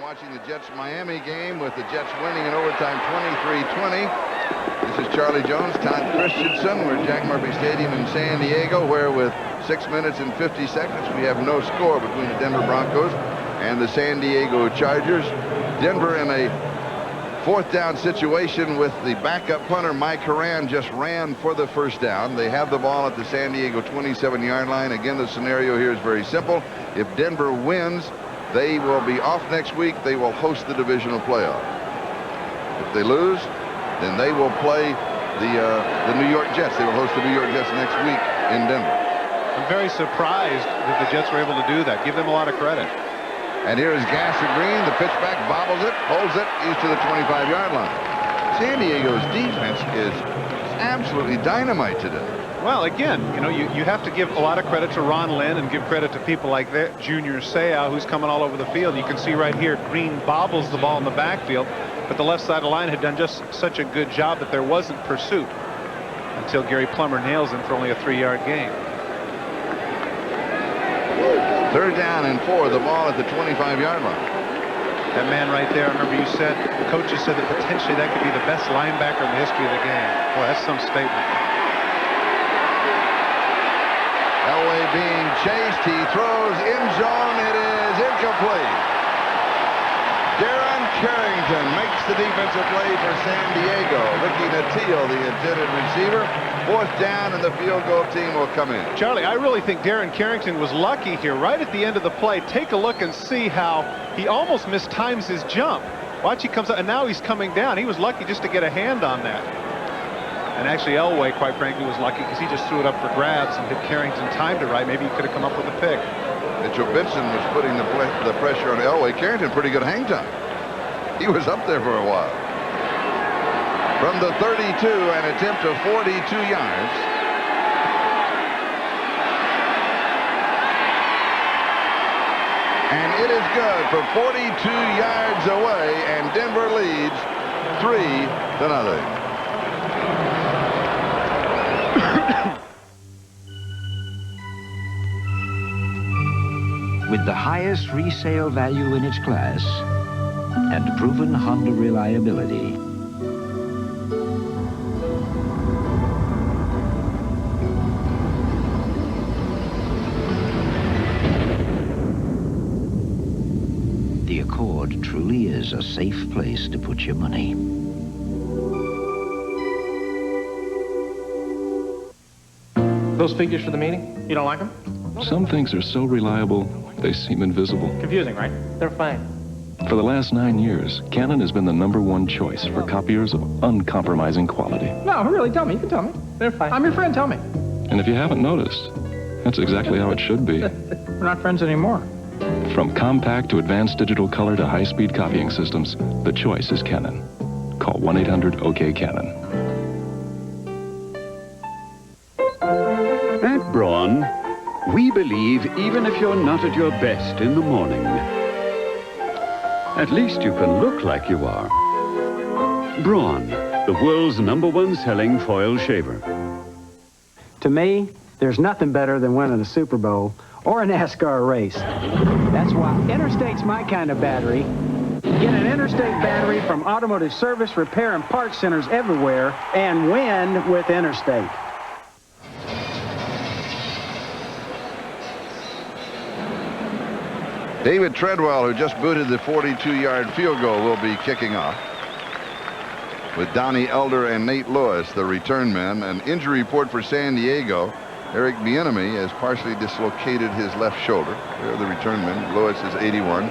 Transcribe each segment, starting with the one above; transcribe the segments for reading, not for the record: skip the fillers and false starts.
watching the Jets-Miami game with the Jets winning in overtime 23-20. This is Charlie Jones, Todd Christensen. We're at Jack Murphy Stadium in San Diego, where with 6 minutes and 50 seconds, we have no score between the Denver Broncos and the San Diego Chargers. Denver in a fourth down situation with the backup punter, Mike Horan, just ran for the first down. They have the ball at the San Diego 27-yard line. Again, the scenario here is very simple. If Denver wins, they will be off next week. They will host the divisional playoff. If they lose, then they will play the New York Jets. They will host the New York Jets next week in Denver. I'm very surprised that the Jets were able to do that. Give them a lot of credit. And here is Gasser Green. The pitchback bobbles it, holds it. He's to the 25-yard line. San Diego's defense is absolutely dynamite today. Well, again, you know, you have to give a lot of credit to Ron Lynn and give credit to people like that, Junior Seau, who's coming all over the field. You can see right here, Green bobbles the ball in the backfield, but the left side of the line had done just such a good job that there wasn't pursuit until Gary Plummer nails him for only a 3-yard gain. Third down and 4, the ball at the 25-yard line. That man right there, I remember you said, the coaches said that potentially that could be the best linebacker in the history of the game. Boy, that's some statement. Elway being chased. He throws in zone. It is incomplete. Darren Carrington makes the defensive play for San Diego. Ricky Natile, the intended receiver. Fourth down, and the field goal team will come in. Charlie, I really think Darren Carrington was lucky here right at the end of the play. Take a look and see how he almost mistimes his jump. Watch, he comes out, and now he's coming down. He was lucky just to get a hand on that. And actually, Elway, quite frankly, was lucky because he just threw it up for grabs, and if Carrington timed it right, maybe he could have come up with a pick. Mitchell Benson was putting the pressure on Elway. Carrington, pretty good hang time. He was up there for a while. From the 32, an attempt of 42 yards. And it is good for 42 yards away, and Denver leads 3-0. With the highest resale value in its class and proven Honda reliability, the Accord truly is a safe place to put your money. Those figures for the meeting, you don't like them? Some things are so reliable, they seem invisible. Confusing, right? They're fine. For the last 9 years, Canon has been the #1 choice for copiers of uncompromising quality. No, really, tell me. You can tell me. They're fine. I'm your friend, tell me. And if you haven't noticed, that's exactly how it should be. We're not friends anymore. From compact to advanced digital color to high-speed copying systems, the choice is Canon. Call 1-800-OK-CANON. At Braun, we believe even if you're not at your best in the morning, at least you can look like you are. Braun, the world's #1 selling foil shaver. To me, there's nothing better than winning a Super Bowl or a NASCAR race. That's why Interstate's my kind of battery. Get an Interstate battery from automotive service, repair, and parts centers everywhere and win with Interstate. David Treadwell, who just booted the 42-yard field goal, will be kicking off. With Donnie Elder and Nate Lewis, the return men. An injury report for San Diego. Eric Bieniemy has partially dislocated his left shoulder. They're the return men. Lewis is 81,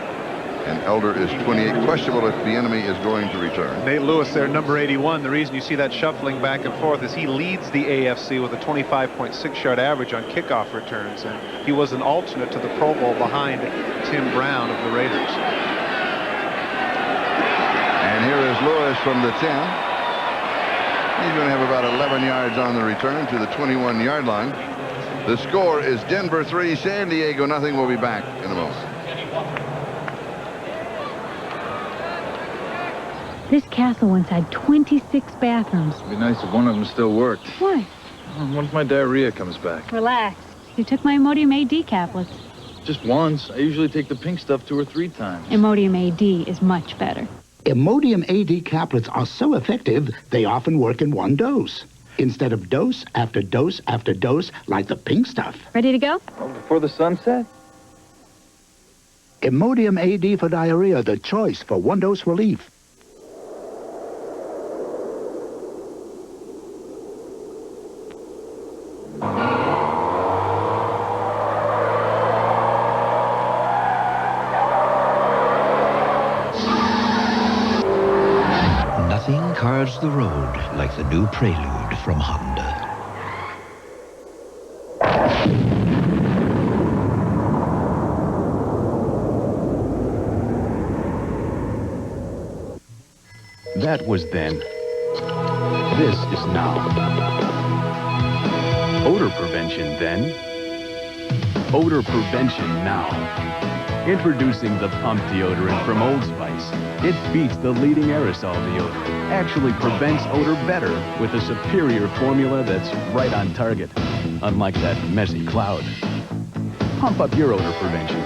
and Elder is 28. Questionable if Bieniemy is going to return. Nate Lewis there, number 81. The reason you see that shuffling back and forth is he leads the AFC with a 25.6-yard average on kickoff returns, and he was an alternate to the Pro Bowl behind Tim Brown of the Raiders. And here is Lewis from the 10. He's going to have about 11 yards on the return to the 21-yard line. The score is Denver 3, San Diego nothing. We'll be back in a moment. This castle once had 26 bathrooms. It'd be nice if one of them still worked. Why? What if my diarrhea comes back? Relax. You took my Imodium A decaphlets. Just once. I usually take the pink stuff 2 or 3 times. Imodium AD is much better. Imodium AD caplets are so effective, they often work in one dose. Instead of dose after dose after dose, like the pink stuff. Ready to go? Before the sunset? Imodium AD for diarrhea, the choice for one-dose relief. Nothing carves the road like the new Prelude from Honda. That was then. This is now. Odor prevention then. Odor prevention now. Introducing the pump deodorant from Old Spice. It beats the leading aerosol deodorant. Actually prevents odor better with a superior formula that's right on target. Unlike that messy cloud. Pump up your odor prevention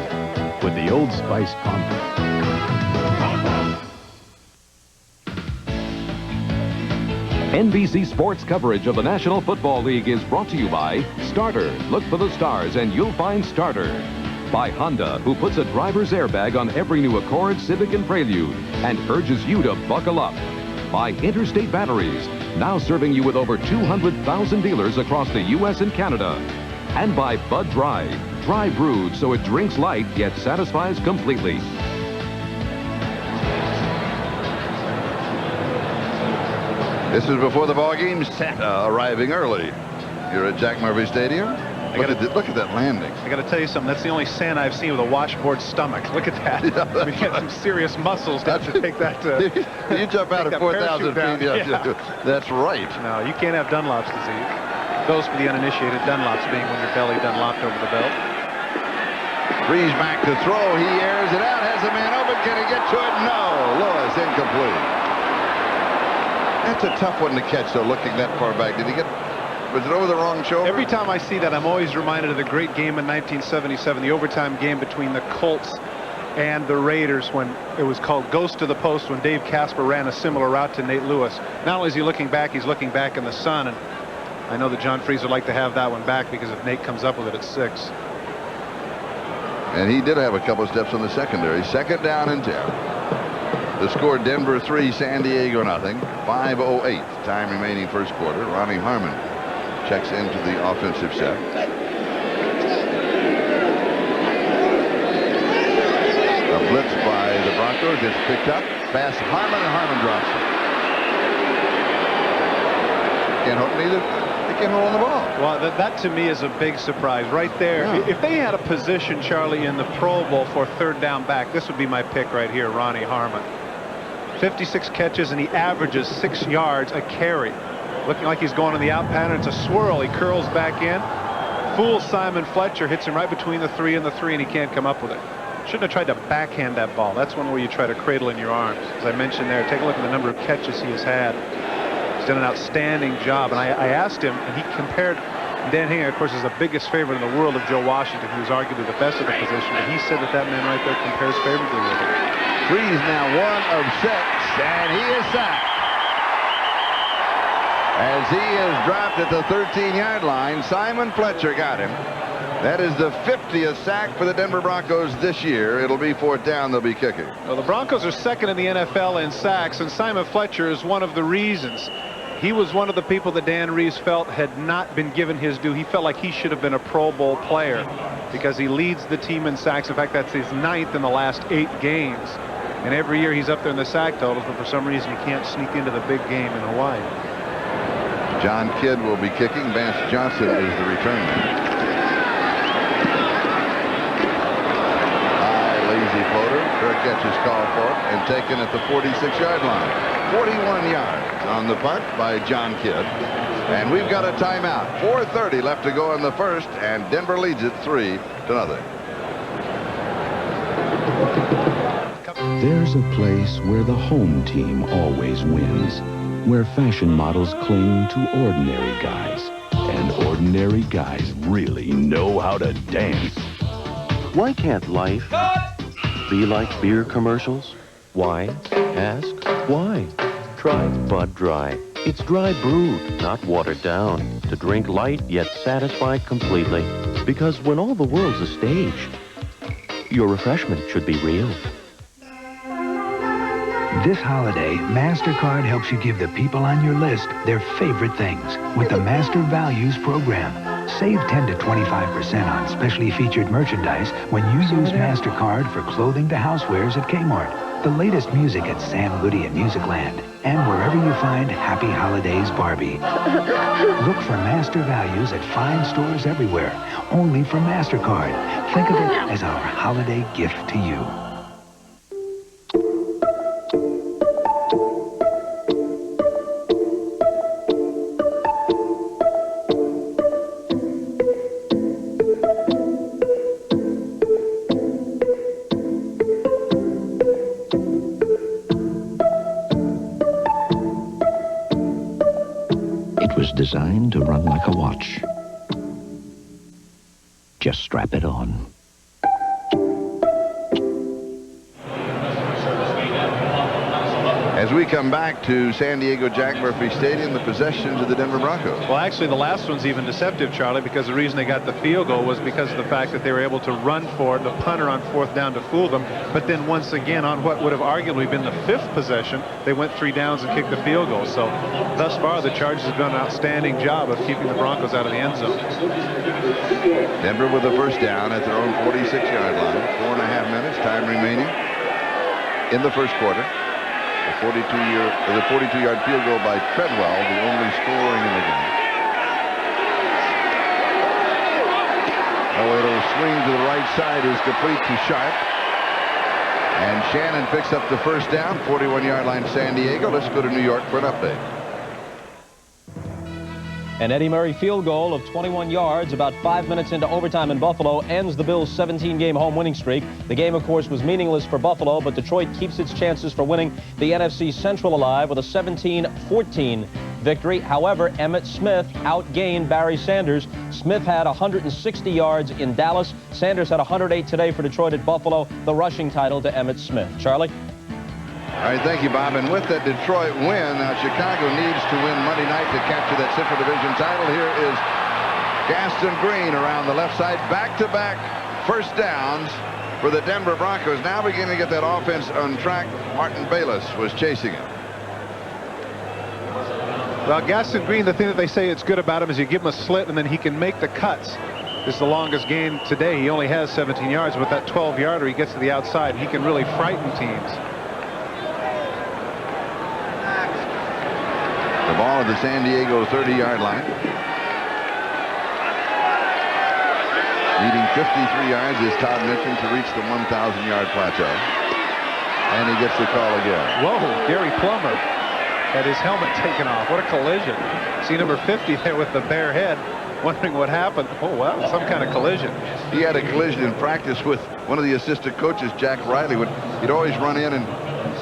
with the Old Spice pump. NBC Sports coverage of the National Football League is brought to you by Starter. Look for the stars and you'll find Starter. By Honda, who puts a driver's airbag on every new Accord, Civic, and Prelude and urges you to buckle up. By Interstate Batteries, now serving you with over 200,000 dealers across the U.S. and Canada. And by Bud Dry, dry brewed so it drinks light yet satisfies completely. This is before the ball game. Santa arriving early. You're at Jack Murphy Stadium. Look at that landing. I got to tell you something. That's the only Santa I've seen with a washboard stomach. Look at that. Yeah, I mean, you have some serious muscles to take that. You jump out at 4,000 feet. Yeah. That's right. No, you can't have Dunlop's disease. Those for the uninitiated. Dunlop's being when your belly Dunlopped over the belt. Breeze back to throw. He airs it out. Has a man open. Can he get to it? No. Lewis incomplete. That's a tough one to catch, though, looking that far back. Did he get... Was it over the wrong shoulder? Every time I see that, I'm always reminded of the great game in 1977, the overtime game between the Colts and the Raiders when it was called Ghost to the Post, when Dave Casper ran a similar route to Nate Lewis. Not only is he looking back, he's looking back in the sun, and I know that John Freese would like to have that one back because if Nate comes up with it at 6. And he did have a couple of steps on the secondary. Second down and 10. The score, Denver 3, San Diego nothing. 5:08 time remaining first quarter. Ronnie Harmon checks into the offensive set. A blitz by the Broncos gets picked up. Pass Harmon, and Harmon drops it. Can't hold neither. They can't hold on the ball. Well, that to me is a big surprise right there. Yeah. If they had a position, Charlie, in the Pro Bowl for third down back, this would be my pick right here, Ronnie Harmon. 56 catches, and he averages 6 yards a carry. Looking like he's going on the out pattern. It's a swirl. He curls back in. Fools Simon Fletcher, hits him right between the 3 and the 3, and he can't come up with it. Shouldn't have tried to backhand that ball. That's one where you try to cradle in your arms. As I mentioned there, take a look at the number of catches he has had. He's done an outstanding job. And I asked him, and he compared Dan Hinger, of course, is the biggest favorite in the world of Joe Washington, who's arguably the best at the position. But he said that man right there compares favorably with him. Freeze now 1 of 6, and he is sacked. As he is dropped at the 13-yard line, Simon Fletcher got him. That is the 50th sack for the Denver Broncos this year. It'll be 4th down. They'll be kicking. Well, the Broncos are second in the NFL in sacks, and Simon Fletcher is one of the reasons. He was one of the people that Dan Reeves felt had not been given his due. He felt like he should have been a Pro Bowl player because he leads the team in sacks. In fact, that's his 9th in the last 8 games. And every year he's up there in the sack totals, but for some reason he can't sneak into the big game in Hawaii. John Kidd will be kicking. Vance Johnson is the return man. Lazy floater. Fair catch is called for and taken at the 46-yard line. 41 yards on the punt by John Kidd. And we've got a timeout. 4:30 left to go in the first, and Denver leads it 3-0. There's a place where the home team always wins, where fashion models cling to ordinary guys, and ordinary guys really know how to dance. Why can't life be like beer commercials? Why? Ask why. Try Bud Dry. It's dry brewed, not watered down, to drink light yet satisfied completely. Because when all the world's a stage, your refreshment should be real. This holiday, MasterCard helps you give the people on your list their favorite things with the Master Values program. Save 10 to 25% on specially featured merchandise when you use MasterCard for clothing to housewares at Kmart, the latest music at Sam Goody and Musicland, and wherever you find Happy Holidays Barbie. Look for Master Values at fine stores everywhere, only from MasterCard. Think of it as our holiday gift to you. Designed to run like a watch. Just strap it on. As we come back to San Diego Jack Murphy Stadium, the possessions of the Denver Broncos. Well, actually, the last one's even deceptive, Charlie, because the reason they got the field goal was because of the fact that they were able to run for it, the punter on 4th down to fool them. But then once again, on what would have arguably been the 5th possession, they went 3 downs and kicked the field goal. So thus far, the Chargers have done an outstanding job of keeping the Broncos out of the end zone. Denver with a first down at their own 46-yard line. 4.5 minutes, time remaining in the first quarter. The 42-yard field goal by Treadwell, the only scoring in the game. Oh, it'll swing to the right side, is complete to Sharp. And Shannon picks up the first down, 41-yard line San Diego. Let's go to New York for an update. An Eddie Murray field goal of 21 yards about 5 minutes into overtime in Buffalo ends the Bills' 17-game home winning streak. The game, of course, was meaningless for Buffalo, but Detroit keeps its chances for winning the NFC Central alive with a 17-14 victory. However, Emmitt Smith outgained Barry Sanders. Smith had 160 yards in Dallas. Sanders had 108 today for Detroit at Buffalo, the rushing title to Emmitt Smith. Charlie? All right, thank you, Bob. And with that Detroit win, now Chicago needs to win Monday night to capture that Central Division title. Here is Gaston Green around the left side. Back-to-back first downs for the Denver Broncos. Now beginning to get that offense on track. Martin Bayless was chasing it. Well, Gaston Green, the thing that they say it's good about him is you give him a slit and then he can make the cuts. This is the longest gain today. He only has 17 yards, but that 12-yarder, he gets to the outside. He can really frighten teams. The ball at the San Diego 30-yard line. Needing 53 yards, as Todd mentioned, to reach the 1,000-yard plateau. And he gets the call again. Whoa, Gary Plummer had his helmet taken off. What a collision. See number 50 there with the bare head, wondering what happened. Oh, well, some kind of collision. He had a collision in practice with one of the assistant coaches, Jack Riley. He'd always run in and,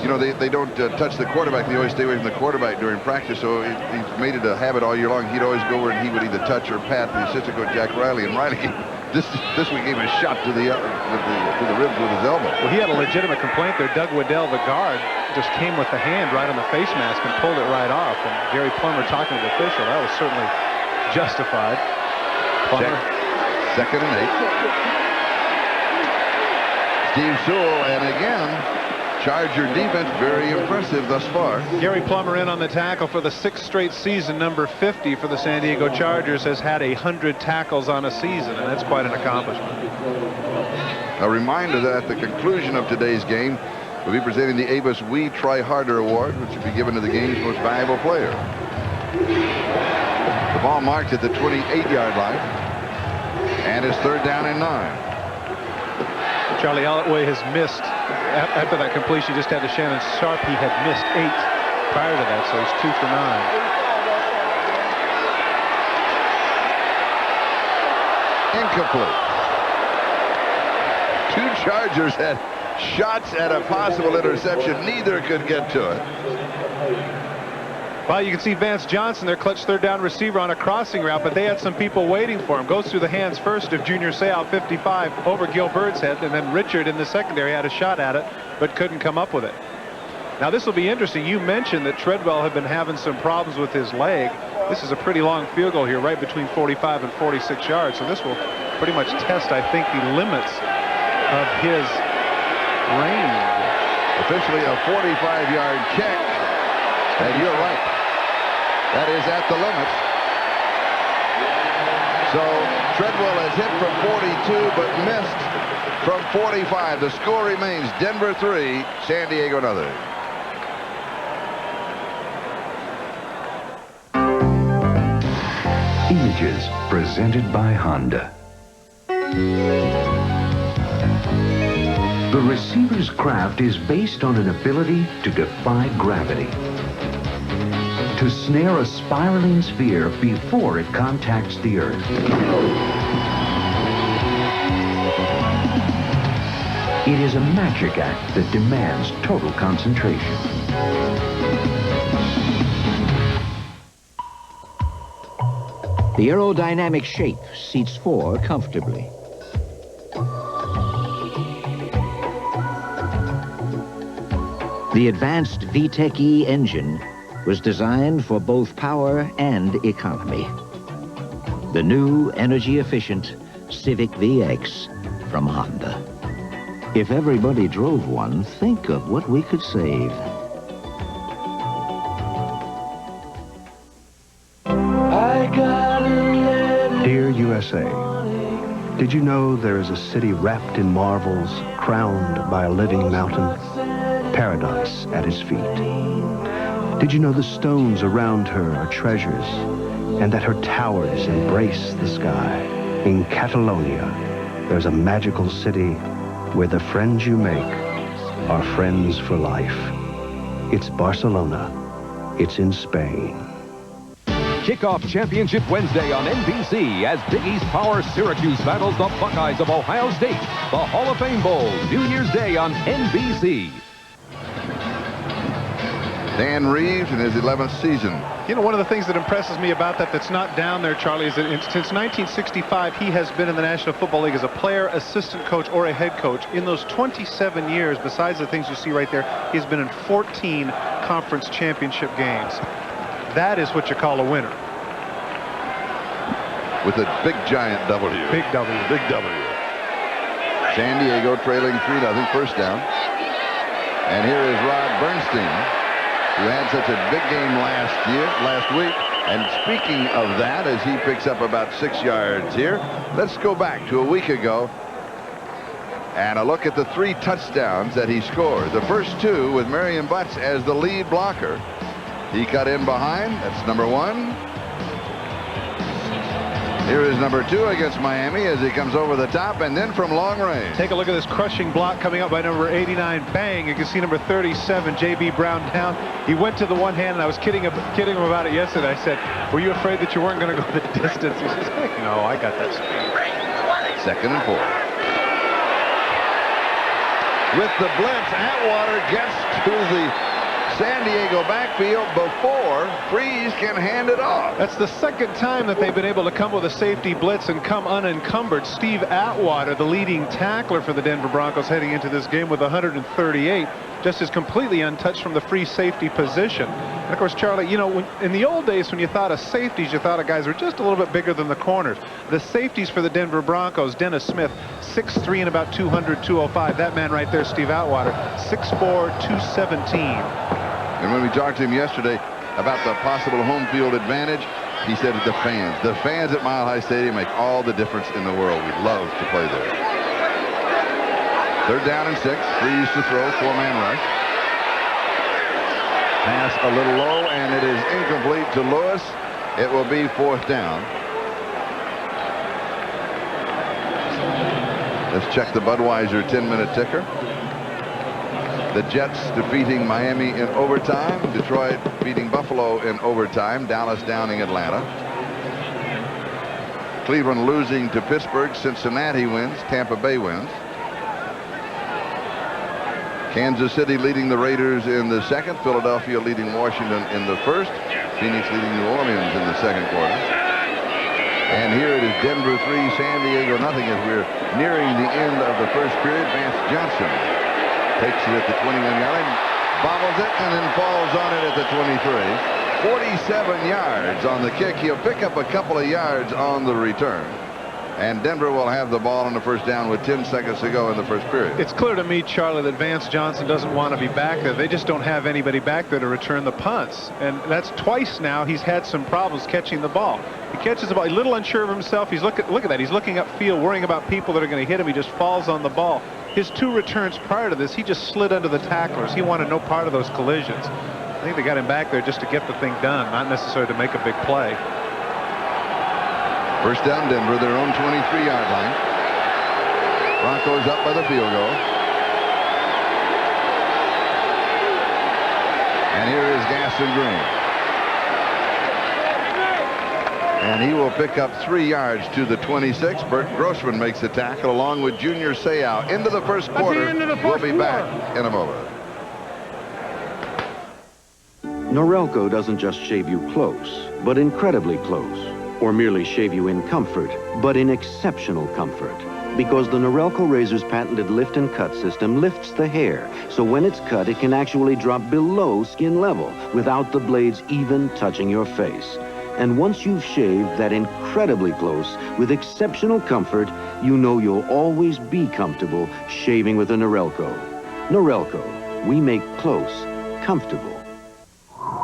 you know, they don't touch the quarterback. They always stay away from the quarterback during practice. So he's made it a habit all year long. He'd always go where he would either touch or pat the assistant coach, Jack Riley. And Riley, this week gave him a shot to the ribs with his elbow. Well, he had a legitimate complaint there. Doug Waddell, the guard, just came with the hand right on the face mask and pulled it right off. And Gary Plummer talking to the official. That was certainly justified. Plummer. Second and 8. Steve Sewell, and again, Charger defense very impressive thus far. Gary Plummer in on the tackle for the 6th straight season. Number 50 for the San Diego Chargers has had 100 tackles on a season, and that's quite an accomplishment. A reminder that at the conclusion of today's game, we'll be presenting the Avis We Try Harder Award, which will be given to the game's most valuable player. The ball marked at the 28-yard line, and it's 3rd down and 9. Charlie Elliott has missed, after that completion just had to Shannon Sharp, he had missed 8 prior to that, so he's 2 for 9. Incomplete. 2 Chargers had shots at a possible interception. Neither could get to it. Well, you can see Vance Johnson, their clutch third down receiver, on a crossing route, but they had some people waiting for him. Goes through the hands first of Junior Seau, 55, over Gilbert's head, and then Richard in the secondary had a shot at it, but couldn't come up with it. Now, this will be interesting. You mentioned that Treadwell had been having some problems with his leg. This is a pretty long field goal here, right between 45 and 46 yards, so this will pretty much test, I think, the limits of his range. Officially a 45-yard kick, and you're right. That is at the limits. So Treadwell has hit from 42 but missed from 45. The score remains Denver 3, San Diego nothing. Images presented by Honda. The receiver's craft is based on an ability to defy gravity, to snare a spiraling sphere before it contacts the earth. It is a magic act that demands total concentration. The aerodynamic shape seats 4 comfortably. The advanced VTEC-E engine was designed for both power and economy. The new energy-efficient Civic VX from Honda. If everybody drove one, think of what we could save. Dear USA, did you know there is a city wrapped in marvels, crowned by a living mountain? Paradise at his feet. Did you know the stones around her are treasures, and that her towers embrace the sky? In Catalonia, there's a magical city where the friends you make are friends for life. It's Barcelona. It's in Spain. Kickoff Championship Wednesday on NBC as Big East Power Syracuse battles the Buckeyes of Ohio State. The Hall of Fame Bowl, New Year's Day on NBC. Dan Reeves in his 11th season. You know, one of the things that impresses me about that's not down there, Charlie, is that since 1965, he has been in the National Football League as a player, assistant coach, or a head coach. In those 27 years, besides the things you see right there, he's been in 14 conference championship games. That is what you call a winner. With a big, giant W. Big W. Big W. San Diego trailing 3-0, first down. And here is Rod Bernstein, who had such a big game last week. And speaking of that, as he picks up about 6 yards here, let's go back to a week ago and a look at the 3 touchdowns that he scored. The first 2 with Marion Butts as the lead blocker. He cut in behind. That's number 1. Here is number 2 against Miami as he comes over the top and then from long range. Take a look at this crushing block coming up by number 89. Bang! You can see number 37, J.B. Brown down. He went to the one hand, and I was kidding him about it yesterday. I said, were you afraid that you weren't going to go the distance? He says, heck no, I got that speed. 2nd and 4. With the blitz, Atwater gets to the San Diego backfield before Freeze can hand it off. That's the second time that they've been able to come with a safety blitz and come unencumbered. Steve Atwater, the leading tackler for the Denver Broncos heading into this game with 138, just is completely untouched from the free safety position. And of course, Charlie, you know, in the old days when you thought of safeties, you thought of guys who were just a little bit bigger than the corners. The safeties for the Denver Broncos, Dennis Smith, 6'3" and about 200, 205. That man right there, Steve Atwater, 6'4", 217. And when we talked to him yesterday about the possible home field advantage, he said the fans at Mile High Stadium make all the difference in the world. We love to play there. 3rd down and 6. Freeze to throw, 4-man rush. Pass a little low, and it is incomplete to Lewis. It will be 4th down. Let's check the Budweiser 10-minute ticker. The Jets defeating Miami in overtime. Detroit beating Buffalo in overtime. Dallas downing Atlanta. Cleveland losing to Pittsburgh. Cincinnati wins. Tampa Bay wins. Kansas City leading the Raiders in the 2nd. Philadelphia leading Washington in the 1st. Phoenix leading New Orleans in the second quarter. And here it is Denver 3, San Diego nothing as we're nearing the end of the first period. Vance Johnson takes it at the 21-yard line, bobbles it, and then falls on it at the 23. 47 yards on the kick. He'll pick up a couple of yards on the return. And Denver will have the ball on the first down with 10 seconds to go in the first period. It's clear to me, Charlie, that Vance Johnson doesn't want to be back there. They just don't have anybody back there to return the punts. And that's twice now he's had some problems catching the ball. He catches the ball, a little unsure of himself. He's look at that. He's looking upfield, worrying about people that are going to hit him. He just falls on the ball. His 2 returns prior to this, he just slid under the tacklers. He wanted no part of those collisions. I think they got him back there just to get the thing done, not necessarily to make a big play. First down, Denver, their own 23-yard line. Broncos up by the field goal. And here is Gaston Green. And he will pick up 3 yards to the 26. Bert Grossman makes the tackle along with Junior Seau into the first quarter. We'll be back in a moment. Norelco doesn't just shave you close, but incredibly close. Or merely shave you in comfort, but in exceptional comfort. Because the Norelco razor's patented lift and cut system lifts the hair, so when it's cut, it can actually drop below skin level without the blades even touching your face. And once you've shaved that incredibly close with exceptional comfort, you know you'll always be comfortable shaving with a Norelco. Norelco, we make close comfortable.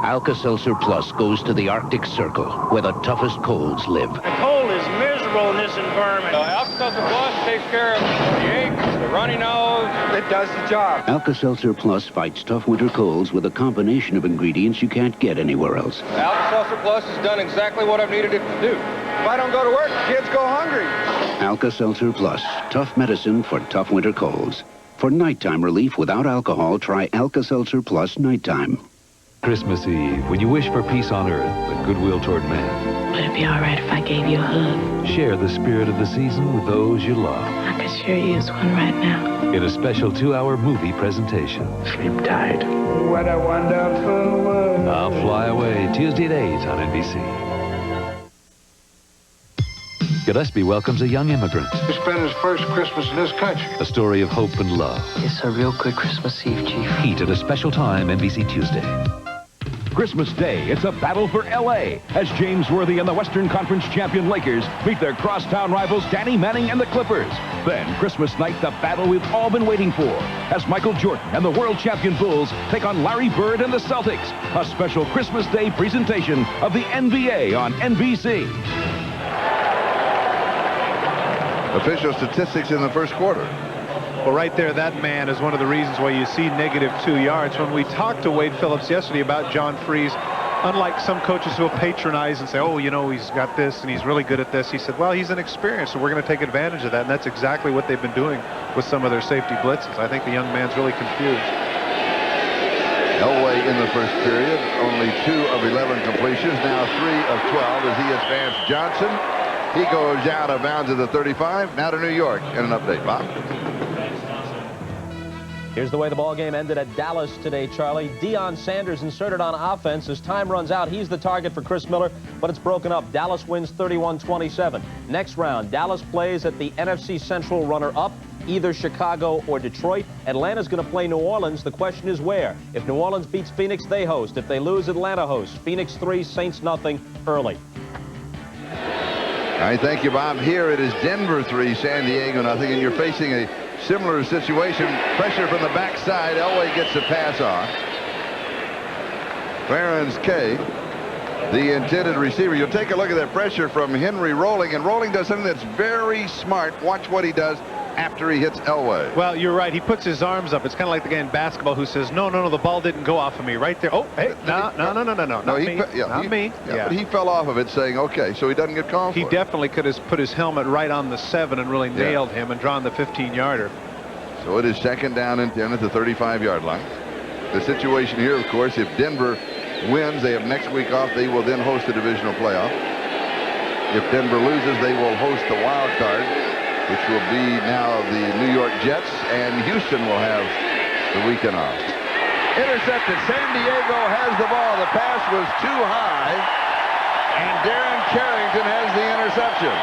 Alka-Seltzer Plus goes to the Arctic Circle, where the toughest colds live. The cold is miserable in this environment. Alka-Seltzer Plus takes care of the aches, the runny nose. It does the job. Alka-Seltzer Plus fights tough winter colds with a combination of ingredients you can't get anywhere else. Alka-Seltzer Plus has done exactly what I've needed it to do. If I don't go to work, kids go hungry. Alka-Seltzer Plus, tough medicine for tough winter colds. For nighttime relief without alcohol, try Alka-Seltzer Plus Nighttime. Christmas Eve, when you wish for peace on earth and goodwill toward man. Would it be all right if I gave you a hug? Share the spirit of the season with those you love. I could sure use one right now. In a special 2-hour movie presentation. Sleep tight. What a wonderful world. I'll Fly Away, Tuesday at 8 on NBC. Gillespie welcomes a young immigrant. He spent his first Christmas in this country. A story of hope and love. It's a real good Christmas Eve, Chief. Heat at a special time, NBC Tuesday. Christmas Day, it's a battle for L.A. as James Worthy and the Western Conference champion Lakers meet their crosstown rivals Danny Manning and the Clippers. Then, Christmas night, the battle we've all been waiting for as Michael Jordan and the world champion Bulls take on Larry Bird and the Celtics. A special Christmas Day presentation of the NBA on NBC. Official statistics in the first quarter. Well, right there, that man is one of the reasons why you see -2 yards. When we talked to Wade Phillips yesterday about John Freeze, unlike some coaches who will patronize and say, oh, you know, he's got this and he's really good at this, he said, well, he's inexperienced, so we're going to take advantage of that. And that's exactly what they've been doing with some of their safety blitzes. I think the young man's really confused. Elway in the first period, only 2 of 11 completions, now 3 of 12 as he is Vance Johnson. He goes out of bounds at the 35, now to New York. And an update, Bob. Here's the way the ball game ended at Dallas today, Charlie. Deion Sanders inserted on offense. As time runs out, he's the target for Chris Miller, but it's broken up. Dallas wins 31-27. Next round, Dallas plays at the NFC Central runner-up, either Chicago or Detroit. Atlanta's going to play New Orleans. The question is where. If New Orleans beats Phoenix, they host. If they lose, Atlanta hosts. Phoenix 3, Saints nothing, early. All right, thank you, Bob. Here it is Denver 3, San Diego nothing, and you're facing a similar situation. Pressure from the backside. Elway gets the pass off. Clarence Kay, the intended receiver. You'll take a look at that pressure from Henry Rolling, and Rolling does something that's very smart. Watch what he does after he hits Elway. Well, you're right. He puts his arms up. It's kind of like the guy in basketball who says, no, the ball didn't go off of me. Right there. Oh, hey, no, not me. But he fell off of it saying, okay, so he doesn't get called for it. He definitely could have put his helmet right on the 7 and really nailed him and drawn the 15-yarder. So it is second down and 10 at the 35-yard line. The situation here, of course, if Denver wins, they have next week off. They will then host the divisional playoff. If Denver loses, they will host the wild card, which will be now the New York Jets, and Houston will have the weekend off. Intercepted. San Diego has the ball. The pass was too high. And Darren Carrington has the interception.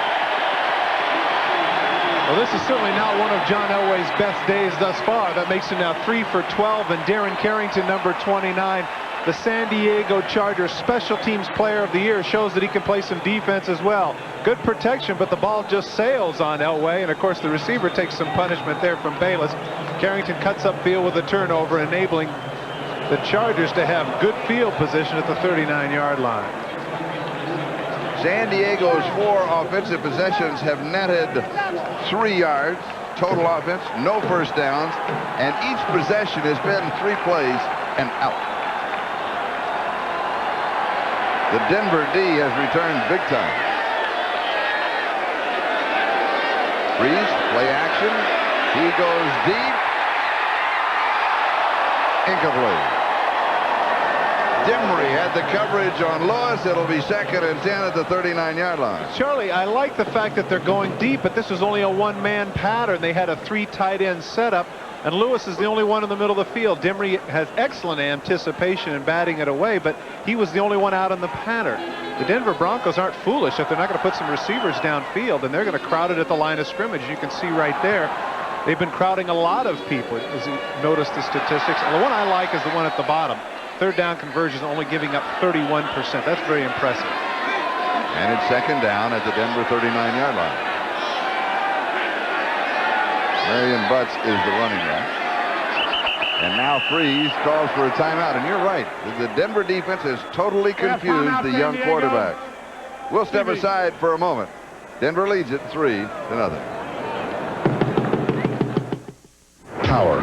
Well, this is certainly not one of John Elway's best days thus far. That makes him now 3 for 12, and Darren Carrington, number 29, the San Diego Chargers Special Teams Player of the Year, shows that he can play some defense as well. Good protection, but the ball just sails on Elway, and of course the receiver takes some punishment there from Bayless. Carrington cuts upfield with a turnover, enabling the Chargers to have good field position at the 39-yard line. San Diego's 4 offensive possessions have netted 3 yards total offense, no first downs, and each possession has been 3 plays and out. The Denver D has returned big time. Freeze, play action. He goes deep. Incomplete. Dimry had the coverage on Lewis. It'll be 2nd and 10 at the 39-yard line. Charlie, I like the fact that they're going deep, but this is only a one-man pattern. They had a 3 tight end setup, and Lewis is the only one in the middle of the field. Dimry has excellent anticipation in batting it away, but he was the only one out in the pattern. The Denver Broncos aren't foolish if they're not going to put some receivers downfield, and they're going to crowd it at the line of scrimmage. You can see right there, they've been crowding a lot of people, as you notice the statistics. And the one I like is the one at the bottom. 3rd down conversions, only giving up 31%. That's very impressive. And it's 2nd down at the Denver 39-yard line. Marion Butts is the running back. And now Freeze calls for a timeout. And you're right. The Denver defense has totally confused the young quarterback. We'll step aside for a moment. Denver leads it 3-0. Power.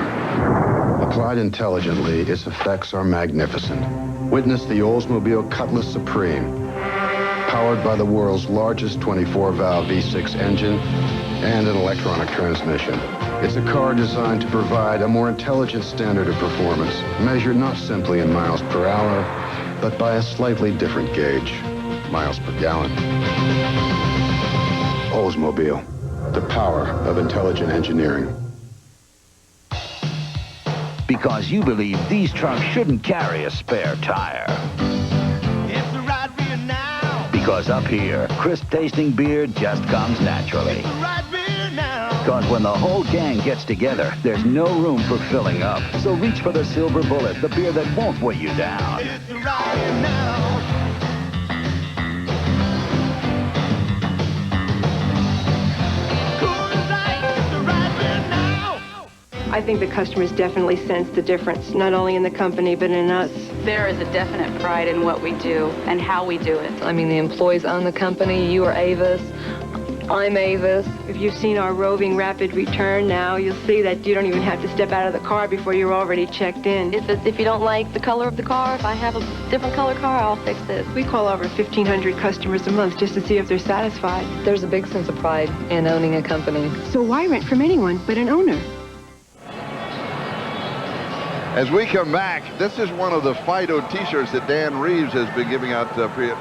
Applied intelligently, its effects are magnificent. Witness the Oldsmobile Cutlass Supreme. Powered by the world's largest 24-valve V6 engine and an electronic transmission. It's a car designed to provide a more intelligent standard of performance, measured not simply in miles per hour, but by a slightly different gauge, miles per gallon. Oldsmobile, the power of intelligent engineering. Because you believe these trucks shouldn't carry a spare tire. It's the right beer now. Because up here, crisp-tasting beer just comes naturally. It's the right beer now. Because when the whole gang gets together, there's no room for filling up. So reach for the Silver Bullet, the beer that won't weigh you down. It's the right beer now. I think the customers definitely sense the difference, not only in the company, but in us. There is a definite pride in what we do and how we do it. I mean, the employees own the company. You are Avis. I'm Avis. If you've seen our roving rapid return now, you'll see that you don't even have to step out of the car before you're already checked in. If you don't like the color of the car, if I have a different color car, I'll fix it. We call over 1,500 customers a month just to see if they're satisfied. There's a big sense of pride in owning a company. So why rent from anyone but an owner? As we come back, this is one of the Fido t-shirts that Dan Reeves has been giving out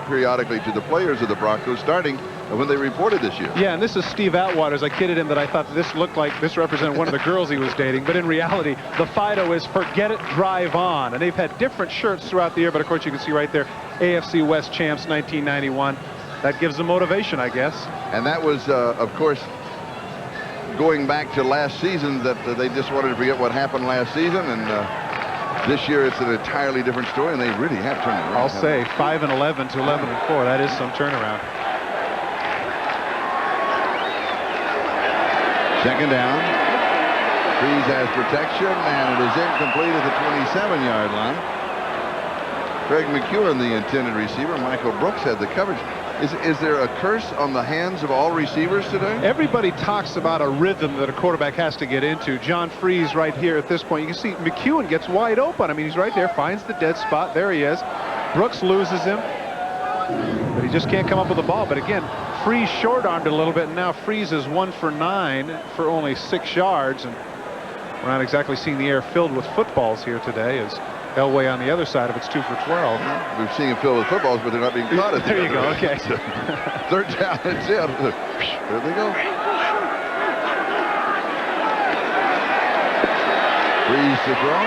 periodically to the players of the Broncos, starting when they reported this year. Yeah, and this is Steve Atwaters. I kidded him that I thought this looked like this represented one of the girls he was dating, but in reality, the Fido is Forget It, Drive On. And they've had different shirts throughout the year, but of course you can see right there, AFC West champs 1991. That gives them motivation, I guess. And that was, of course, going back to last season, that they just wanted to forget what happened last season, and this year it's an entirely different story, and they really have turned it around. I'll say 5-11 to 11-4. That is some turnaround. 2nd down. Freeze has protection, and it is incomplete at the 27-yard line. Craig McEwen, the intended receiver. Michael Brooks had the coverage. Is there a curse on the hands of all receivers today? Everybody talks about a rhythm that a quarterback has to get into. John Freeze right here at this point. You can see McEwen gets wide open. I mean, he's right there, finds the dead spot. There he is. Brooks loses him, but he just can't come up with the ball. But again, Freeze short-armed it a little bit, and now Freeze is 1 for 9 for only 6 yards. And we're not exactly seeing the air filled with footballs here today, as Elway on the other side of it's 2 for 12. We've seen him filled with footballs, but they're not being caught at the There you go, okay. 3rd down, it's in. There they go. Freeze to throw.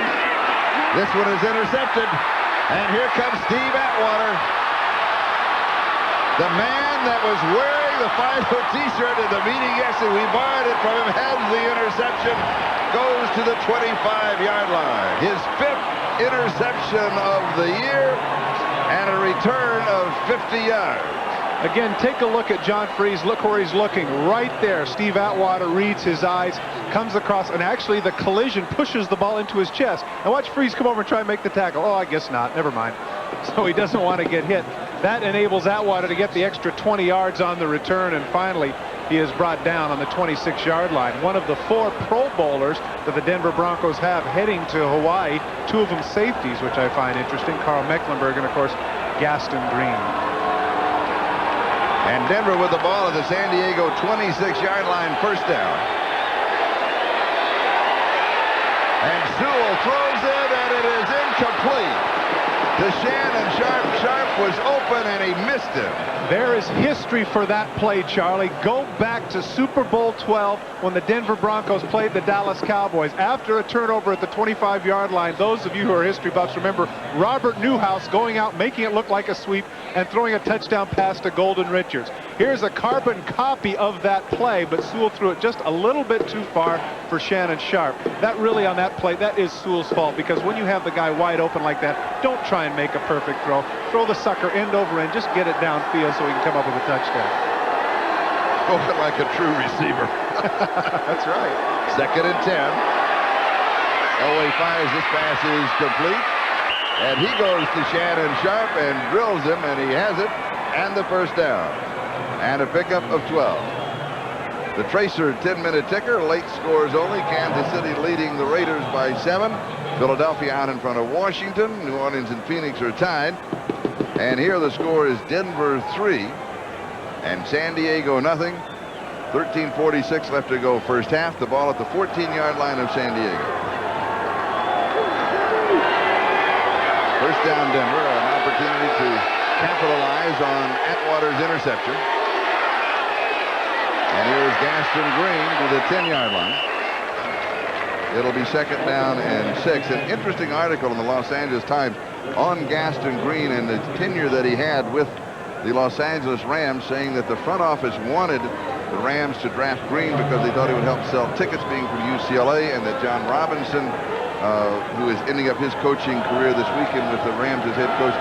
This one is intercepted. And here comes Steve Atwater. The man that was wearing the final T-shirt at the meeting yesterday, we borrowed it from him, has the interception, goes to the 25-yard line. His 5th interception of the year and a return of 50 yards. Again, take a look at John Freese. Look where he's looking. Right there. Steve Atwater reads his eyes, comes across, and actually the collision pushes the ball into his chest. And watch Freese come over and try and make the tackle. Oh, I guess not. Never mind. So he doesn't want to get hit. That enables Atwater to get the extra 20 yards on the return, and finally he is brought down on the 26-yard line. One of the 4 Pro Bowlers that the Denver Broncos have heading to Hawaii, 2 of them safeties, which I find interesting. Carl Mecklenburg and, of course, Gaston Green. And Denver with the ball at the San Diego 26-yard line, first down. And Sewell throws it, and it is incomplete. To Shannon Sharp. Sharp was open, and he missed him. There is history for that play, Charlie. Go back to Super Bowl 12 when the Denver Broncos played the Dallas Cowboys. After a turnover at the 25-yard line, those of you who are history buffs remember Robert Newhouse going out, making it look like a sweep, and throwing a touchdown pass to Golden Richards. Here's a carbon copy of that play, but Sewell threw it just a little bit too far for Shannon Sharp. That really, on that play, that is Sewell's fault, because when you have the guy wide open like that, don't try and make a perfect throw. Throw the sucker end over end. Just get it downfield so he can come up with a touchdown. Spoken like a true receiver. That's right. 2nd and 10. Elway fires. This pass is complete. And he goes to Shannon Sharp and drills him, and he has it. And the first down. And a pickup of 12. The Tracer 10-minute ticker. Late scores only. Kansas City leading the Raiders by 7. Philadelphia out in front of Washington. New Orleans and Phoenix are tied. And here the score is Denver 3 and San Diego nothing. 13:46 left to go first half. The ball at the 14-yard line of San Diego. First down Denver, an opportunity to capitalize on Atwater's interception. And here is Gaston Green to the 10-yard line. It'll be 2nd down and 6. An interesting article in the Los Angeles Times on Gaston Green and the tenure that he had with the Los Angeles Rams, saying that the front office wanted the Rams to draft Green because they thought he would help sell tickets being from UCLA, and that John Robinson, who is ending up his coaching career this weekend with the Rams as head coach,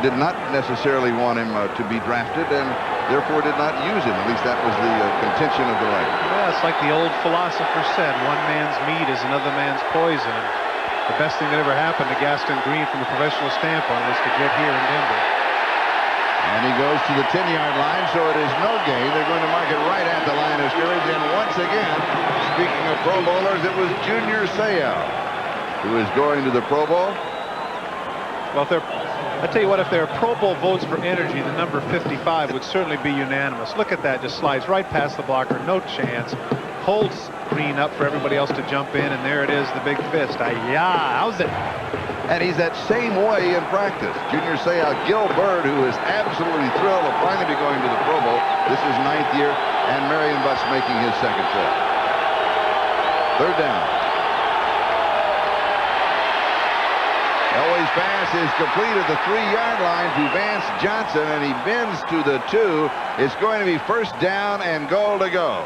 did not necessarily want him to be drafted, and therefore did not use him. At least that was the contention of the Rams. Yeah, it's like the old philosopher said, one man's meat is another man's poison. The best thing that ever happened to Gaston Green from a professional standpoint was to get here in Denver. And he goes to the 10-yard line, so it is no gain. They're going to mark it right at the line of scrimmage. And once again, speaking of Pro Bowlers, it was Junior Seau who is going to the Pro Bowl. Well, I tell you what, if there are Pro Bowl votes for energy, the number 55 would certainly be unanimous. Look at that, just slides right past the blocker, no chance. Holds Green up for everybody else to jump in, and there it is, the big fist. Hi-ya, how's it? And he's that same way in practice. Junior Seau, Gil Byrd, who is absolutely thrilled of finally be going to the Pro Bowl. This is 9th year, and Marion Butts making his 2nd trip. 3rd down. Elway's pass is complete at the 3-yard line to Vance Johnson, and he bends to the 2. It's going to be first down and goal to go.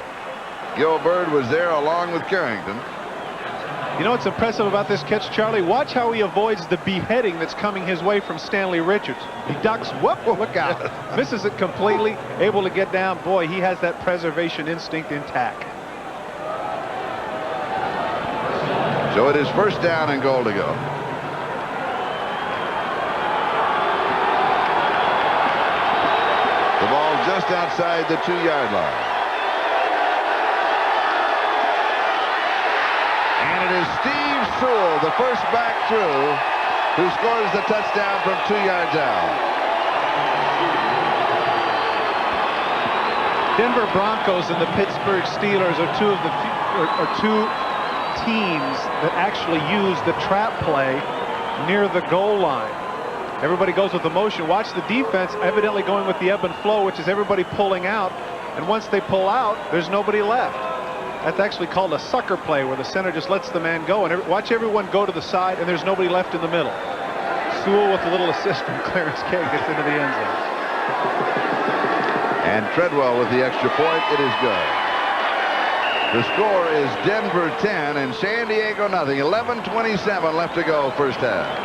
Gil Byrd was there along with Carrington. You know what's impressive about this catch, Charlie? Watch how he avoids the beheading that's coming his way from Stanley Richards. He ducks, whoop, look out. Misses it completely, able to get down. Boy, he has that preservation instinct intact. So it is first down and goal to go. The ball just outside the 2-yard line. And it is Steve Sewell, the first back through, who scores the touchdown from 2 yards out. Denver Broncos and the Pittsburgh Steelers are two teams that actually use the trap play near the goal line. Everybody goes with the motion. Watch the defense evidently going with the ebb and flow, which is everybody pulling out. And once they pull out, there's nobody left. That's actually called a sucker play, where the center just lets the man go, and watch everyone go to the side, and there's nobody left in the middle. Sewell, with a little assist from Clarence Kay, gets into the end zone. And Treadwell with the extra point. It is good. The score is Denver 10 and San Diego nothing. 11:27 left to go, first half.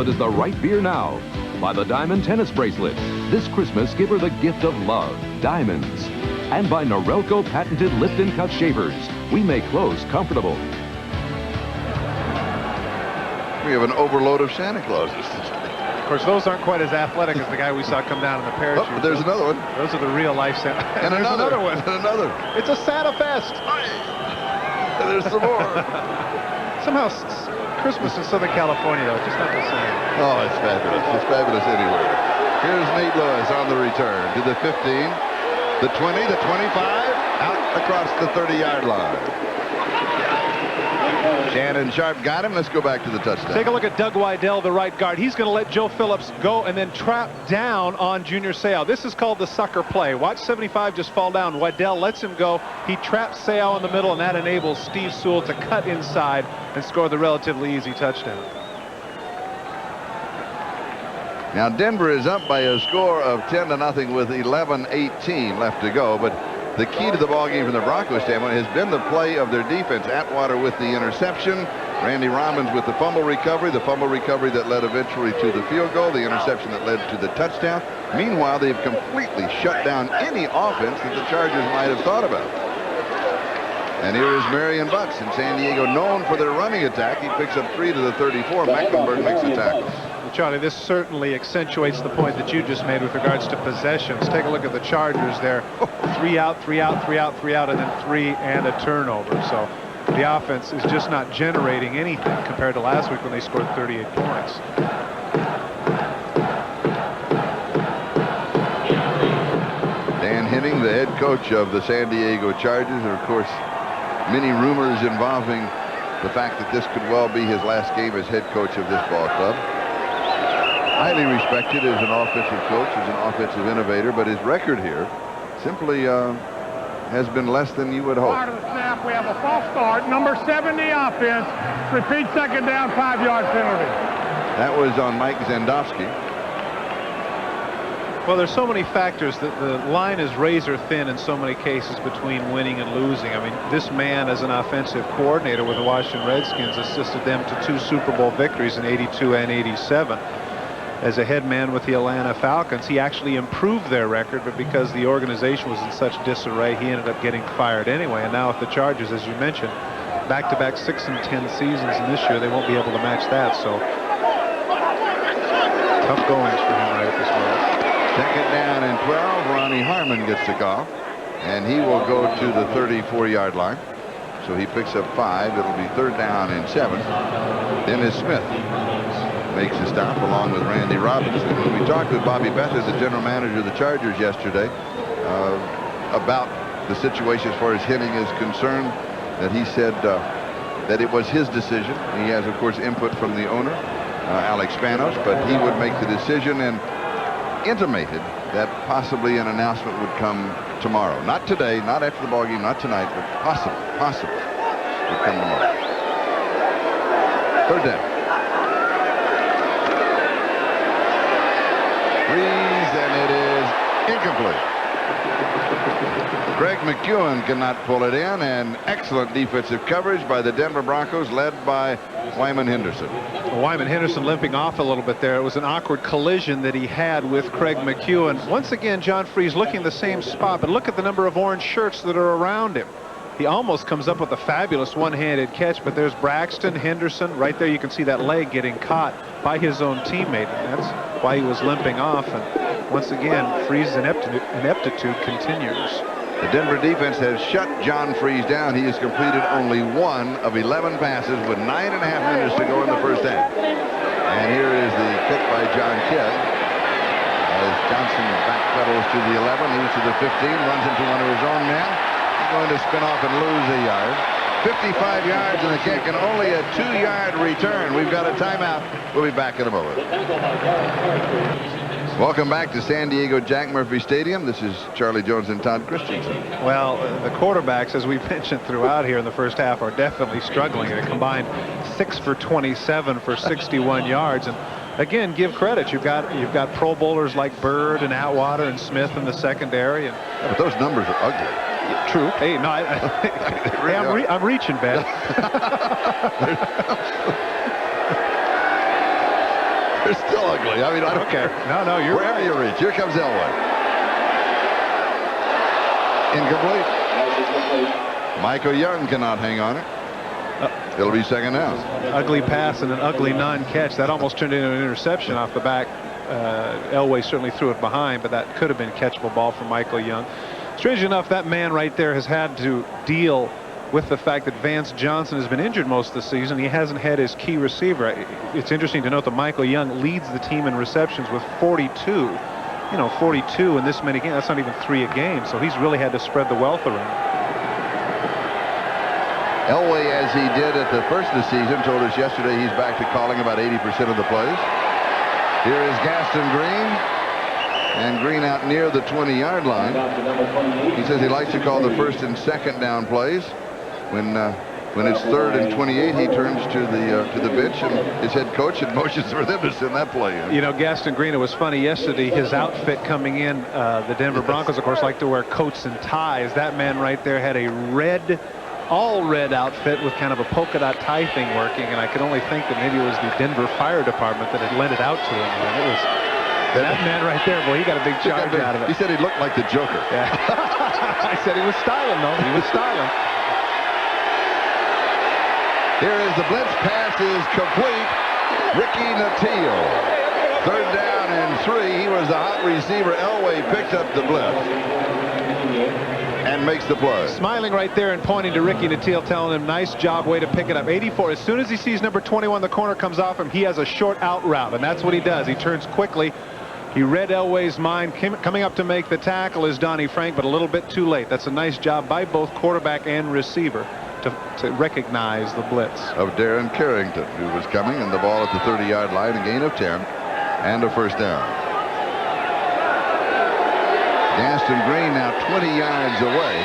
Is the right beer now. By the Diamond Tennis Bracelet. This Christmas, give her the gift of love, diamonds. And by Norelco patented lift and cut shavers. We make clothes comfortable. We have an overload of Santa Clauses. Of course, those aren't quite as athletic as the guy we saw come down in the parachute. Oh, there's another one. Those are the real life Santa. And another one. And another. It's a Santa Fest. And there's some more. Somehow, Christmas in Southern California, though, just not the same. Oh, it's fabulous. It's fabulous anywhere. Here's Nate Lewis on the return to the 15, the 20, the 25, out across the 30-yard line. Shannon Sharp got him. Let's go back to the touchdown. Take a look at Doug Weidel, the right guard. He's going to let Joe Phillips go and then trap down on Junior Seau. This is called the sucker play. Watch 75 just fall down. Weidel lets him go. He traps Seau in the middle, and that enables Steve Sewell to cut inside and score the relatively easy touchdown. Now Denver is up by a score of 10-0 with 11:18 left to go, but the key to the ballgame from the Broncos standpoint has been the play of their defense. Atwater with the interception, Randy Robbins with the fumble recovery that led eventually to the field goal, the interception that led to the touchdown. Meanwhile, they've completely shut down any offense that the Chargers might have thought about. And here is Marion Butts in San Diego, known for their running attack. He picks up 3 to the 34. Mecklenburg makes the tackle. Charlie, this certainly accentuates the point that you just made with regards to possessions. Take a look at the Chargers there. 3 out, 3 out, 3 out, 3 out, and then 3 and a turnover. So the offense is just not generating anything compared to last week when they scored 38 points. Dan Henning, the head coach of the San Diego Chargers, and of course many rumors involving the fact that this could well be his last game as head coach of this ball club. Highly respected as an offensive coach, as an offensive innovator, but his record here simply has been less than you would hope. Part of the snap, we have a false start. Number 7, the offense. Repeat second down, 5-yard penalty. That was on Mike Zandowski. Well, there's so many factors that the line is razor thin in so many cases between winning and losing. I mean, this man as an offensive coordinator with the Washington Redskins assisted them to 2 Super Bowl victories in '82 and '87. As a head man with the Atlanta Falcons, he actually improved their record, but because the organization was in such disarray, he ended up getting fired anyway. And now with the Chargers, as you mentioned, back-to-back 6 and 10 seasons, and this year they won't be able to match that. So tough goings for him right at this moment. Second down and 12. Ronnie Harmon gets the call, and he will go to the 34-yard line. So he picks up 5. It'll be 3rd down and 7. Dennis Smith makes a stop along with Randy Robinson. When we talked with Bobby Beathard, the general manager of the Chargers yesterday, about the situation as far as Henning is concerned, that he said that it was his decision. He has, of course, input from the owner, Alex Spanos, but he would make the decision and intimated that possibly an announcement would come tomorrow. Not today, not after the ballgame, not tonight, but possibly would come tomorrow. 3rd down. And it is incomplete. Greg McEwen cannot pull it in, and excellent defensive coverage by the Denver Broncos, led by Wyman Henderson. Well, Wyman Henderson limping off a little bit there. It was an awkward collision that he had with Craig McEwen. Once again, John Freeze looking the same spot, but look at the number of orange shirts that are around him. He almost comes up with a fabulous one-handed catch, but there's Braxton, Henderson. Right there you can see that leg getting caught by his own teammate, and that's why he was limping off. And once again, Freeze's ineptitude continues. The Denver defense has shut John Freeze down. He has completed only 1 of 11 passes with 9.5 minutes to go in the first half. And here is the kick by John Kidd. As Johnson backpedals to the 11, moves to the 15, runs into one of his own men. He's going to spin off and lose a yard. 55 yards in the kick and only a 2-yard return. We've got a timeout. We'll be back in a moment. Welcome back to San Diego Jack Murphy Stadium. This is Charlie Jones and Todd Christensen. Well, the quarterbacks, as we mentioned throughout here in the first half, are definitely struggling. They combined 6 for 27 for 61 yards. And again, give credit. You've got Pro Bowlers like Bird and Atwater and Smith in the secondary. And but those numbers are ugly. True. Hey, no, I'm reaching, Ben. They're still ugly. I mean, I don't care. No, you're wherever you reach. Here comes Elway. Incomplete. Michael Young cannot hang on it. It'll be second down. Ugly pass and an ugly non-catch. That almost turned into an interception off the back. Elway certainly threw it behind, but that could have been a catchable ball for Michael Young. Strangely enough, that man right there has had to deal with the fact that Vance Johnson has been injured most of the season. He hasn't had his key receiver. It's interesting to note that Michael Young leads the team in receptions with 42. You know, 42 in this many games. That's not even 3 a game. So he's really had to spread the wealth around. Elway, as he did at the first of the season, told us yesterday he's back to calling about 80% of the plays. Here is Gaston Green. And Green out near the 20-yard line. He says he likes to call the first and second down plays. When it's 3rd and 28, he turns to the bench, and his head coach and motions for them to send that play in. You know, Gaston Green, it was funny yesterday, his outfit coming in, the Denver Broncos, of course, like to wear coats and ties. That man right there had a all red outfit with kind of a polka dot tie thing working, and I could only think that maybe it was the Denver Fire Department that had lent it out to him. And it was that man right there, boy, he got a big charge out of it. He said he looked like the Joker. Yeah. I said he was styling, though. He was styling. Here is the blitz. Pass is complete. Ricky Nattil. 3rd down and 3. He was the hot receiver. Elway picks up the blitz and makes the play. Smiling right there and pointing to Ricky Nattil, telling him, nice job, way to pick it up. 84. As soon as he sees number 21, the corner comes off him, he has a short out route, and that's what he does. He turns quickly. He read Elway's mind. Coming up to make the tackle is Donnie Frank, but a little bit too late. That's a nice job by both quarterback and receiver to recognize the blitz. Of Darren Carrington, who was coming, and the ball at the 30-yard line, a gain of 10, and a first down. Gaston Green now 20 yards away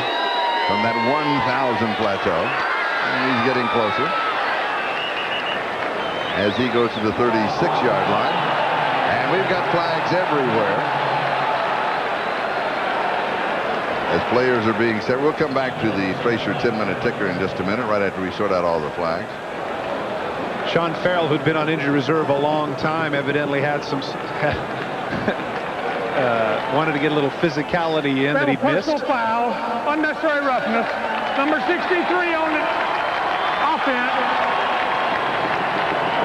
from that 1,000 plateau, and he's getting closer as he goes to the 36-yard line. And we've got flags everywhere as players are being set. We'll come back to the Frazier 10-minute ticker in just a minute, right after we sort out all the flags. Sean Farrell, who'd been on injured reserve a long time, evidently had some wanted to get a little physicality in that he missed. Personal foul, unnecessary roughness. Number 63 on the offense.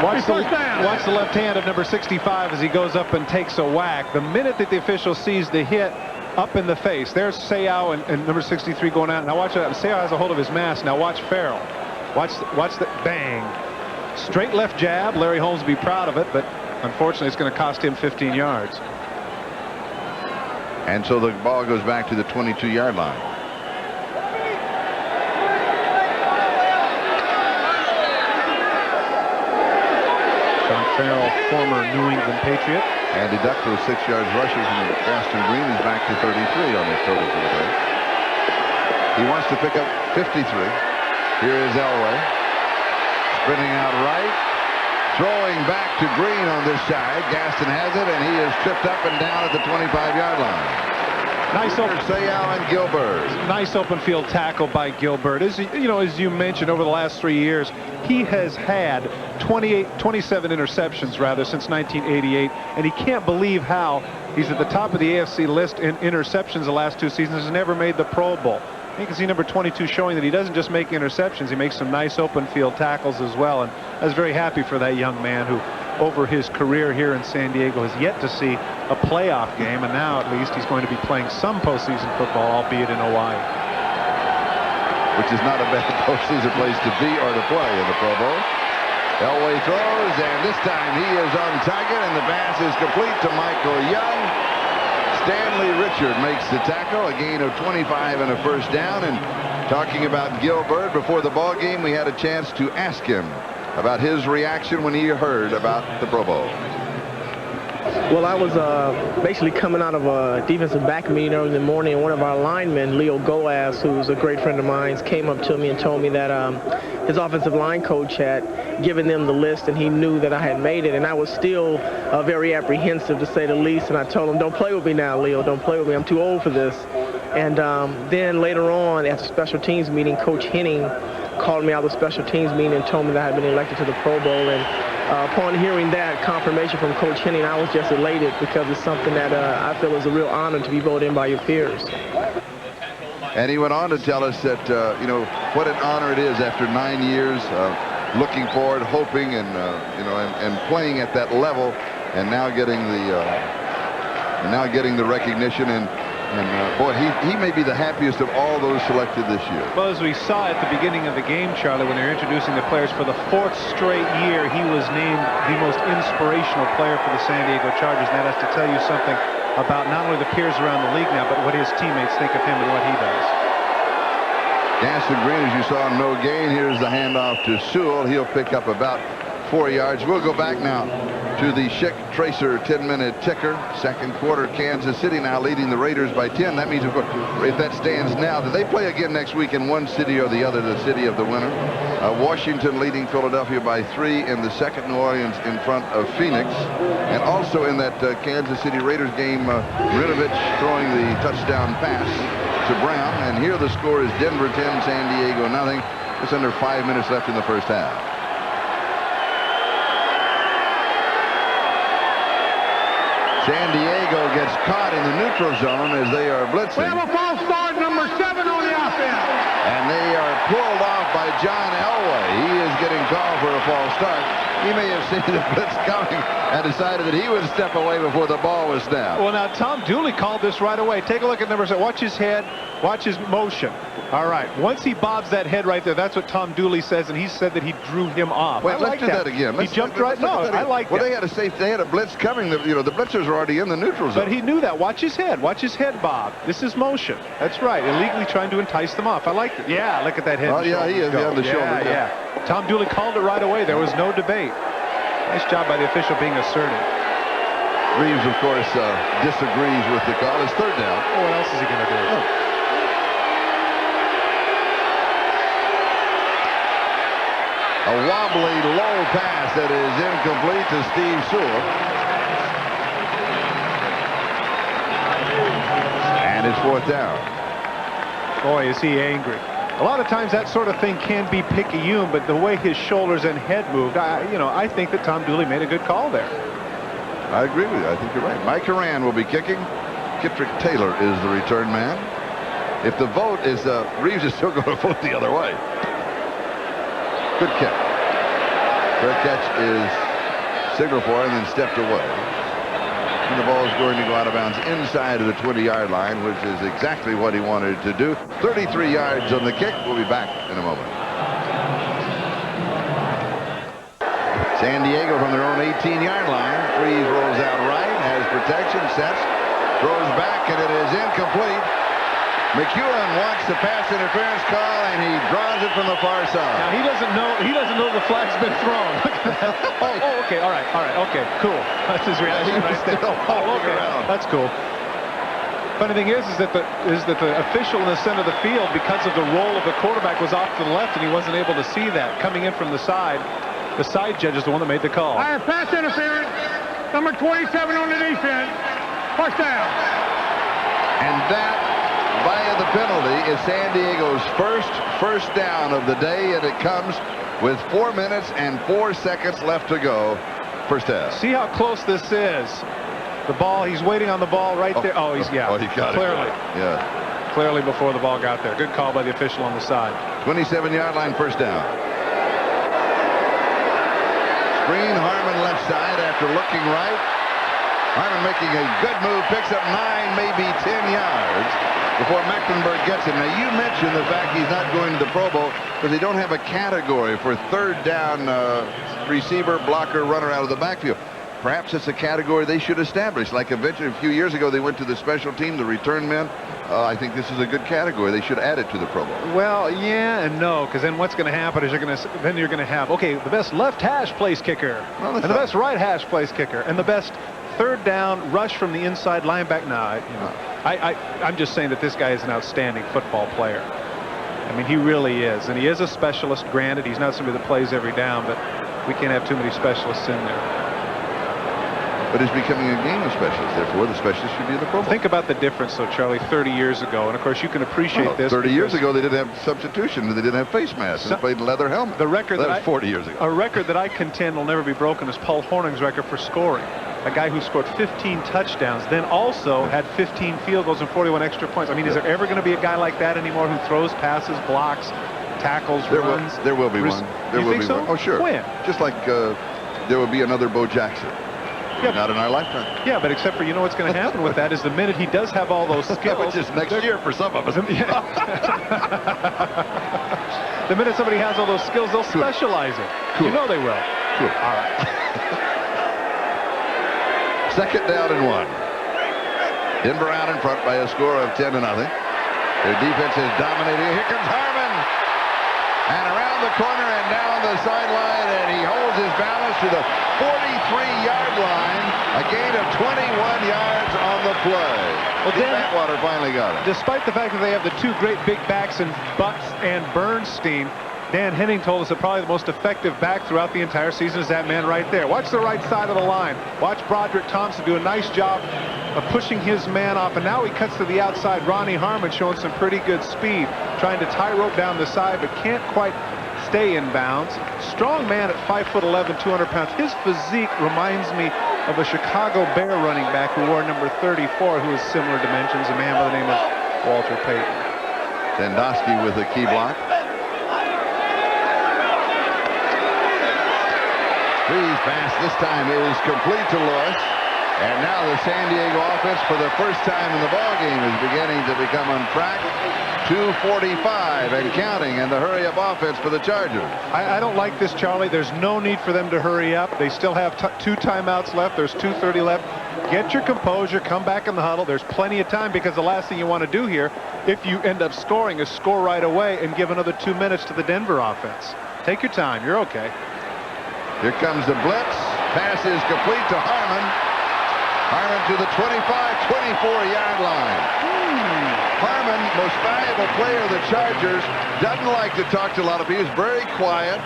Watch the left hand of number 65 as he goes up and takes a whack. The minute that the official sees the hit up in the face, there's Seau and number 63 going out. Now watch that. Seau has a hold of his mask. Now watch Farrell. Watch the bang. Straight left jab. Larry Holmes will be proud of it, but unfortunately it's going to cost him 15 yards. And so the ball goes back to the 22-yard line. Sean Farrell, former New England Patriot. And deduct those 6 yards rushing from Gaston Green. He's back to 33 on his total for the day. He wants to pick up 53. Here is Elway. Spinning out right. Throwing back to Green on this side. Gaston has it, and he is tripped up and down at the 25-yard line. Nice open Seau and Gilbert. Nice open field tackle by Gilbert. As you mentioned, over the last 3 years, he has had 27 interceptions rather since 1988, and he can't believe how he's at the top of the AFC list in interceptions the last 2 seasons. Has never made the Pro Bowl. You can see number 22 showing that he doesn't just make interceptions, he makes some nice open field tackles as well. And I was very happy for that young man who, over his career here in San Diego, has yet to see a playoff game, and now at least he's going to be playing some postseason football, albeit in Hawaii. Which is not a bad postseason place to be or to play in the Pro Bowl. Elway throws, and this time he is on target, and the pass is complete to Michael Young. Stanley Richard makes the tackle, a gain of 25 and a first down. And talking about Gilbert before the ball game, we had a chance to ask him about his reaction when he heard about the Pro Bowl. Well, I was basically coming out of a defensive back meeting early in the morning, and one of our linemen, Leo Goaz, who's a great friend of mine, came up to me and told me that his offensive line coach had given them the list, and he knew that I had made it. And I was still very apprehensive, to say the least, and I told him, don't play with me now, Leo, don't play with me, I'm too old for this. And then later on, at the special teams meeting, Coach Henning called me out of the special teams meeting and told me that I had been elected to the Pro Bowl. And upon hearing that confirmation from Coach Henning, I was just elated, because it's something that I feel is a real honor to be voted in by your peers. And he went on to tell us that, you know, what an honor it is after 9 years looking forward, hoping, and you know, and playing at that level, and now getting the recognition. And boy, he may be the happiest of all those selected this year. Well, as we saw at the beginning of the game, Charlie, when they were introducing the players, for the 4th straight year, he was named the most inspirational player for the San Diego Chargers. And that has to tell you something about not only the peers around the league now, but what his teammates think of him and what he does. Gaston Green, as you saw, no gain. Here's the handoff to Sewell. He'll pick up about 4 yards. We'll go back now to the Schick Tracer 10-minute ticker. Second quarter, Kansas City now leading the Raiders by 10. That means, of course, if that stands now, that they play again next week in one city or the other, the city of the winner. Washington leading Philadelphia by 3 in the second. New Orleans in front of Phoenix. And also in that Kansas City Raiders game, Rinovich throwing the touchdown pass to Brown. And here the score is Denver 10, San Diego nothing. Just under 5 minutes left in the first half. San Diego gets caught in the neutral zone as they are blitzing. We have a false start, number 7 on the offense. And they are pulled off by John Elway. He is getting called for a false start. He may have seen the blitz coming and decided that he would step away before the ball was snapped. Well, now Tom Dooley called this right away. Take a look at number 7. Watch his head. Watch his motion. All right. Once he bobs that head right there, that's what Tom Dooley says, and he said that he drew him off. Wait, let's do that again. He jumped right. No, I like that. Well, they had a safe. They had a blitz coming. The blitzers were already in the neutral zone. But he knew that. Watch his head. Watch his head bob. This is motion. That's right. Illegally trying to entice them off. I like it. Yeah, look at that head. Oh, yeah, he is on the shoulder. Yeah. Tom Dooley called it right away. There was no debate. Nice job by the official being assertive. Reeves, of course, disagrees with the call. It's third down. Well, what else is he going to do? Oh. A wobbly, low pass that is incomplete to Steve Sewell. And it's fourth down. Boy, is he angry. A lot of times that sort of thing can be picayune, but the way his shoulders and head moved, I think that Tom Dooley made a good call there. I agree with you. I think you're right. Mike Horan will be kicking. Kittrick Taylor is the return man. If the vote is, Reeves is still going to vote the other way. Good catch. Fair catch is signaled for and then stepped away. And the ball is going to go out of bounds inside of the 20-yard line, which is exactly what he wanted to do. 33 yards on the kick. We'll be back in a moment. San Diego from their own 18-yard line. Freeze rolls out right, has protection, sets, throws back, and it is incomplete. McEwen wants the pass interference call, and he draws it from the far side. Now he doesn't know the flag's been thrown. Look at that. Oh, okay, all right, okay, cool. That's his reaction right there. Oh, okay, that's cool. Funny thing is that the official in the center of the field, because of the roll of the quarterback, was off to the left, and he wasn't able to see that coming in from the side. The side judge is the one that made the call. All right, pass interference. Number 27 on the defense. First down. And that, via the penalty, is San Diego's first down of the day, and it comes with 4 minutes and 4 seconds left to go. First down. See how close this is. The ball, he's waiting on the ball right there. Oh, he got it. Clearly. Yeah. Clearly before the ball got there. Good call by the official on the side. 27-yard line, first down. Screen, Harmon left side after looking right. Harmon making a good move, picks up 9, maybe 10 yards before Mecklenburg gets him. Now, you mentioned the fact he's not going to the Pro Bowl because they don't have a category for third down receiver, blocker, runner out of the backfield. Perhaps it's a category they should establish. Like eventually, a few years ago, they went to the special team, the return men. I think this is a good category. They should add it to the Pro Bowl. Well, yeah and no, because then what's going to happen is you're going to have, okay, the best left hash place kicker, and the best right hash place kicker, and the best third down rush from the inside linebacker. No, I'm just saying that this guy is an outstanding football player. I mean, he really is, and he is a specialist. Granted, he's not somebody that plays every down, but we can't have too many specialists in there. But he's becoming a game specialist. Therefore, the specialist should be in the Pro Bowl. Think about the difference, though, Charlie, 30 years ago. And, of course, you can appreciate this. 30 years ago, they didn't have substitution. They didn't have face masks. They played leather helmets. The record that was 40 years ago. A record that I contend will never be broken is Paul Hornung's record for scoring. A guy who scored 15 touchdowns, then also had 15 field goals and 41 extra points. I mean, is there ever going to be a guy like that anymore who throws passes, blocks, tackles, runs? There will be one. There will be one. Oh, sure. When? Just like there will be another Bo Jackson. Yeah, not in our lifetime. Yeah, but except for, you know what's going to happen with that is the minute he does have all those skills. Which is next year for some of us. The minute somebody has all those skills, they'll specialize it. Cool. You know they will. Cool. All right. Second down and 1. Denver out in front by a score of 10-0. Their defense is dominating. Here comes Harmon. And around the corner and down the sideline, and he holds his balance to the 43-yard line. A gain of 21 yards on the play. Well, Dan Atwater finally got it. Despite the fact that they have the two great big backs in Butts and Bernstein, Dan Henning told us that probably the most effective back throughout the entire season is that man right there. Watch the right side of the line. Watch Broderick Thompson do a nice job of pushing his man off, and now he cuts to the outside. Ronnie Harmon showing some pretty good speed, trying to tie rope down the side, but can't quite stay in bounds. Strong man at 5'11", 200 pounds. His physique reminds me of a Chicago Bear running back who wore number 34, who has similar dimensions, a man by the name of Walter Payton. Sandusky with a key block. Freeze pass this time is complete to Lewis. And now the San Diego offense, for the first time in the ballgame, is beginning to become on track. 2:45 and counting, and the hurry-up offense for the Chargers. I don't like this, Charlie. There's no need for them to hurry up. They still have 2 timeouts left. There's 2:30 left. Get your composure. Come back in the huddle. There's plenty of time, because the last thing you want to do here, if you end up scoring, is score right away and give another 2 minutes to the Denver offense. Take your time. You're okay. Here comes the blitz. Pass is complete to Harmon. Harmon to the 25-24-yard line. Harmon, most valuable player of the Chargers, doesn't like to talk to a lot of people. He's very quiet.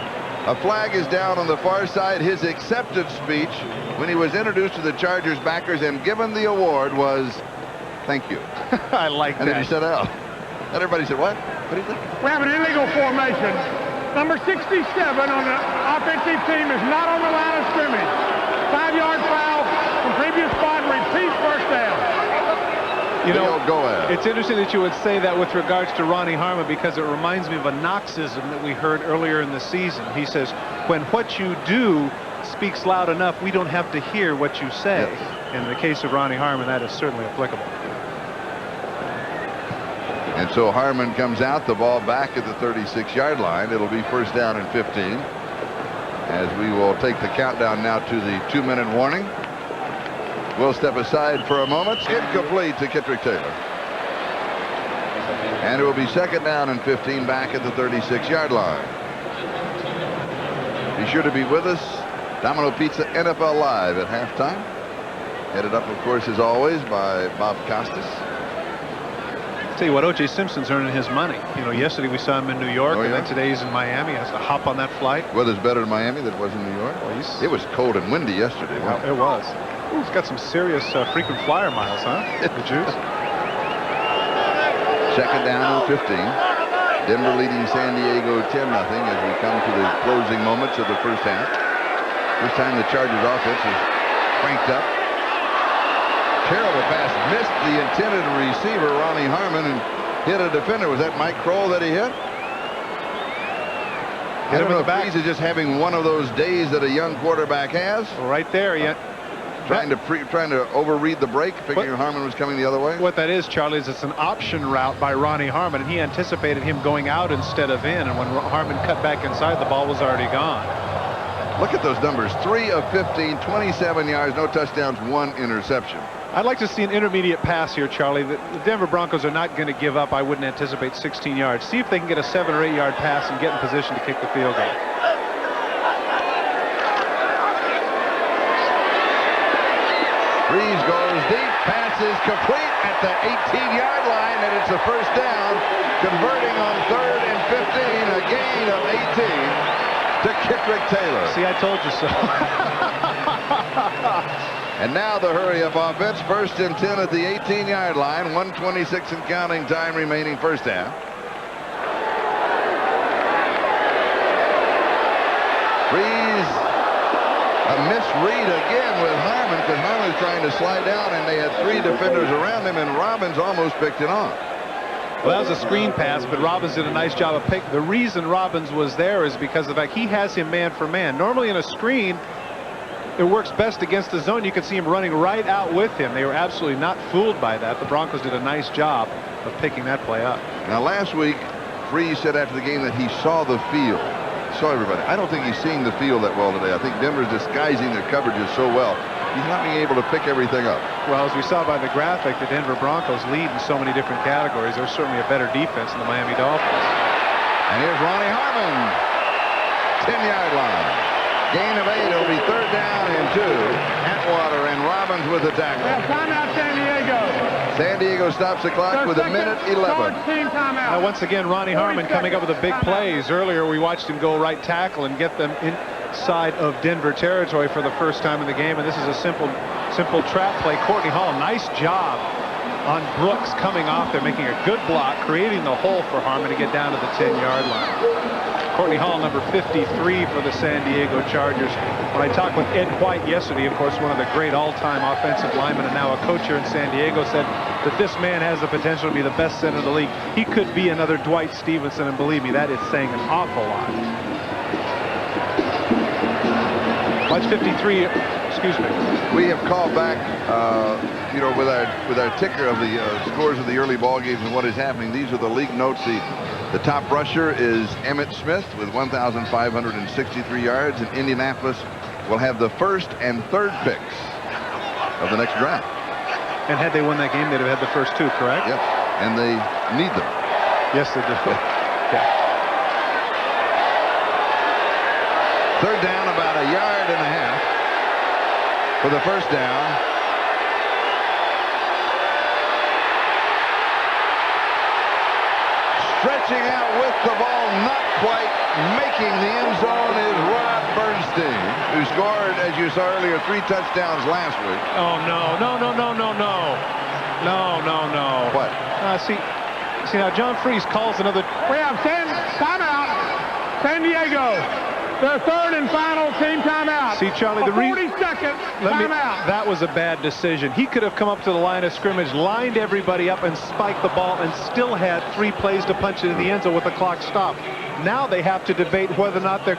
A flag is down on the far side. His acceptance speech when he was introduced to the Chargers backers and given the award was, "Thank you." I like that. And then he said, "Oh." And everybody said, "What? What do you think?" We have an illegal formation. Number 67 on the offensive team is not on the line of scrimmage. 5-yard foul from previous spot, repeat first down. You know, it's interesting that you would say that with regards to Ronnie Harmon, because it reminds me of a Knoxism that we heard earlier in the season. He says, when what you do speaks loud enough, we don't have to hear what you say. Yes. In the case of Ronnie Harmon, that is certainly applicable. And so Harmon comes out, the ball back at the 36-yard line. It'll be first down and 15. As we will take the countdown now to the 2-minute warning. We'll step aside for a moment. Incomplete to Kittrick Taylor. And it will be second down and 15 back at the 36-yard line. Be sure to be with us. Domino Pizza NFL Live at halftime. Headed up, of course, as always, by Bob Costas. Tell you what, O.J. Simpson's earning his money. You know, yesterday we saw him in New York, and then today he's in Miami. He has to hop on that flight. Weather's better in Miami than it was in New York. Well, it was cold and windy yesterday. It was. Ooh, he's got some serious frequent flyer miles, huh? The juice. Second down and 15. Denver leading San Diego 10-0 as we come to the closing moments of the first half. This time the Chargers offense is cranked up. Terrible pass, missed the intended receiver, Ronnie Harmon, and hit a defender. Was that Mike Kroll that he hit? I don't know if Freeze is just having one of those days that a young quarterback has. Right there, Trying to overread the break, figuring Harmon was coming the other way. What that is, Charlie, is it's an option route by Ronnie Harmon, and he anticipated him going out instead of in, and when Harmon cut back inside, the ball was already gone. Look at those numbers. 3 of 15, 27 yards, no touchdowns, 1 interception. I'd like to see an intermediate pass here, Charlie. The Denver Broncos are not going to give up. I wouldn't anticipate 16 yards. See if they can get a 7 or 8 yard pass and get in position to kick the field goal. Freeze goes deep, passes complete at the 18-yard line, and it's a first down, converting on 3rd and 15, a gain of 18 to Kitrick Taylor. See, I told you so. And now the hurry-up offense, 1st and 10 at the 18-yard line, 1:26 and counting time remaining first half. Freeze. A misread again with Harmon, because Harmon's trying to slide down, and they had 3 defenders around him, and Robbins almost picked it off. Well, that was a screen pass, but Robbins did a nice job of picking. The reason Robbins was there is because of the fact he has him man for man. Normally in a screen, it works best against the zone. You can see him running right out with him. They were absolutely not fooled by that. The Broncos did a nice job of picking that play up. Now, last week, Freeze said after the game that he saw the field. Saw everybody. I don't think he's seeing the field that well today. I think Denver's disguising their coverages so well. He's not being able to pick everything up. Well, as we saw by the graphic, the Denver Broncos lead in so many different categories. They're certainly a better defense than the Miami Dolphins. And here's Ronnie Harmon. 10-yard line. Gain of 8. It'll be 3rd down and 2. Atwater and Robbins with the tackle. Timeout, San Diego. San Diego stops the clock with 1:11. Now, once again, Ronnie Harmon coming up with the big plays. Earlier, we watched him go right tackle and get them inside of Denver territory for the first time in the game. And this is a simple trap play. Courtney Hall, nice job on Brooks coming off there, making a good block, creating the hole for Harmon to get down to the 10-yard line. Courtney Hall, number 53 for the San Diego Chargers. When I talked with Ed White yesterday, of course, one of the great all-time offensive linemen and now a coach here in San Diego, said that this man has the potential to be the best center in the league. He could be another Dwight Stevenson, and believe me, that is saying an awful lot. Watch 53, excuse me. We have called back, with our ticker of the scores of the early ball games and what is happening. These are the league notes. The top rusher is Emmitt Smith with 1,563 yards, and Indianapolis will have the 1st and 3rd picks of the next draft. And had they won that game, they'd have had the first 2, correct? Yep, and they need them. Yes, they do. Yeah. 3rd down, about 1.5 yards for the first down. Stretching out with the ball, not quite making the end zone, is Rod Bernstein, who scored, as you saw earlier, 3 touchdowns last week. Oh, no. What? See now, John Freeze calls another. We have timeout. San Diego. Their 3rd and final team timeout. See, Charlie, the 40-second timeout. That was a bad decision. He could have come up to the line of scrimmage, lined everybody up, and spiked the ball, and still had 3 plays to punch it in the end zone with the clock stopped. Now they have to debate whether or not the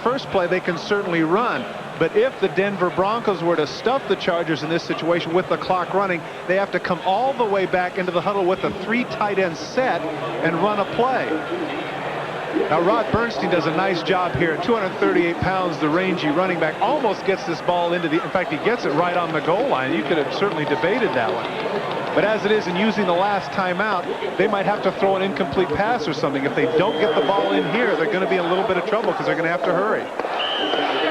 first play they can certainly run. But if the Denver Broncos were to stuff the Chargers in this situation with the clock running, they have to come all the way back into the huddle with a 3 tight end set and run a play. Now, Rod Bernstein does a nice job here. At 238 pounds, the rangy running back almost gets this ball into the... In fact, he gets it right on the goal line. You could have certainly debated that one. But as it is, in using the last timeout, they might have to throw an incomplete pass or something. If they don't get the ball in here, they're going to be in a little bit of trouble because they're going to have to hurry.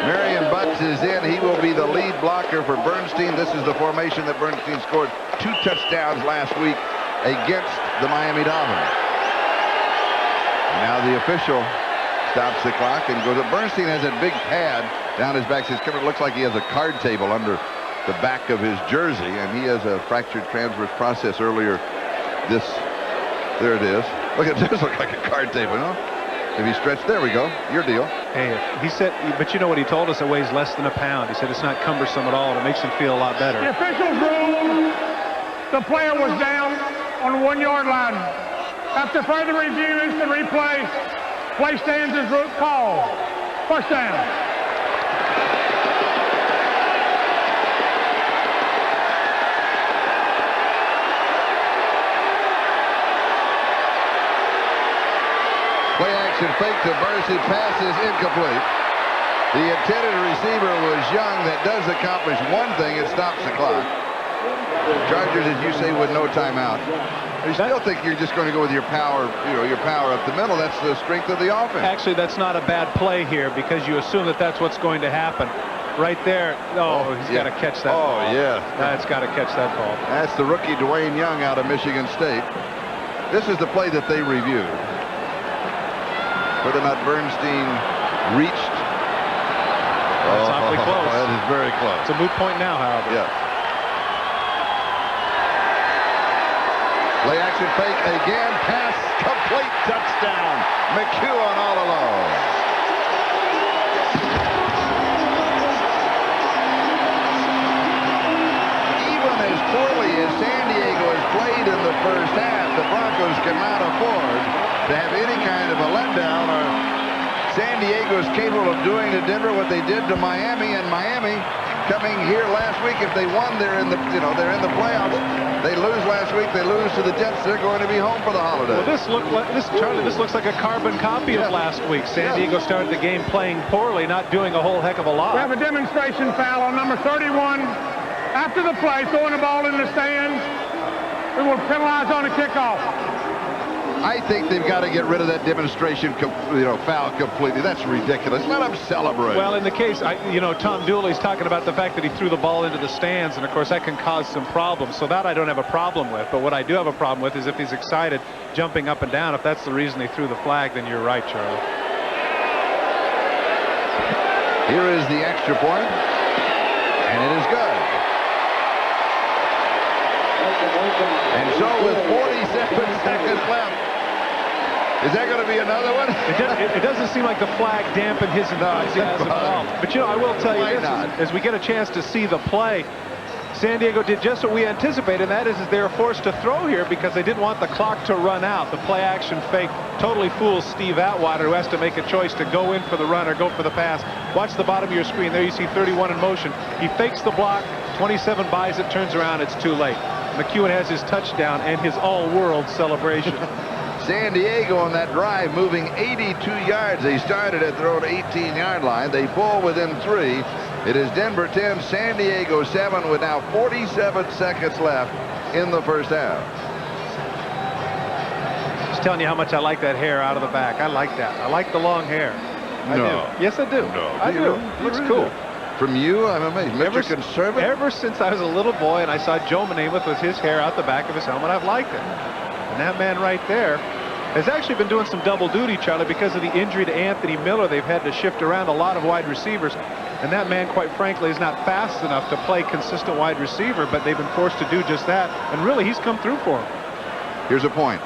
Marion Butts is in. He will be the lead blocker for Bernstein. This is the formation that Bernstein scored 2 touchdowns last week against the Miami Dolphins. Now the official stops the clock and goes up. Bernstein has that big pad down his back. It looks like he has a card table under the back of his jersey, and he has a fractured transverse process earlier. There it is. Look, it does look like a card table, you know? If he stretched, there we go. Your deal. Hey, he said, but you know what he told us? It weighs less than a pound. He said it's not cumbersome at all, and it makes him feel a lot better. The officials ruled the player was down on the 1-yard line. After further review, instant replay, play stands as called. First down. action fake to Bernstein. Pass is incomplete. The intended receiver was Young. That does accomplish one thing. It stops the clock. Chargers, as you say, with no timeout. You still think you're just going to go with your power, your power up the middle. That's the strength of the offense. Actually, that's not a bad play here because you assume that that's what's going to happen. Right there. Oh, he's got to catch that ball. Oh, yeah. That's got to catch that ball. That's the rookie Dwayne Young out of Michigan State. This is the play that they reviewed. Whether or not Bernstein reached. That's awfully close. That is very close. It's a moot point now, however. Yeah. Play action fake again. Pass complete. Touchdown. McEwen all alone. Even as poorly as San Diego has played in the first half, the Broncos cannot afford to have any kind of a letdown. Or San Diego is capable of doing to Denver what they did to Miami, and Miami coming here last week. If they won, they're in the playoffs. They lose last week. They lose to the Jets. They're going to be home for the holiday. Well, this looks like a carbon copy of last week. San Diego started the game playing poorly, not doing a whole heck of a lot. We have a demonstration foul on number 31. After the play, throwing the ball in the stands. We will penalize on a kickoff. I think they've got to get rid of that demonstration, foul completely. That's ridiculous. Let them celebrate. Well, in the case, Tom Dooley's talking about the fact that he threw the ball into the stands, and of course that can cause some problems. So that I don't have a problem with. But what I do have a problem with is if he's excited, jumping up and down. If that's the reason they threw the flag, then you're right, Charlie. Here is the extra point, and it is good. And so with 47 seconds left, is that going to be another one? It doesn't seem like the flag dampened his enthusiasm at all. But I will tell you this, as we get a chance to see the play, San Diego did just what we anticipated, and that is they were forced to throw here because they didn't want the clock to run out. The play action fake totally fools Steve Atwater, who has to make a choice to go in for the run or go for the pass. Watch the bottom of your screen. There you see 31 in motion. He fakes the block, 27 buys it, turns around, it's too late. McEwen has his touchdown and his all-world celebration. San Diego on that drive moving 82 yards. They started at their own 18-yard line. They pull within 3. It is Denver 10, San Diego 7 with now 47 seconds left in the first half. Just telling you how much I like that hair out of the back. I like that. I like the long hair. I do. Yes, I do. No, I do. Looks cool. From you, I'm amazed. Mr. Conservative? Ever since I was a little boy and I saw Joe Manamuth with his hair out the back of his helmet, I've liked it. And that man right there has actually been doing some double duty, Charlie, because of the injury to Anthony Miller. They've had to shift around a lot of wide receivers. And that man, quite frankly, is not fast enough to play consistent wide receiver, but they've been forced to do just that. And really, he's come through for him. Here's a point.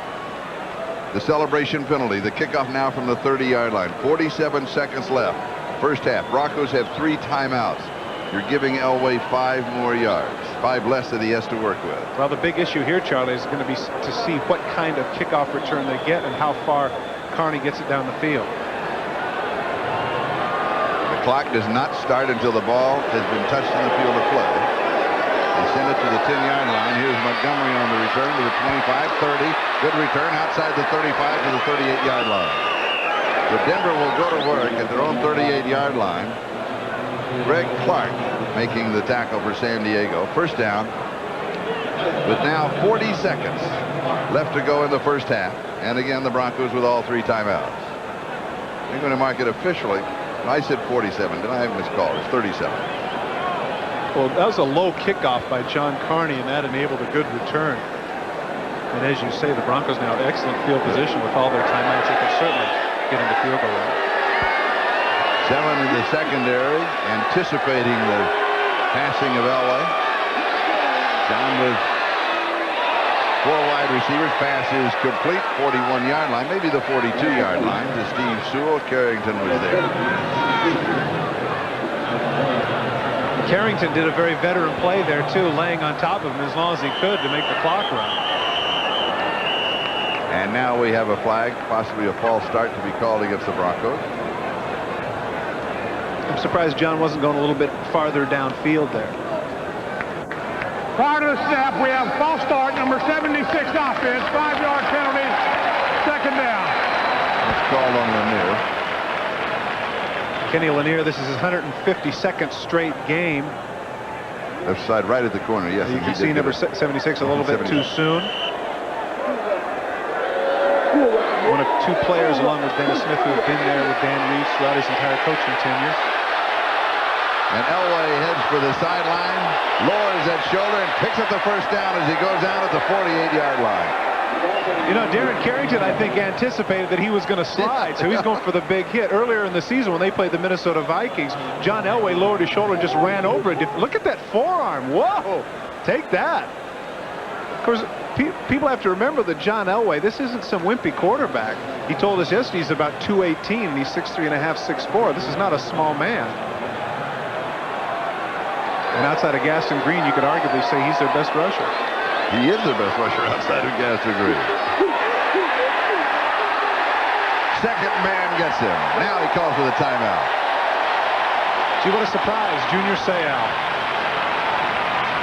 The celebration penalty, the kickoff now from the 30-yard line. 47 seconds left. First half. Broncos have 3 timeouts. You're giving Elway 5 more yards. 5 less that he has to work with. Well, the big issue here, Charlie, is going to be to see what kind of kickoff return they get and how far Carney gets it down the field. The clock does not start until the ball has been touched in the field of play. They send it to the 10-yard line. Here's Montgomery on the return to the 25, 30. Good return outside the 35 to the 38-yard line. So Denver will go to work at their own 38-yard line. Greg Clark making the tackle for San Diego. First down with now 40 seconds left to go in the first half. And again, the Broncos with all 3 timeouts. They're going to mark it officially. I said 47. Did I have miscalled? It's 37. Well, that was a low kickoff by John Carney, and that enabled a good return. And as you say, the Broncos now have excellent field position with all their timeouts. They can certainly get into field goal range. 7 in the secondary, anticipating the passing of Elway. Down with 4 wide receivers. Pass is complete. 41-yard line, maybe the 42-yard line to Steve Sewell. Carrington was there. Carrington did a very veteran play there, too, laying on top of him as long as he could to make the clock run. And now we have a flag, possibly a false start to be called against the Broncos. I'm surprised John wasn't going a little bit farther downfield there. Prior to the snap, we have false start, number 76 offense, 5-yard penalty, second down. called on Lanier. Kenny Lanier, this is his 152nd straight game. Left side right at the corner, yes. You can see number 76 a little bit too soon. One of two players, along with Dennis Smith, who have been there with Dan Reeves throughout his entire coaching tenure. And Elway heads for the sideline, lowers that shoulder, and picks up the first down as he goes down at the 48-yard line. You know, Darren Carrington, I think, anticipated that he was going to slide, so he's going for the big hit. Earlier in the season, when they played the Minnesota Vikings, John Elway lowered his shoulder and just ran over it. Look at that forearm. Whoa! Take that. Of course, people have to remember that John Elway, this isn't some wimpy quarterback. He told us yesterday he's about 218, and he's 6'3.5", 6'4". This is not a small man. And outside of Gaston Green, you could arguably say he's their best rusher. He is their best rusher outside of Gaston Green. Second man gets him. Now he calls for the timeout. Gee, what a surprise, Junior Seau.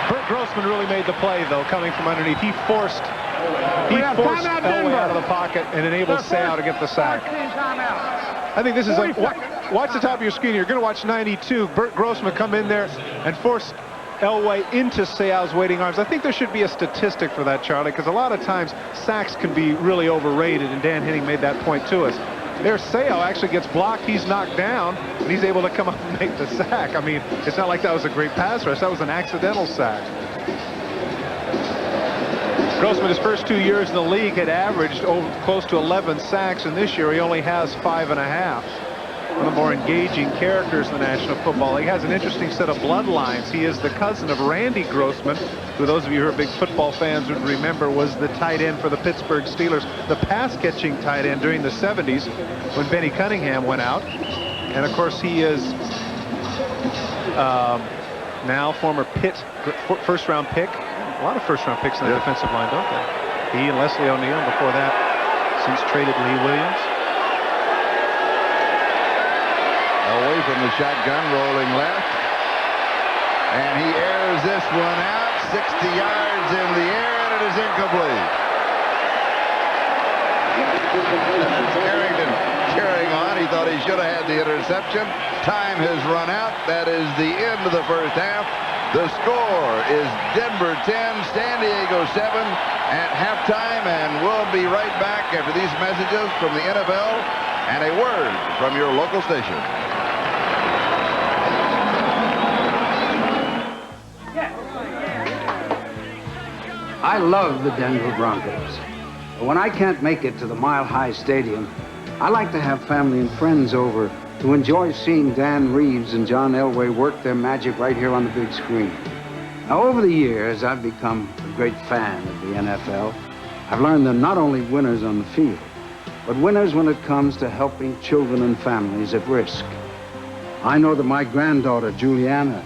Bert Grossman really made the play, though, coming from underneath. He forced Elway out of the pocket and enabled Seau to get the sack. I think this is a... Watch the top of your screen. You're going to watch 92. Bert Grossman come in there and force Elway into Seau's waiting arms. I think there should be a statistic for that, Charlie, because a lot of times sacks can be really overrated, and Dan Henning made that point to us. There, Seau actually gets blocked. He's knocked down, and he's able to come up and make the sack. I mean, it's not like that was a great pass rush. That was an accidental sack. Grossman, his first 2 years in the league, had averaged close to 11 sacks, and this year he only has 5.5. One of the more engaging characters in the National Football League. He has an interesting set of bloodlines. He is the cousin of Randy Grossman, who those of you who are big football fans would remember was the tight end for the Pittsburgh Steelers, the pass-catching tight end during the 70s when Benny Cunningham went out. And, of course, he is now former Pitt first-round pick. A lot of first-round picks in the defensive line, don't they? He and Leslie O'Neal, and before that, since traded Lee Williams. Away from the shotgun, rolling left. And he airs this one out, 60 yards in the air, and it is incomplete. Carrington carrying on. He thought he should have had the interception. Time has run out. That is the end of the first half. The score is Denver 10, San Diego 7 at halftime, and we'll be right back after these messages from the NFL and a word from your local station. I love the Denver Broncos. But when I can't make it to the Mile High Stadium, I like to have family and friends over to enjoy seeing Dan Reeves and John Elway work their magic right here on the big screen. Now, over the years, I've become a great fan of the NFL. I've learned they're not only winners on the field, but winners when it comes to helping children and families at risk. I know that my granddaughter, Juliana,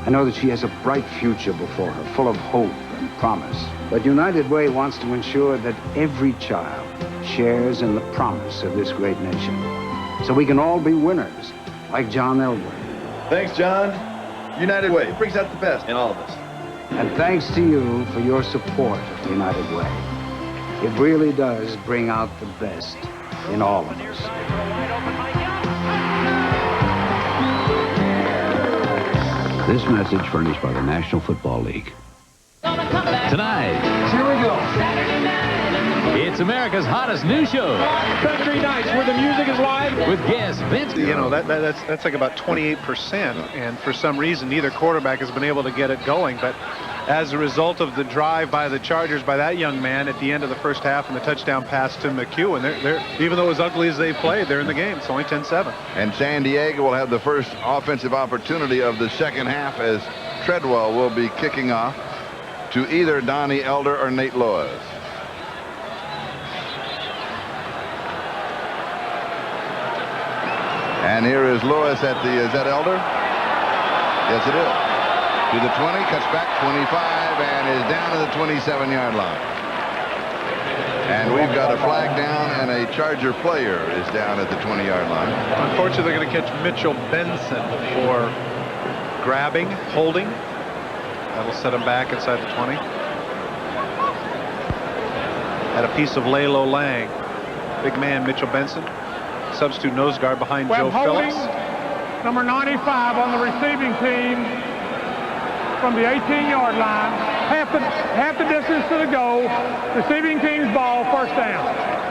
I know that she has a bright future before her, full of hope and promise. But United Way wants to ensure that every child shares in the promise of this great nation, so we can all be winners, like John Elway. Thanks, John. United Way brings out the best in all of us. And thanks to you for your support of the United Way. It really does bring out the best in all of us. This message furnished by the National Football League. Tonight, here we go. It's America's hottest new show. Country nights where the music is live. With guest Vince. You know, that's like about 28%, and for some reason, neither quarterback has been able to get it going. But as a result of the drive by the Chargers by that young man at the end of the first half and the touchdown pass to McEwen, they're even though as ugly as they played, they're in the game. It's only 10-7. And San Diego will have the first offensive opportunity of the second half as Treadwell will be kicking off to either Donnie Elder or Nate Loas. And here is Lois at the, is that Elder? Yes, it is. To the 20, cuts back 25, and is down to the 27-yard line. And we've got a flag down, and a Charger player is down at the 20-yard line. Unfortunately, they're going to catch Mitchell Benson for grabbing, holding. That'll set him back inside the 20. Had a piece of Lalo Lang. big man Mitchell Benson, substitute nose guard behind Webb Joe Holding, Phillips. number 95 on the receiving team from the 18-yard line. Half the distance to the goal. Receiving team's ball, first down.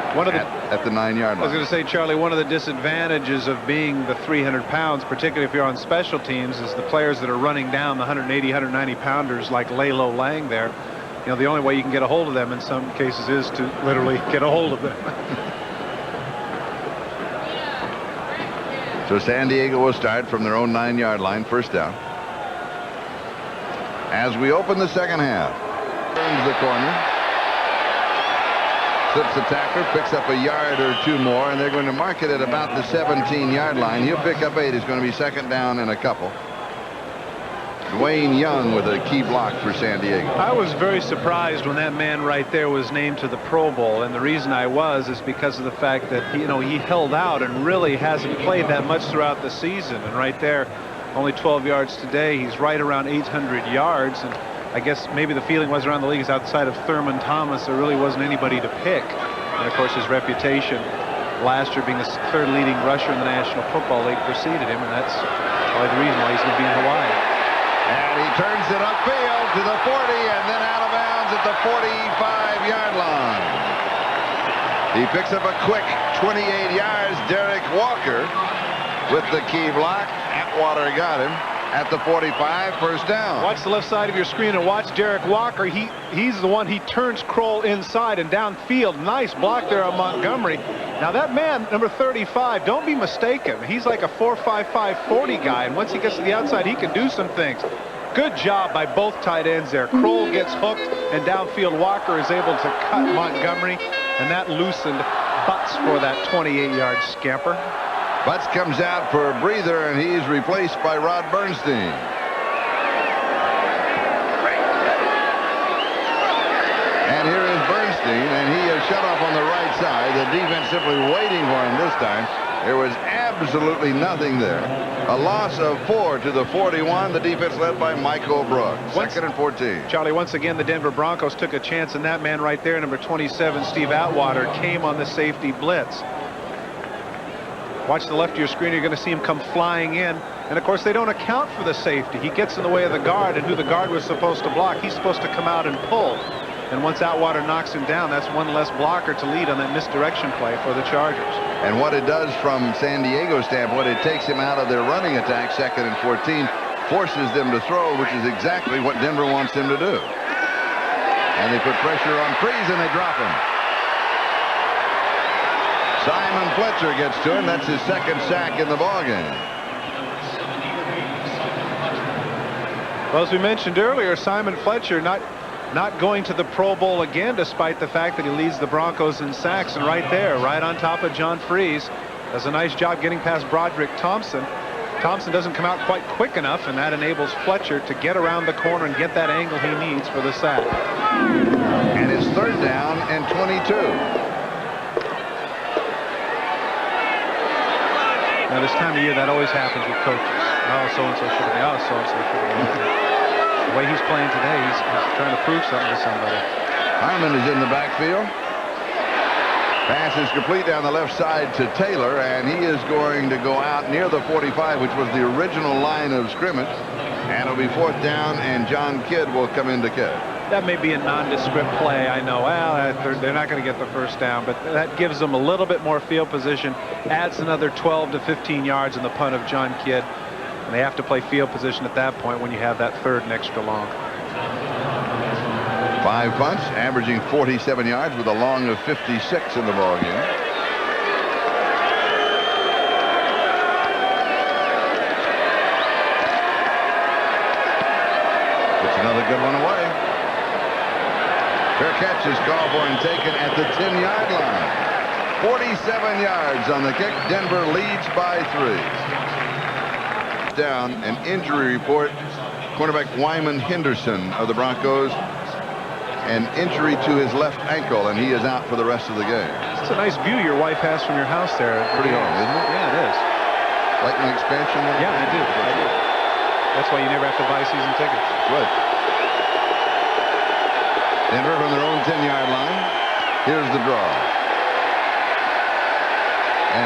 At the 9-yard line. I was going to say, Charlie, one of the disadvantages of being the 300 pounds, particularly if you're on special teams, is the players that are running down the 180, 190 pounders like Lalo Lang there. You know, the only way you can get a hold of them in some cases is to literally get a hold of them. So San Diego will start from their own 9-yard line, first down. As we open the second half, turns the corner. Slips the tackler, picks up a yard or two more, and they're going to mark it at about the 17-yard line. He'll pick up 8. It's going to be second down and a couple. Dwayne Young with a key block for San Diego. I was very surprised when that man right there was named to the Pro Bowl, and the reason I was is because of the fact that he held out and really hasn't played that much throughout the season. And right there, only 12 yards today. He's right around 800 yards, and I guess maybe the feeling was around the league is outside of Thurman Thomas, there really wasn't anybody to pick. And of course, his reputation last year being the third leading rusher in the National Football League preceded him, and that's probably the reason why he's going to be in Hawaii. And he turns it upfield to the 40 and then out of bounds at the 45-yard line. He picks up a quick 28 yards. Derek Walker with the key block. Atwater got him at the 45, first down. Watch the left side of your screen and watch Derek Walker. He's the one, he turns Kroll inside and downfield. Nice block there on Montgomery. Now that man, number 35, don't be mistaken. He's like a 4.55 40 guy, and once he gets to the outside, he can do some things. Good job by both tight ends there. Kroll gets hooked, and downfield Walker is able to cut Montgomery, and that loosened Butts for that 28-yard scamper. Butts comes out for a breather, and he's replaced by Rod Bernstein. And here is Bernstein, and he is shut off on the right side. The defense simply waiting for him this time. There was absolutely nothing there. A loss of 4 to the 41. The defense led by Michael Brooks. Second and 14. Charlie, once again, the Denver Broncos took a chance, and that man right there, number 27, Steve Atwater, came on the safety blitz. Watch the left of your screen. You're going to see him come flying in. And, of course, they don't account for the safety. He gets in the way of the guard, and who the guard was supposed to block, he's supposed to come out and pull. And once Atwater knocks him down, that's one less blocker to lead on that misdirection play for the Chargers. And what it does from San Diego's standpoint, it takes him out of their running attack, second and 14, forces them to throw, which is exactly what Denver wants them to do. And they put pressure on Freeze, and they drop him. Simon Fletcher gets to him. That's his second sack in the ballgame. Well, as we mentioned earlier, Simon Fletcher not going to the Pro Bowl again, despite the fact that he leads the Broncos in sacks. And right there, right on top of John Freeze, does a nice job getting past Broderick Thompson. Thompson doesn't come out quite quick enough, and that enables Fletcher to get around the corner and get that angle he needs for the sack. And it's third down and 22. Now, this time of year, that always happens with coaches. Oh, so-and-so should have been. Oh, so-and-so should have been. The way he's playing today, he's trying to prove something to somebody. Hyman is in the backfield. Pass is complete down the left side to Taylor, and he is going to go out near the 45, which was the original line of scrimmage. And it'll be fourth down, and John Kidd will come in to kick. That may be a nondescript play, I know. Well, they're not going to get the first down, but that gives them a little bit more field position, adds another 12 to 15 yards in the punt of John Kidd. And they have to play field position at that point when you have that third and extra long. 5 punts, averaging 47 yards with a long of 56 in the ballgame. Puts another good one away. Fair catch is called for and taken at the 10-yard line. 47 yards on the kick. Denver leads by 3. Down an injury report. Cornerback Wyman Henderson of the Broncos, an injury to his left ankle, and he is out for the rest of the game. It's a nice view your wife has from your house there. Pretty long, isn't it? Yeah, it is. Like an expansion? Yeah, I do. That's why you never have to buy season tickets. Good. Denver from their own 10-yard line. Here's the draw.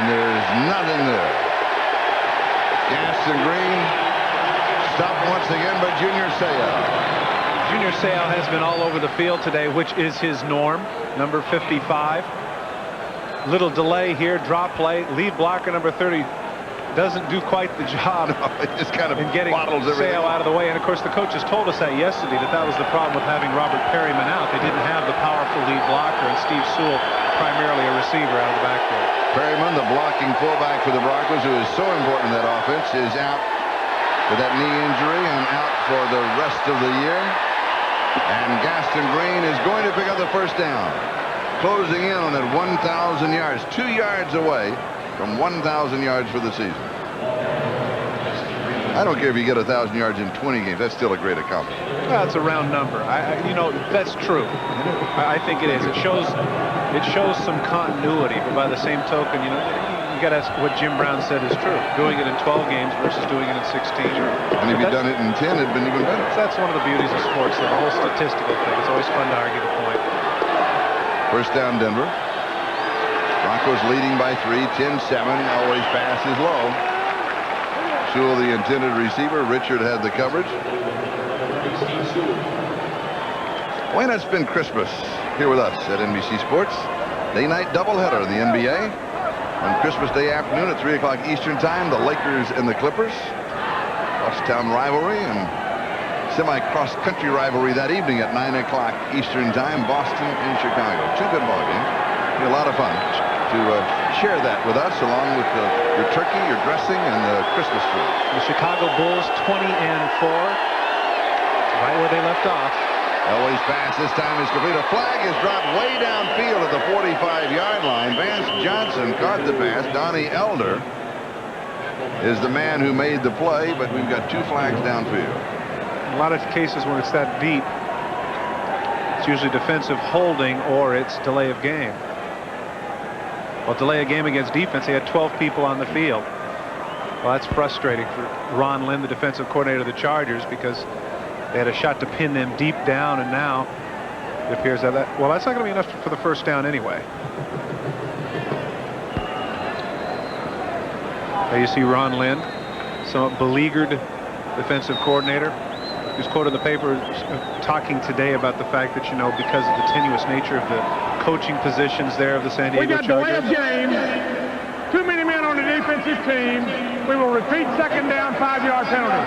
and there's nothing there. Gaston Green stopped once again by Junior Seau. Junior Seau has been all over the field today, which is his norm. Number 55. Little delay here, drop play. Lead blocker number 30 doesn't do quite the job. No, it just kind of in getting Seau out of the way. And of course, the coaches told us that yesterday, that was the problem with having Robert Perryman out. They didn't have the powerful lead blocker, and Steve Sewell, primarily a receiver, out of the backfield. Perryman, the blocking fullback for the Broncos, who is so important in that offense, is out with that knee injury and out for the rest of the year. And Gaston Green is going to pick up the first down, closing in on that 1,000 yards, 2 yards away from 1,000 yards for the season. I don't care if you get 1,000 yards in 20 games. That's still a great accomplishment. That's a round number. You know, that's true. I think it is. It shows some continuity. But by the same token, you know, you got to ask what Jim Brown said is true. Doing it in 12 games versus doing it in 16. And if you'd done it in 10, it'd been even better. That's one of the beauties of sports, the whole statistical thing. It's always fun to argue the point. First down, Denver. Broncos leading by 3, 10-7. Always pass is low. Sewell, the intended receiver. Richard had the coverage. Well, it's been Christmas here with us at NBC Sports. Day-night doubleheader in the NBA. On Christmas Day afternoon at 3 o'clock Eastern Time, the Lakers and the Clippers. Crosstown rivalry and semi-cross-country rivalry that evening at 9 o'clock Eastern Time, Boston and Chicago. 2 good ball games. Be a lot of fun to share that with us, along with your turkey, your dressing, and the Christmas tree. The Chicago Bulls 20-4, right where they left off. Elway's pass this time is complete. A flag is dropped way downfield at the 45-yard line. Vance Johnson caught the pass. Donnie Elder is the man who made the play, but we've got 2 flags downfield. In a lot of cases when it's that deep, it's usually defensive holding or it's delay of game. Well, delay a game against defense, they had 12 people on the field. Well, that's frustrating for Ron Lynn, the defensive coordinator of the Chargers, because they had a shot to pin them deep down, and now it appears that well, that's not going to be enough for the first down anyway. There you see Ron Lynn, somewhat beleaguered defensive coordinator. He was quoted in the paper talking today about the fact that, you know, because of the tenuous nature of the coaching positions there of the San Diego Chargers. We got delay of game. Too many men on the defensive team. We will repeat second down, 5-yard penalty.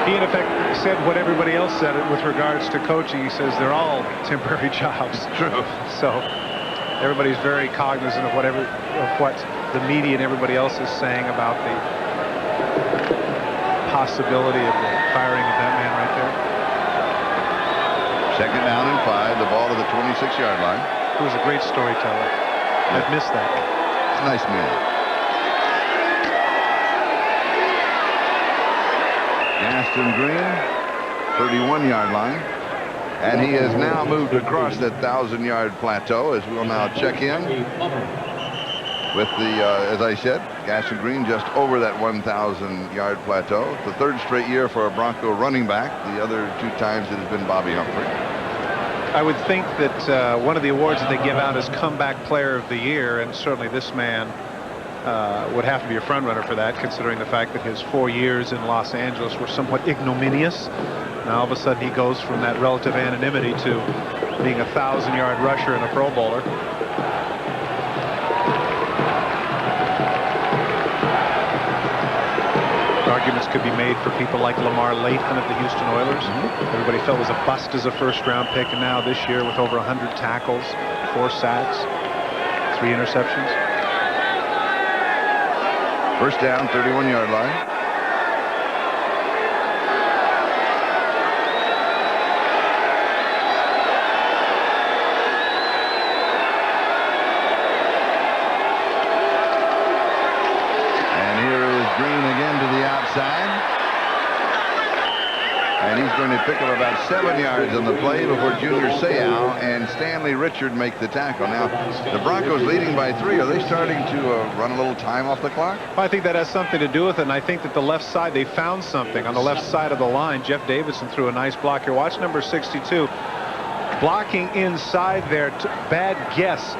He, in effect, said what everybody else said with regards to coaching. He says they're all temporary jobs. True. So everybody's very cognizant of what the media and everybody else is saying about the possibility of the firing of that man right there. Second down and 5, the ball to the 26-yard line. He was a great storyteller. I've missed that. It's a nice man. Gaston Green, 31-yard line. And he has now moved across that 1,000-yard plateau, as we'll now check in with the, as I said, Gaston Green just over that 1,000-yard plateau. It's the 3rd straight year for a Bronco running back. The other 2 times it has been Bobby Humphrey. I would think that one of the awards that they give out is Comeback Player of the Year, and certainly this man would have to be a front runner for that, considering the fact that his 4 years in Los Angeles were somewhat ignominious. Now all of a sudden he goes from that relative anonymity to being a 1,000-yard rusher and a Pro Bowler. Arguments could be made for people like Lamar Lathan of the Houston Oilers. Everybody felt was a bust as a first-round pick, and now this year with over 100 tackles, 4 sacks, 3 interceptions. First down, 31-yard line. And he's going to pick up about 7 yards on the play before Junior Seau and Stanley Richard make the tackle. Now, the Broncos leading by 3. Are they starting to run a little time off the clock? Well, I think that has something to do with it, and I think that the left side, they found something on the left side of the line. Jeff Davidson threw a nice block here. Watch number 62. Blocking inside there. Bad guess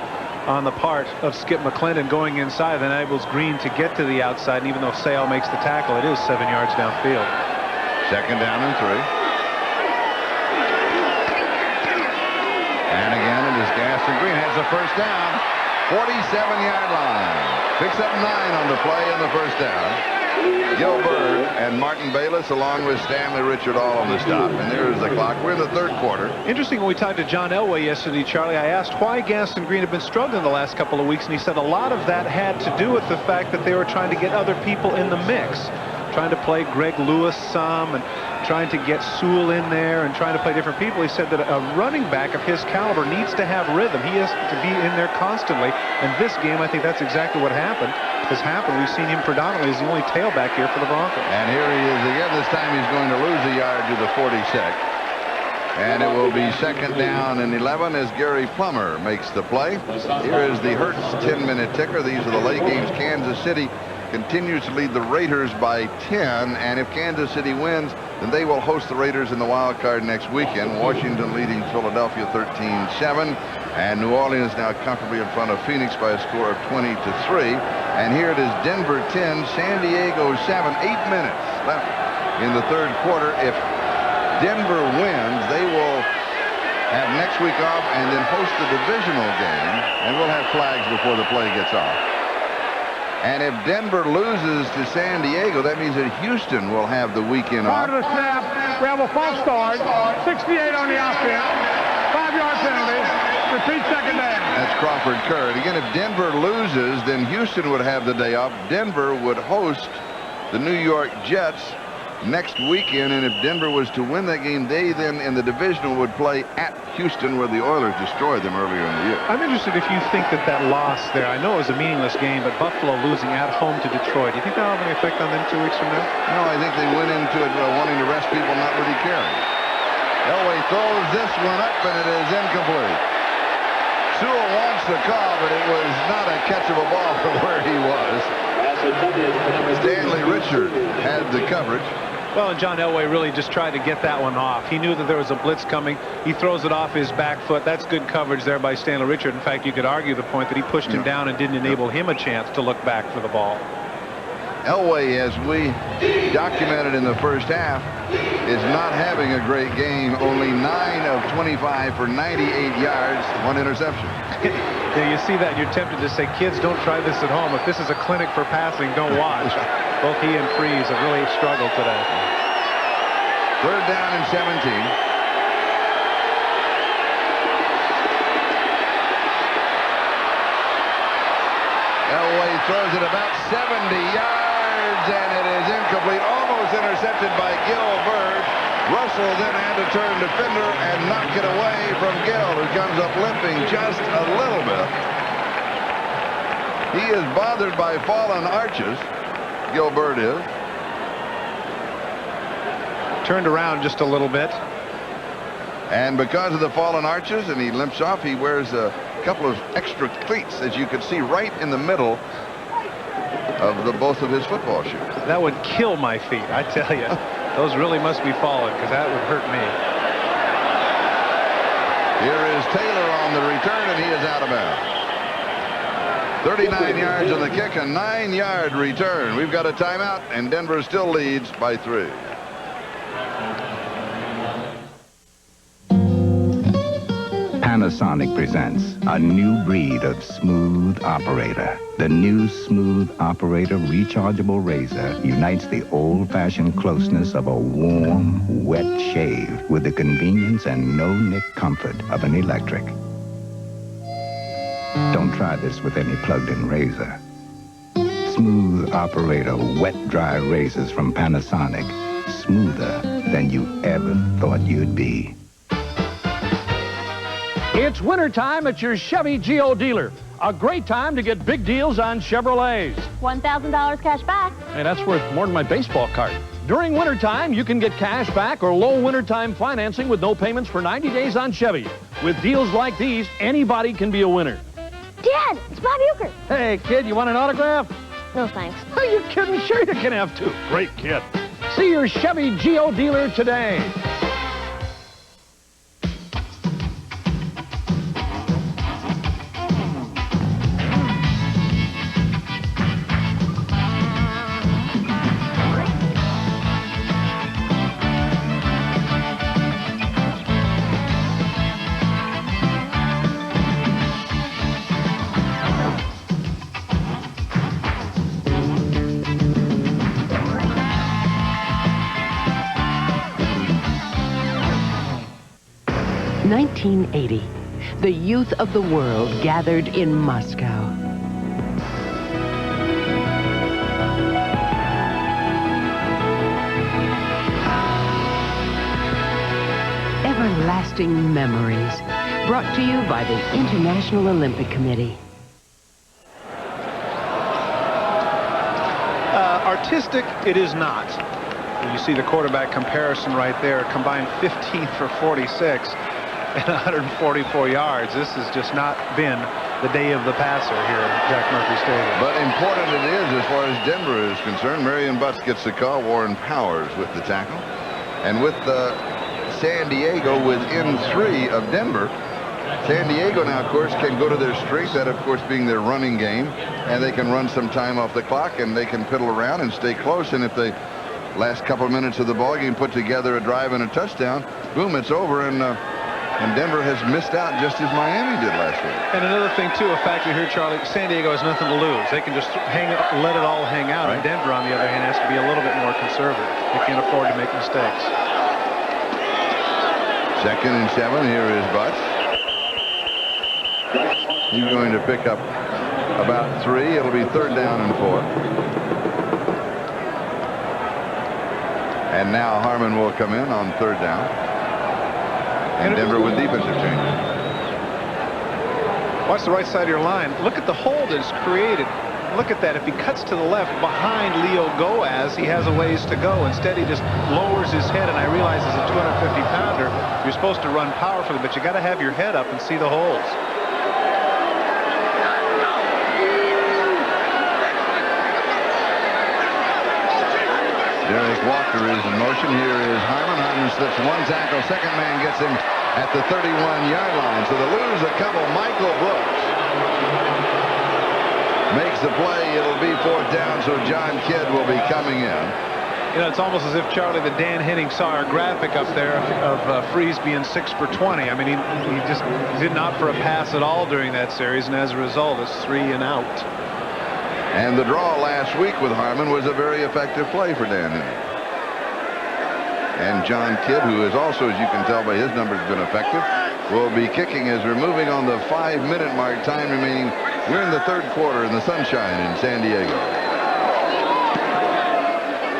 on the part of Skip McClendon going inside, then enables Green to get to the outside. And even though Sale makes the tackle, it is 7 yards downfield. Second down and 3. And again, it is Gaston Green has the first down. 47-yard line. Picks up 9 on the play and the first down. Gil Byrd and Martin Bayless along with Stanley Richard all on the stop. And there's the clock. We're in the third quarter. Interesting, when we talked to John Elway yesterday, Charlie, I asked why Gaston Green had been struggling the last couple of weeks, and he said a lot of that had to do with the fact that they were trying to get other people in the mix. Trying to play Greg Lewis some and trying to get Sewell in there and trying to play different people. He said that a running back of his caliber needs to have rhythm. He has to be in there constantly. And this game, I think that's exactly what has happened. We've seen him predominantly as the only tailback here for the Broncos. And here he is again. This time he's going to lose a yard to the 46. And it will be second down and 11 as Gary Plummer makes the play. Here is the Hertz 10-minute ticker. These are the late games. Kansas City continues to lead the Raiders by 10, and if Kansas City wins, then they will host the Raiders in the wild card next weekend. Washington leading Philadelphia 13-7, and New Orleans now comfortably in front of Phoenix by a score of 20-3. And here it is Denver 10, San Diego 7, 8 minutes left in the third quarter. If Denver wins, they will have next week off and then host the divisional game, and we'll have flags before the play gets off. And if Denver loses to San Diego, that means that Houston will have the weekend off. Part of the snap, we have a false start, 68 on the offense, 5-yard penalty, repeat second down. That's Crawford Curd. Again, if Denver loses, then Houston would have the day off. Denver would host the New York Jets next weekend, and if Denver was to win that game, they then in the divisional would play at Houston, where the Oilers destroyed them earlier in the year. I'm interested if you think that loss there, I know it was a meaningless game, but Buffalo losing at home to Detroit, do you think that'll have any effect on them 2 weeks from now? No, I think they went into it wanting to rest people, not really caring. Elway throws this one up, and it is incomplete. Sewell wants the call, but it was not a catchable ball from where he was. Stanley Richard had the coverage. Well, and John Elway really just tried to get that one off. He knew that there was a blitz coming. He throws it off his back foot. That's good coverage there by Stanley Richard. In fact, you could argue the point that he pushed him down and didn't enable him a chance to look back for the ball. Elway, as we documented in the first half, is not having a great game. Only 9 of 25 for 98 yards, 1 interception. Yeah, you see that, you're tempted to say, kids, don't try this at home. If this is a clinic for passing, don't watch. Both he and Freeze have really struggled today. Third down and 17. Elway throws it about 70 yards, and it is incomplete. Almost intercepted by Gil Byrd. Russell then had to turn defender and knock it away from Gil, who comes up limping just a little bit. He is bothered by fallen arches. Gil Byrd is. Turned around just a little bit. And because of the fallen arches and he limps off, he wears a couple of extra cleats, as you can see right in the middle of both of his football shoes. That would kill my feet, I tell you. Those really must be fallen, because that would hurt me. Here is Taylor on the return, and he is out of bounds. 39 yards on the kick, a 9-yard return. We've got a timeout, and Denver still leads by 3. Panasonic presents a new breed of smooth operator. The new Smooth Operator rechargeable razor unites the old-fashioned closeness of a warm, wet shave with the convenience and no-nick comfort of an electric. Don't try this with any plugged-in razor. Smooth Operator wet-dry razors from Panasonic. Smoother than you ever thought you'd be. It's wintertime at your Chevy Geo dealer. A great time to get big deals on Chevrolets. $1,000 cash back. Hey, that's worth more than my baseball card. During wintertime, you can get cash back or low wintertime financing with no payments for 90 days on Chevy. With deals like these, anybody can be a winner. Dad, it's Bob Euchre. Hey, kid, you want an autograph? No, thanks. Are you kidding? Sure you can have two. Great kid. See your Chevy Geo dealer today. 1980. The youth of the world gathered in Moscow. Everlasting memories. Brought to you by the International Olympic Committee. Artistic, it is not. You see the quarterback comparison right there, combined 15 for 46 and 144 yards. This has just not been the day of the passer here at Jack Murphy Stadium. But important it is as far as Denver is concerned. Marion Butts gets the call, Warren Powers with the tackle. And with San Diego within 3 of Denver, San Diego now, of course, can go to their strength, that, of course, being their running game, and they can run some time off the clock, and they can piddle around and stay close, and if they last couple of minutes of the ball game put together a drive and a touchdown, boom, it's over, and Denver has missed out just as Miami did last week. And another thing, too, a factor here, Charlie, San Diego has nothing to lose. They can just let it all hang out, and Denver, on the other hand, has to be a little bit more conservative. They can't afford to make mistakes. 2nd and 7, here is Butts. He's going to pick up about 3. It'll be 3rd down and 4. And now Harmon will come in on 3rd down. And Denver with defensive changes. Watch the right side of your line. Look at the hole that's created. Look at that. If he cuts to the left behind Leo Goaz, he has a ways to go. Instead, he just lowers his head, and I realize as a 250-pounder, you're supposed to run powerfully, but you got to have your head up and see the holes. Derek Walker is in motion. Here is Harmon. Harmon slips 1 tackle. Second man gets him at the 31-yard line. So they lose a couple. Michael Brooks makes the play. It'll be 4th down, so John Kidd will be coming in. You know, it's almost as if, Charlie, the Dan Henning saw our graphic up there of Freeze being 6 for 20. I mean, he just did not for a pass at all during that series, and as a result, it's 3 and out. And the draw last week with Harmon was a very effective play for Dan Henning. And John Kidd, who is also, as you can tell by his numbers, been effective, will be kicking as we're moving on the 5-minute mark. Time remaining. We're in the 3rd quarter in the sunshine in San Diego.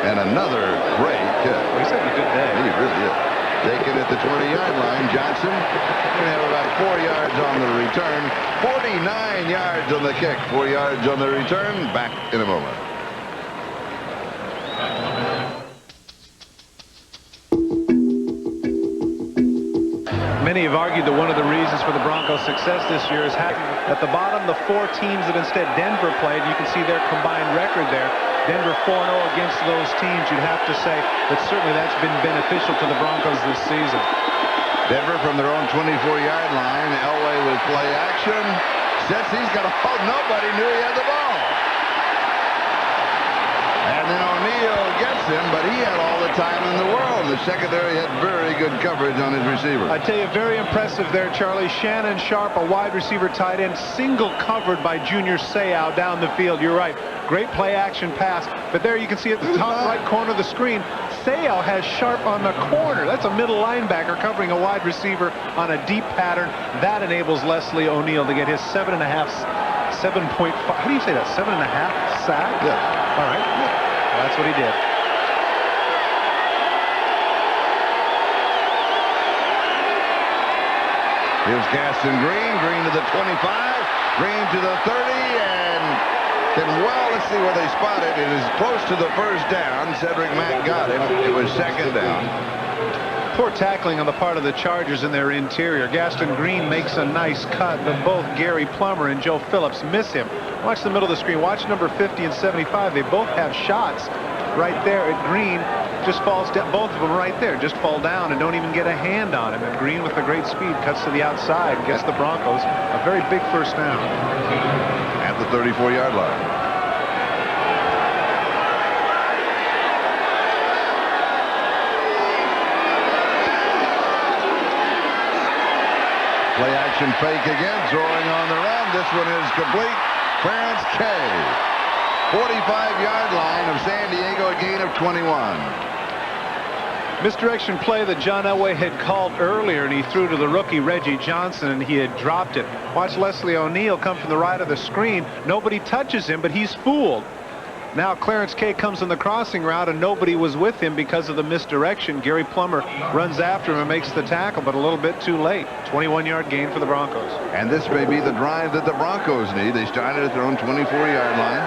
And another great kick. Well, he's having a good day. He really did. Taken at the 20-yard line. Johnson going to have about 4 yards on the return. 49 yards on the kick. 4 yards on the return. Back in a moment. Many have argued that one of the reasons for the Broncos' success this year is having at the bottom the 4 teams that instead Denver played. You can see their combined record there. Denver 4-0 against those teams. You'd have to say that certainly that's been beneficial to the Broncos this season. Denver from their own 24-yard line. Elway with play action. Says he's got a hold. Nobody knew he had the ball. And then O'Neal gets him, but he had all the time in the world. The secondary had very good coverage on his receiver. I tell you, very impressive there, Charlie. Shannon Sharp, a wide receiver tight end, single covered by Junior Seau down the field. You're right. Great play action pass. But there you can see at the top right corner of the screen, Seau has Sharp on the corner. That's a middle linebacker covering a wide receiver on a deep pattern. That enables Leslie O'Neal to get his 7.5, 7.5, how do you say that, 7.5 sack? Yeah. All right. Well, that's what he did. Here's Gaston Green. Green to the 25. Green to the 30. And let's see where they spot it. It is close to the 1st down. Cedric Mack got it. It was 2nd down. Poor tackling on the part of the Chargers in their interior. Gaston Green makes a nice cut, but both Gary Plummer and Joe Phillips miss him. Watch the middle of the screen. Watch number 50 and 75. They both have shots right there at Green. Just falls down. Both of them right there just fall down and don't even get a hand on him. And Green with the great speed cuts to the outside and gets the Broncos a very big 1st down. At the 34-yard line. Play action fake again, throwing on the run. This one is complete. Clarence Kay. 45-yard line of San Diego, a gain of 21. Misdirection play that John Elway had called earlier, and he threw to the rookie Reggie Johnson, and he had dropped it. Watch Leslie O'Neal come from the right of the screen. Nobody touches him, but he's fooled. Now Clarence Kay comes on the crossing route, and nobody was with him because of the misdirection. Gary Plummer runs after him and makes the tackle, but a little bit too late. 21-yard gain for the Broncos. And this may be the drive that the Broncos need. They started at their own 24-yard line.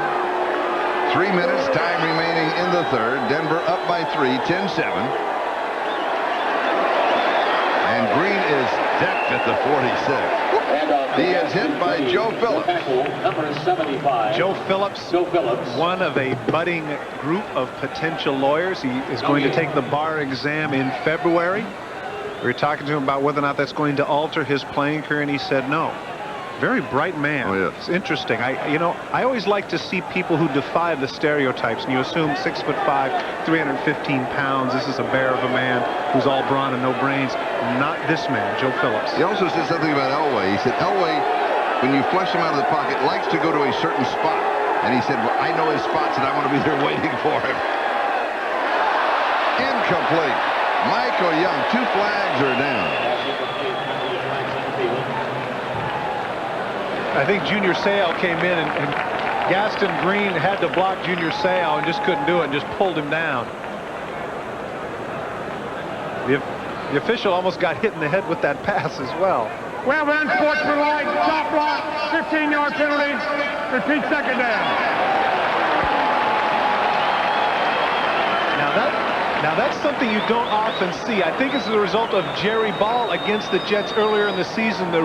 3 minutes, time remaining in the third. Denver up by 3, 10-7. And Green is decked at the 46. He is hit by Joe Phillips. Joe Phillips, one of a budding group of potential lawyers. He is going to take the bar exam in February. We were talking to him about whether or not that's going to alter his playing career, and he said no. Very bright man. Oh, yes. It's interesting. I always like to see people who defy the stereotypes, and you assume 6'5", 315 pounds. This is a bear of a man who's all brawn and no brains. Not this man, Joe Phillips. He also said something about Elway. He said Elway, when you flush him out of the pocket, likes to go to a certain spot. And he said, well, I know his spots, and I want to be there waiting for him. Incomplete. Michael Young, 2 flags are down. I think Junior Seau came in, and Gaston Green had to block Junior Seau and just couldn't do it and just pulled him down. The official almost got hit in the head with that pass as well. Well, unsportsmanlike, chop block, 15-yard penalty, repeat second down. Now that's something you don't often see. I think it's the result of Jerry Ball against the Jets earlier in the season. The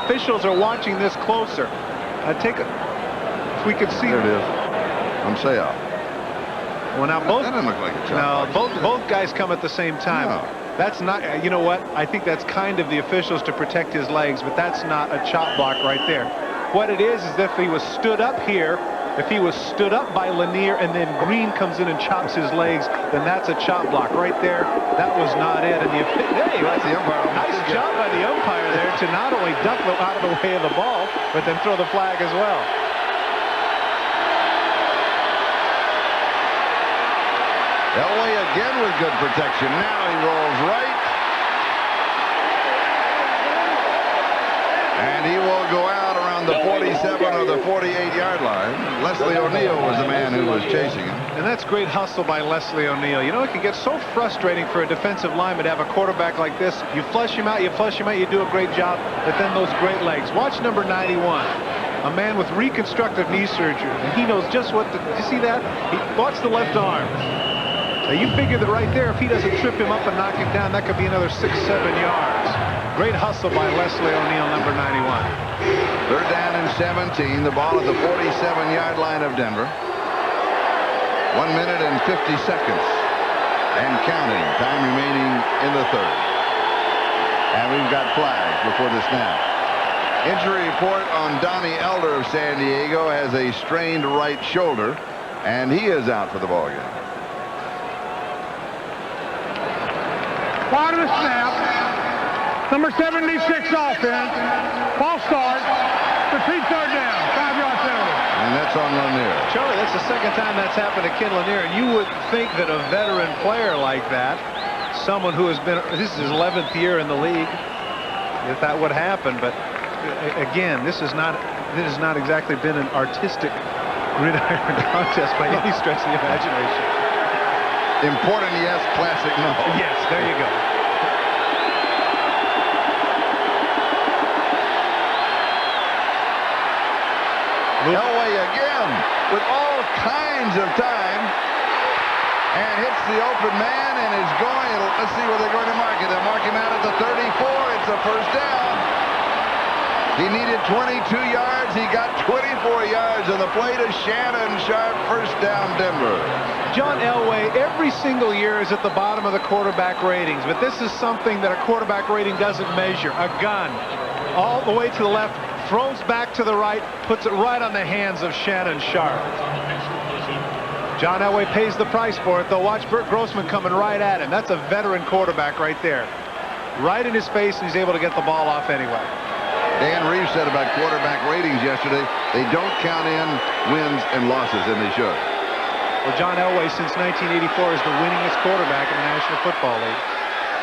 officials are watching this closer. If we could see. There it is. On Seau. Well, now both. That doesn't look like a chop block. Both guys come at the same time. No. That's not. You know what? I think that's kind of the officials to protect his legs, but that's not a chop block right there. What it is if he was stood up here. If he was stood up by Lanier and then Green comes in and chops his legs, then that's a chop block right there. That was not it. And that's the umpire. Nice job by the umpire there to not only duck out of the way of the ball, but then throw the flag as well. Elway again with good protection. Now he rolls right. And he will go out around the 47 or the 48-yard line. Leslie O'Neal was the man who was chasing him. And that's great hustle by Leslie O'Neal. You know, it can get so frustrating for a defensive lineman to have a quarterback like this. You flush him out, you do a great job, but then those great legs. Watch number 91. A man with reconstructive knee surgery. And he knows just what to, you see that? Watch the left arm. Now you figure that right there, if he doesn't trip him up and knock him down, that could be another 6-7 yards. Great hustle by Leslie O'Neal, number 91. Third down and 17. The ball at the 47-yard line of Denver. 1 minute and 50 seconds. And counting. Time remaining in the third. And we've got flags before the snap. Injury report on Donnie Elder of San Diego has a strained right shoulder. And he is out for the ball game. Part of the snap. Number 76 offense. False start. Repeat third down. 5-yard penalty. And that's on Lanier. Charlie, that's the second time that's happened to Ken Lanier. And you would think that a veteran player like that, someone who has been, this is his 11th year in the league, if that would happen. But again, this has not exactly been an artistic gridiron contest by any stretch of the imagination. Important, yes. Classic, no. Yes, there you go. Elway again with all kinds of time and hits the open man and is going. Let's see where they're going to mark it. They'll mark him out at the 34. It's a first down. He needed 22 yards. He got 24 yards on the play to Shannon Sharp. First down, Denver. John Elway every single year is at the bottom of the quarterback ratings, but this is something that a quarterback rating doesn't measure. A gun all the way to the left, throws back to the right, puts it right on the hands of Shannon Sharp. John Elway pays the price for it, though. Watch Burt Grossman coming right at him. That's a veteran quarterback right there. Right in his face, and he's able to get the ball off anyway. Dan Reeves said about quarterback ratings yesterday, they don't count in wins and losses, and they should. where John Elway since 1984 is the winningest quarterback in the National Football League.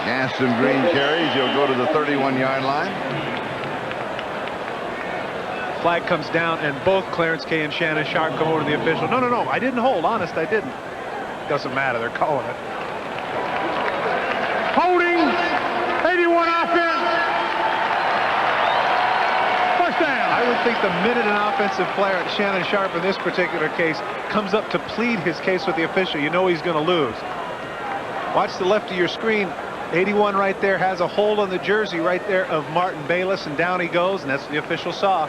Gaston Green carries. He'll go to the 31-yard line. Flag comes down, and both Clarence Kay and Shannon Sharp go over to the official. No, I didn't hold. Honest, I didn't. Doesn't matter. They're calling it. Holding, 81 offense. First down. I would think the minute an offensive player, Shannon Sharp in this particular case, comes up to plead his case with the official, you know he's going to lose. Watch the left of your screen. 81 right there has a hold on the jersey right there of Martin Bayless, and down he goes, and that's what the official saw.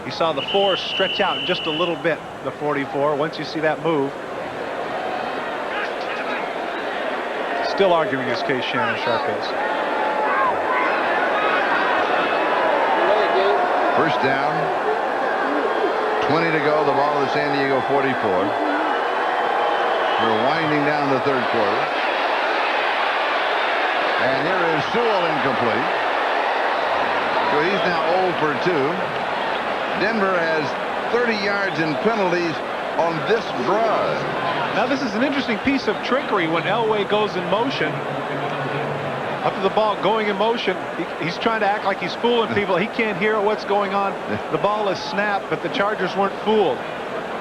He saw the 4 stretch out just a little bit, the 44, once you see that move. Still arguing his case, Shannon Sharp is. First down. 20 to go. The ball to the San Diego 44. We're winding down the third quarter. And here is Sewell incomplete. So he's now 0 for 2. Denver has 30 yards in penalties on this drive. Now this is an interesting piece of trickery when Elway goes in motion. Up to the ball going in motion. He's trying to act like he's fooling people. He can't hear what's going on. The ball is snapped, but the Chargers weren't fooled.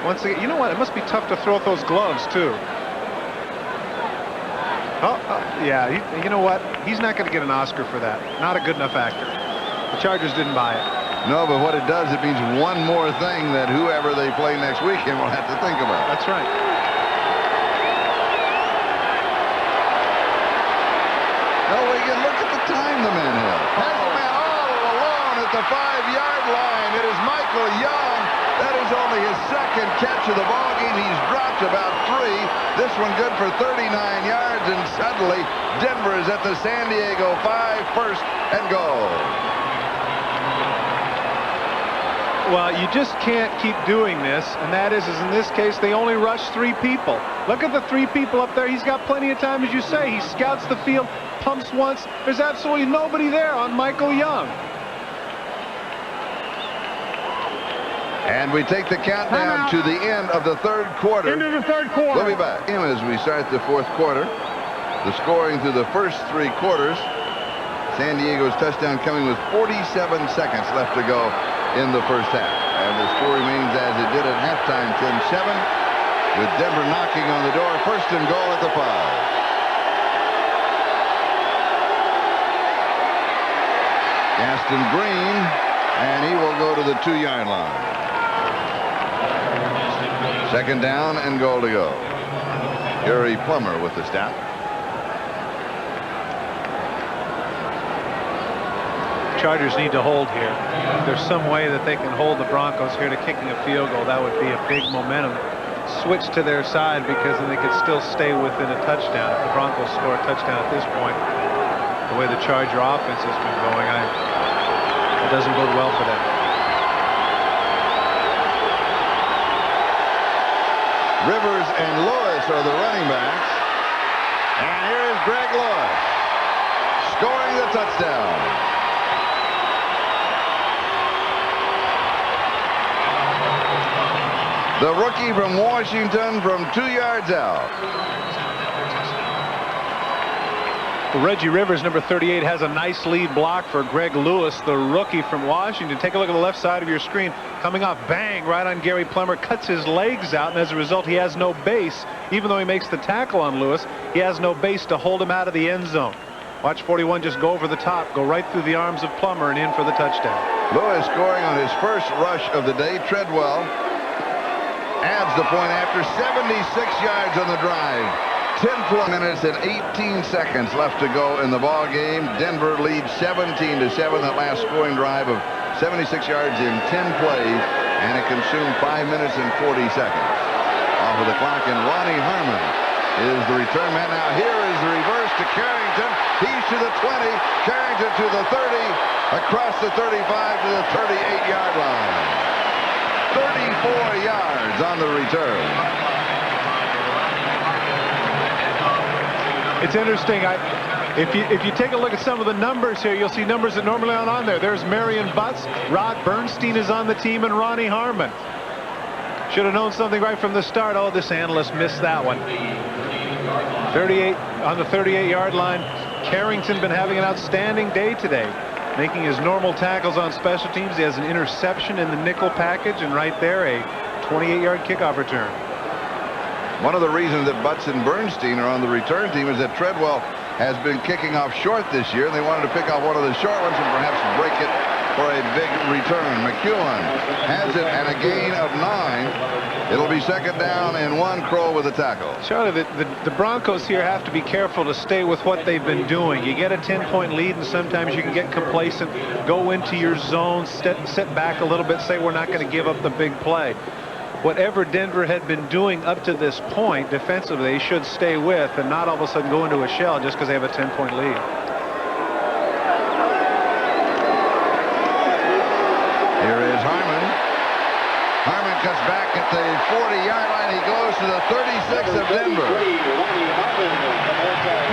Once again, you know what? It must be tough to throw those gloves too. Yeah, you know what? He's not going to get an Oscar for that. Not a good enough actor. The Chargers didn't buy it. No, but what it does, it means one more thing that whoever they play next weekend will have to think about. That's right. Elway, look at the time the man had. Has the man all alone at the 5-yard line. It is Michael Young. That is only his second catch of the ball game. He's dropped about 3. This one good for 39 yards, and suddenly Denver is at the San Diego 5, first and goal. Well, you just can't keep doing this, and that is in this case, they only rush 3 people. Look at the 3 people up there. He's got plenty of time, as you say. He scouts the field, pumps once. There's absolutely nobody there on Michael Young. And we take the countdown to the end of the third quarter. Into the third quarter. We'll be back as we start the fourth quarter. The scoring through the first 3 quarters. San Diego's touchdown coming with 47 seconds left to go in the first half. And the score remains as it did at halftime, 10-7, with Denver knocking on the door. First and goal at the 5. Gaston Green, and he will go to the 2-yard line. Second down and goal to go. Gary Plummer with the snap. Chargers need to hold here. If there's some way that they can hold the Broncos here to kicking a field goal, that would be a big momentum switch to their side, because then they could still stay within a touchdown. If the Broncos score a touchdown at this point, the way the Charger offense has been going, it doesn't bode well for them. Rivers and Lewis are the running backs. And here is Greg Lewis scoring the touchdown. The rookie from Washington from 2 yards out. Reggie Rivers, number 38, has a nice lead block for Greg Lewis, the rookie from Washington. Take a look at the left side of your screen. Coming off, bang, right on Gary Plummer, cuts his legs out, and as a result, he has no base. Even though he makes the tackle on Lewis, he has no base to hold him out of the end zone. Watch 41 just go over the top, go right through the arms of Plummer and in for the touchdown. Lewis scoring on his first rush of the day. Treadwell adds the point after 76 yards on the drive. 10 minutes and 18 seconds left to go in the ball game. Denver leads 17-7. That last scoring drive of 76 yards in 10 plays, and it consumed 5 minutes and 40 seconds. Off of the clock, and Ronnie Harmon is the return man. Now here is the reverse to Carrington. He's to the 20. Carrington to the 30. Across the 35 to the 38-yard line. 34 yards on the return. It's interesting. If you take a look at some of the numbers here, you'll see numbers that normally aren't on there. There's Marion Butts, Rod Bernstein is on the team, and Ronnie Harmon. Should have known something right from the start. Oh, this analyst missed that one. 38 on the 38-yard line. Carrington been having an outstanding day today, making his normal tackles on special teams. He has an interception in the nickel package, and right there, a 28-yard kickoff return. One of the reasons that Butts and Bernstein are on the return team is that Treadwell has been kicking off short this year, and they wanted to pick off one of the short ones and perhaps break it for a big return. McEwen has it and a gain of 9. It'll be second down and 1. Kroll with a tackle. Charlie, the Broncos here have to be careful to stay with what they've been doing. You get a 10-point lead, and sometimes you can get complacent, go into your zone, sit back a little bit, say we're not going to give up the big play. Whatever Denver had been doing up to this point defensively, they should stay with and not all of a sudden go into a shell just because they have a 10-point lead. Here is Harmon. Harmon cuts back at the 40-yard line. He goes to the 36 of Denver.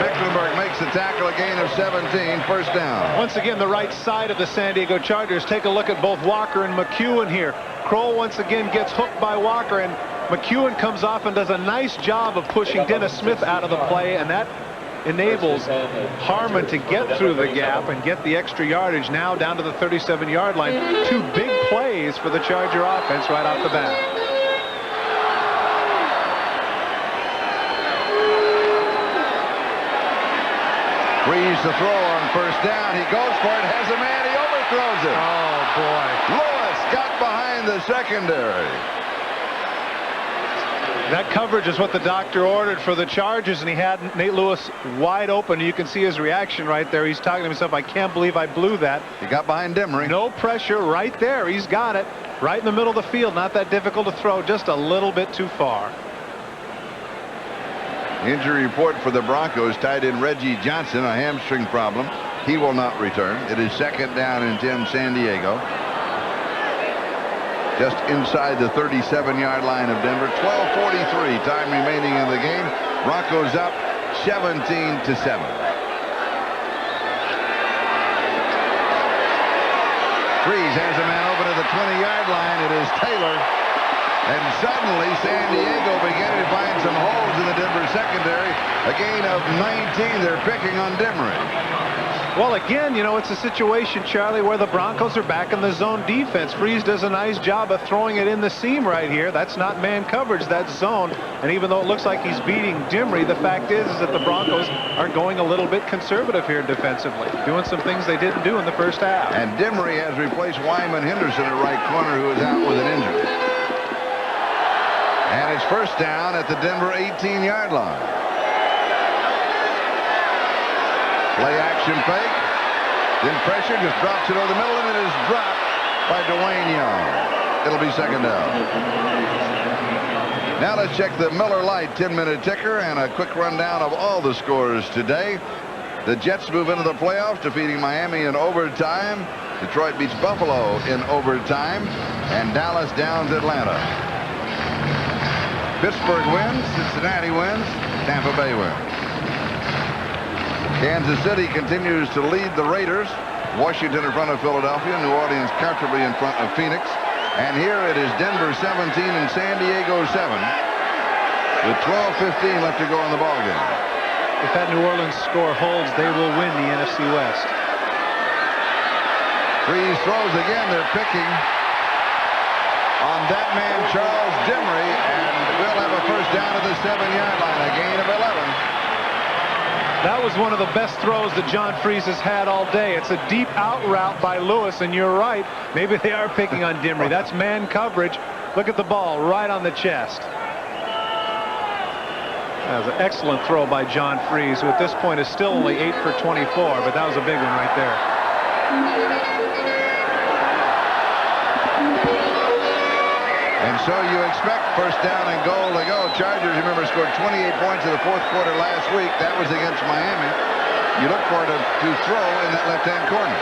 Mecklenburg makes the tackle, a gain of 17, first down. Once again, the right side of the San Diego Chargers. Take a look at both Walker and McEwen here. Kroll once again gets hooked by Walker, and McEwen comes off and does a nice job of pushing Dennis Smith out of the play, and that enables Harmon to get through the gap and get the extra yardage now down to the 37-yard line. 2 big plays for the Charger offense right off the bat. Freeze to throw on first down. He goes for it, has a man, he overthrows it. Oh, boy. Lewis got behind the secondary. That coverage is what the doctor ordered for the Chargers, and he had Nate Lewis wide open. You can see his reaction right there. He's talking to himself, I can't believe I blew that. He got behind Demery. No pressure right there. He's got it right in the middle of the field. Not that difficult to throw, just a little bit too far. Injury report for the Broncos. Tied in Reggie Johnson, a hamstring problem. He will not return. It is second down and 10, San Diego. Just inside the 37-yard line of Denver. 12:43 time remaining in the game. Broncos up 17-7. Freeze has a man open at the 20-yard line. It is Taylor. And suddenly San Diego beginning to find some holes in the Denver secondary. A gain of 19. They're picking on Demery. Well, again, you know, it's a situation, Charlie, where the Broncos are back in the zone defense. Freeze does a nice job of throwing it in the seam right here. That's not man coverage, that's zone. And even though it looks like he's beating Demery, the fact is that the Broncos are going a little bit conservative here defensively, doing some things they didn't do in the first half. And Demery has replaced Wyman Henderson at right corner, who is out with an injury. And it's first down at the Denver 18-yard line. Play action fake. Then pressure, just drops it over the middle, and it is dropped by Dwayne Young. It'll be second down. Now let's check the Miller Lite 10-minute ticker and a quick rundown of all the scores today. The Jets move into the playoffs, defeating Miami in overtime. Detroit beats Buffalo in overtime. And Dallas downs Atlanta. Pittsburgh wins. Cincinnati wins. Tampa Bay wins. Kansas City continues to lead the Raiders. Washington in front of Philadelphia. New Orleans comfortably in front of Phoenix. And here it is Denver 17 and San Diego 7. With 12:15 left to go in the ballgame. If that New Orleans score holds, they will win the NFC West. Freeze throws again. They're picking on that man, Charles Demery. And we'll have a first down at the 7-yard line. A gain of 11. That was one of the best throws that John Freeze has had all day. It's a deep out route by Lewis, and you're right. Maybe they are picking on Demery. That's man coverage. Look at the ball right on the chest. That was an excellent throw by John Freeze, who at this point is still only 8 for 24, but that was a big one right there. And so you expect first down and goal to go. Chargers, remember, scored 28 points in the fourth quarter last week. That was against Miami. You look for it to throw in that left-hand corner.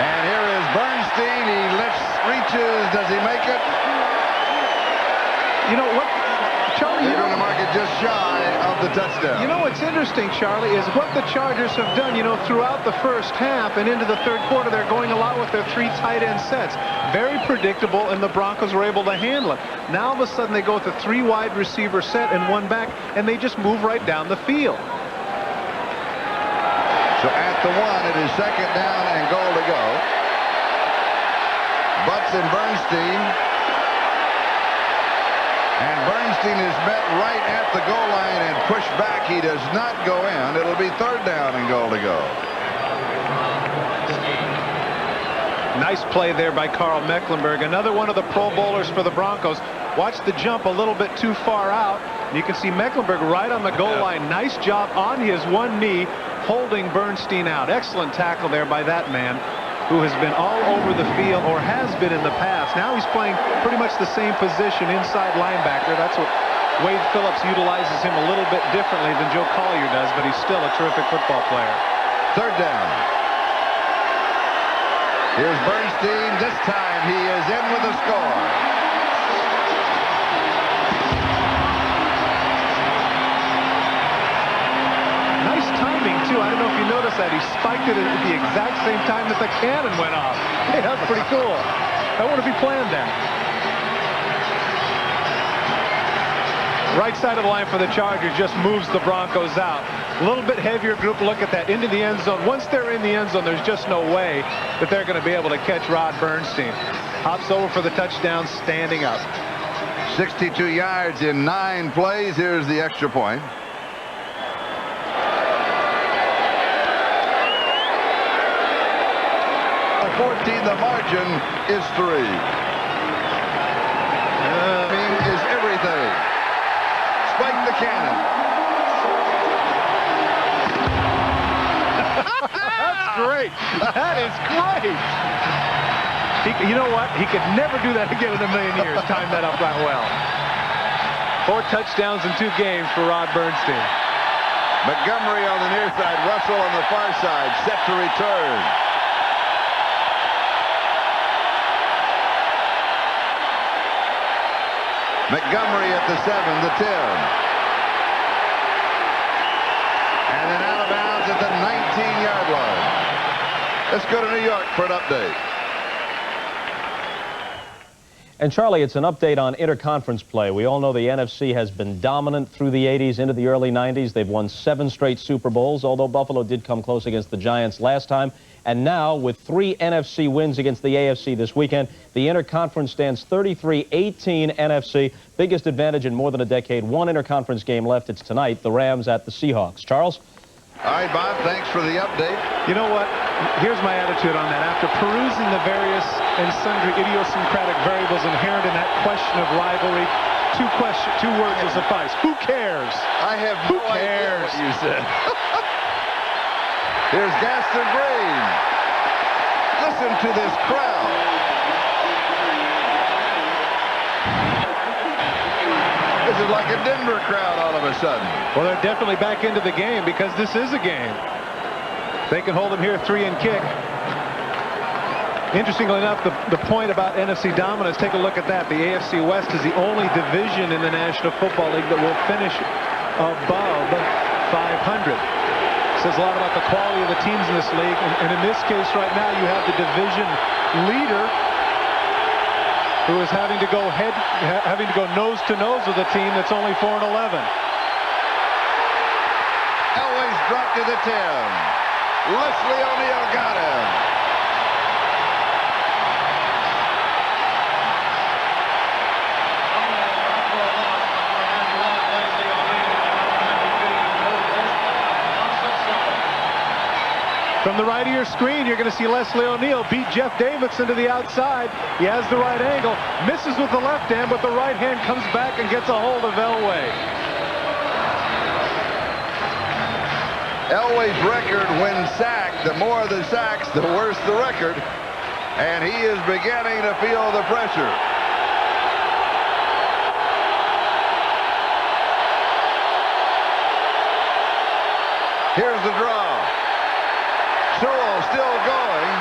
And here is Bernstein. He lifts, reaches. Does he make it? You know what, Charlie? They're going to mark it just shy of of the touchdown. You know what's interesting, Charlie, is what the Chargers have done, throughout the first half and into the third quarter. They're going a lot with their 3 tight end sets. Very predictable, and the Broncos were able to handle it. Now, all of a sudden, they go with a 3 wide receiver set and 1 back, and they just move right down the field. So at the 1, it is 2nd down and goal to go. Butts and Bernstein. And Bernstein is met right at the goal line and pushed back. He does not go in. It'll be 3rd down and goal to go. Nice play there by Carl Mecklenburg. Another one of the Pro Bowlers for the Broncos. Watch the jump a little bit too far out. You can see Mecklenburg right on the goal line. Nice job on his 1 knee, holding Bernstein out. Excellent tackle there by that man, who has been all over the field, or has been in the past. Now he's playing pretty much the same position, inside linebacker. That's what Wade Phillips utilizes him a little bit differently than Joe Collier does, but he's still a terrific football player. 3rd down. Here's Bernstein. This time he is in with the score. Nice timing, too. I don't know if you noticed that. He spiked it at the exact same time that the cannon went off. Hey, that's pretty cool. I wonder if he planned that. Right side of the line for the Chargers just moves the Broncos out. A little bit heavier group. Look at that. Into the end zone. Once they're in the end zone, there's just no way that they're going to be able to catch Rod Bernstein. Hops over for the touchdown, standing up. 62 yards in 9 plays. Here's the extra point. A 14, the margin is 3. Is everything. Spike the cannon. That's great. That is great. You know what? He could never do that again in a million years. Time that up that well. 4 touchdowns in 2 games for Rod Bernstein. Montgomery on the near side. Russell on the far side. Set to return. Montgomery at the 7, the 10. And then out of bounds at the 19-yard line. Let's go to New York for an update. And Charlie, it's an update on interconference play. We all know the NFC has been dominant through the 80s into the early 90s. They've won 7 straight Super Bowls, although Buffalo did come close against the Giants last time. And now, with 3 NFC wins against the AFC this weekend, the interconference stands 33-18 NFC. Biggest advantage in more than a decade. 1 interconference game left. It's tonight, the Rams at the Seahawks. Charles? All right, Bob, thanks for the update. You know what? Here's my attitude on that. After perusing the various and sundry idiosyncratic variables inherent in that question of rivalry, 2 words will suffice. Who cares? I have no idea what you said. Here's Gaston Green. Listen to this crowd. This is like a Denver crowd all of a sudden. Well, they're definitely back into the game because this is a game. They can hold them here 3 and kick. Interestingly enough, the point about NFC dominance, take a look at that. The AFC West is the only division in the National Football League that will finish above 500. Says a lot about the quality of the teams in this league. And in this case right now, you have the division leader who is having to go nose to nose with a team that's only 4-11. Elway's dropped to the 10. Leslie O'Neal got him. From the right of your screen, you're going to see Leslie O'Neal beat Jeff Davidson to the outside. He has the right angle, misses with the left hand, but the right hand comes back and gets a hold of Elway. Elway's record when sacked, the more the sacks, the worse the record. And he is beginning to feel the pressure. Here's the draw. Sewell still going,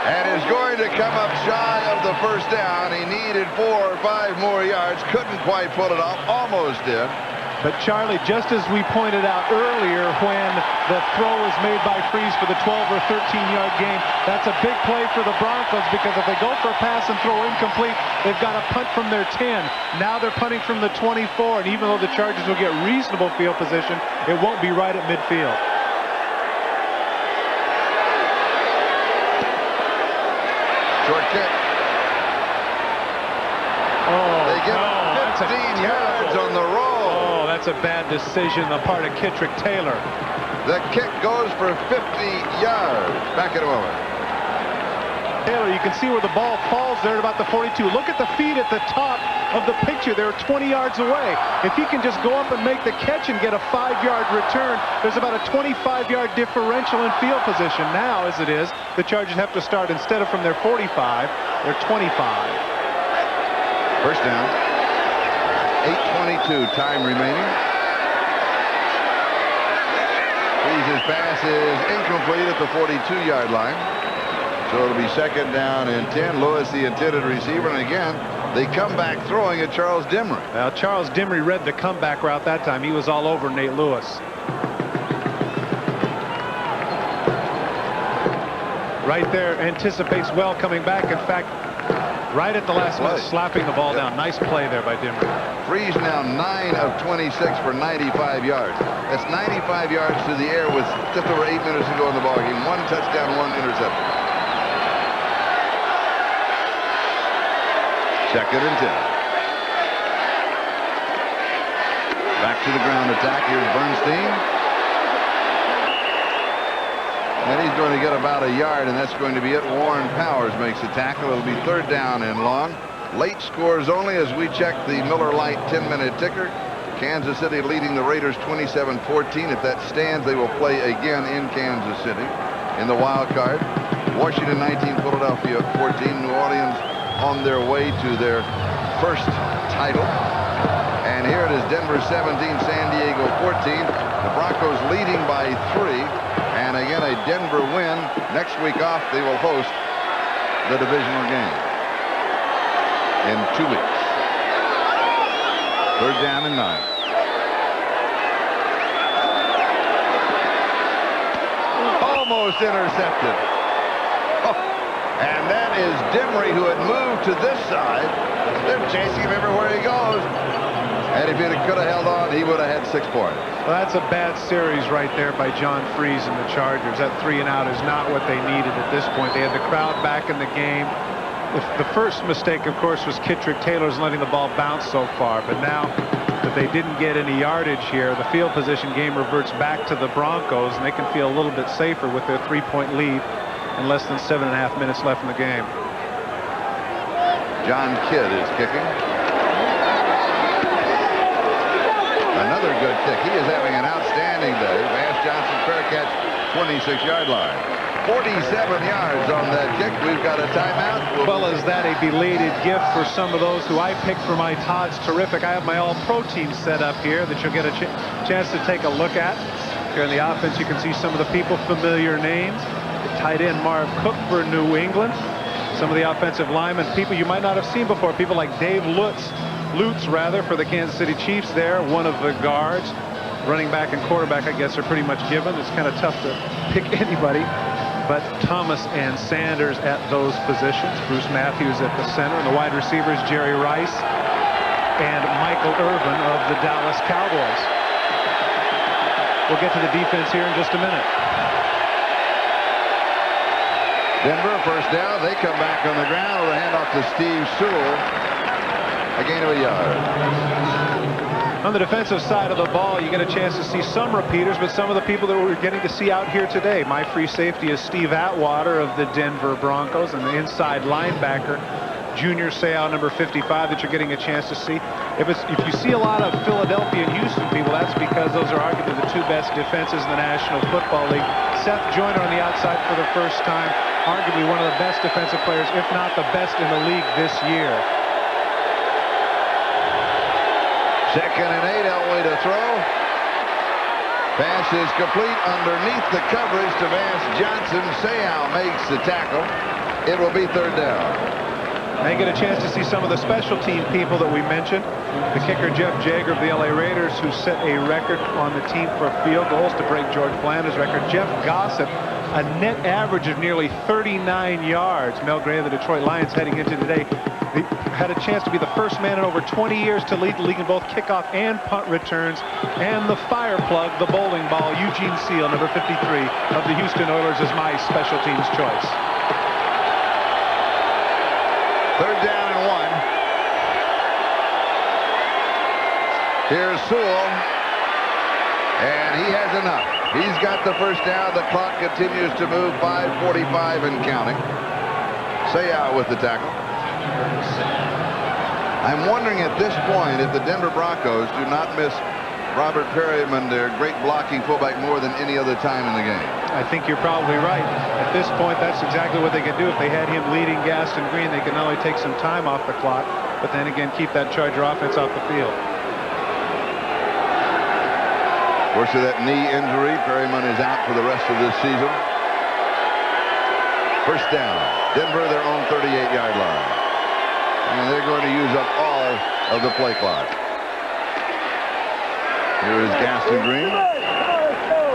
And is going to come up shy of the first down. He needed 4 or 5 more yards. Couldn't quite pull it off. Almost did. But Charlie, just as we pointed out earlier when the throw was made by Freeze for the 12 or 13-yard gain, that's a big play for the Broncos because if they go for a pass and throw incomplete, they've got to punt from their 10. Now they're punting from the 24, and even though the Chargers will get reasonable field position, it won't be right at midfield. Short kick. Oh, they give no, 15 yards on the roll. Oh, that's a bad decision on the part of Kittrick Taylor. The kick goes for 50 yards. Back in a moment. Taylor, you can see where the ball falls there at about the 42. Look at the feet at the top of the picture. They're 20 yards away. If he can just go up and make the catch and get a 5-yard return, there's about a 25-yard differential in field position. Now, as it is, the Chargers have to start instead of from their 45, their 25. First down. 8:22 time remaining. Freeze's pass is incomplete at the 42-yard line. So it'll be second down and 10. Lewis, the intended receiver. And again, they come back throwing at Charles Dimry. Well, Charles Dimry read the comeback route that time. He was all over Nate Lewis. Right there, anticipates well coming back. In fact, right at the last minute, slapping the ball down. Nice play there by Dimry. Freeze now 9 of 26 for 95 yards. That's 95 yards to the air with just over 8 minutes to go in the ballgame. 1 touchdown, 1 interception. Second and 10. Back to the ground attack. Here's Bernstein. And he's going to get about a yard, and that's going to be it. Warren Powers makes the tackle. It'll be third down and long. Late scores only as we check the Miller Lite 10-minute ticker. Kansas City leading the Raiders 27-14. If that stands, they will play again in Kansas City in the wild card. Washington 19, Philadelphia 14. New Orleans on their way to their first title. And here it is, Denver 17, San Diego 14. The Broncos leading by 3. And again, a Denver win. Next week off, they will host the divisional game in 2 weeks. Third down and 9. Almost intercepted. Oh. And that is Dimry, who had moved to this side. They're chasing him everywhere he goes. And if he could have held on, he would have had 6 points. Well, that's a bad series right there by John Freeze and the Chargers. That 3 and out is not what they needed at this point. They had the crowd back in the game. The first mistake, of course, was Kittrick Taylor's letting the ball bounce so far. But now that they didn't get any yardage here, the field position game reverts back to the Broncos, and they can feel a little bit safer with their 3-point lead and less than 7.5 minutes left in the game. John Kidd is kicking. Another good kick. He is having an outstanding day. Vance Johnson, fair catch, 26-yard line. 47 yards on that kick. We've got a timeout. Well, is that a belated gift for some of those who I picked for my Todd's Terrific? I have my all-pro team set up here that you'll get a chance to take a look at. Here in the offense, you can see some of the people, familiar names. The tight end Marv Cook for New England. Some of the offensive linemen, people you might not have seen before. People like Dave Lutz for the Kansas City Chiefs there. One of the guards. Running back and quarterback, I guess, are pretty much given. It's kind of tough to pick anybody. But Thomas and Sanders at those positions. Bruce Matthews at the center. And the wide receivers, Jerry Rice and Michael Irvin of the Dallas Cowboys. We'll get to the defense here in just a minute. Denver, first down. They come back on the ground with a handoff to Steve Sewell. A gain of a yard. On the defensive side of the ball, you get a chance to see some repeaters, but some of the people that we're getting to see out here today. My free safety is Steve Atwater of the Denver Broncos, and the inside linebacker, Junior Seau, number 55, that you're getting a chance to see. If you see a lot of Philadelphia and Houston people, that's because those are arguably the 2 best defenses in the National Football League. Seth Joyner on the outside for the first time, arguably one of the best defensive players, if not the best in the league this year. Second and 8, Elway to throw. Pass is complete underneath the coverage to Vance Johnson. Seau makes the tackle. It will be third down. They get a chance to see some of the special team people that we mentioned. The kicker, Jeff Jager of the LA Raiders, who set a record on the team for field goals to break George Blanda's record. Jeff Gossett, a net average of nearly 39 yards. Mel Gray of the Detroit Lions heading into today. He had a chance to be the first man in over 20 years to lead the league in both kickoff and punt returns. And the fire plug, the bowling ball, Eugene Seal, number 53 of the Houston Oilers, is my special teams choice. Third down and 1. Here's Sewell. And he has enough. He's got the first down. The clock continues to move. 5:45 and counting. Seau with the tackle. I'm wondering at this point if the Denver Broncos do not miss Robert Perryman, their great blocking fullback, more than any other time in the game. I think you're probably right. At this point, that's exactly what they could do. If they had him leading Gaston Green, they could not only take some time off the clock, but then again keep that Charger offense off the field. Of course, of that knee injury, Perryman is out for the rest of this season. First down. Denver, their own 38-yard line. And they're going to use up all of the play clock. Here is Gaston Green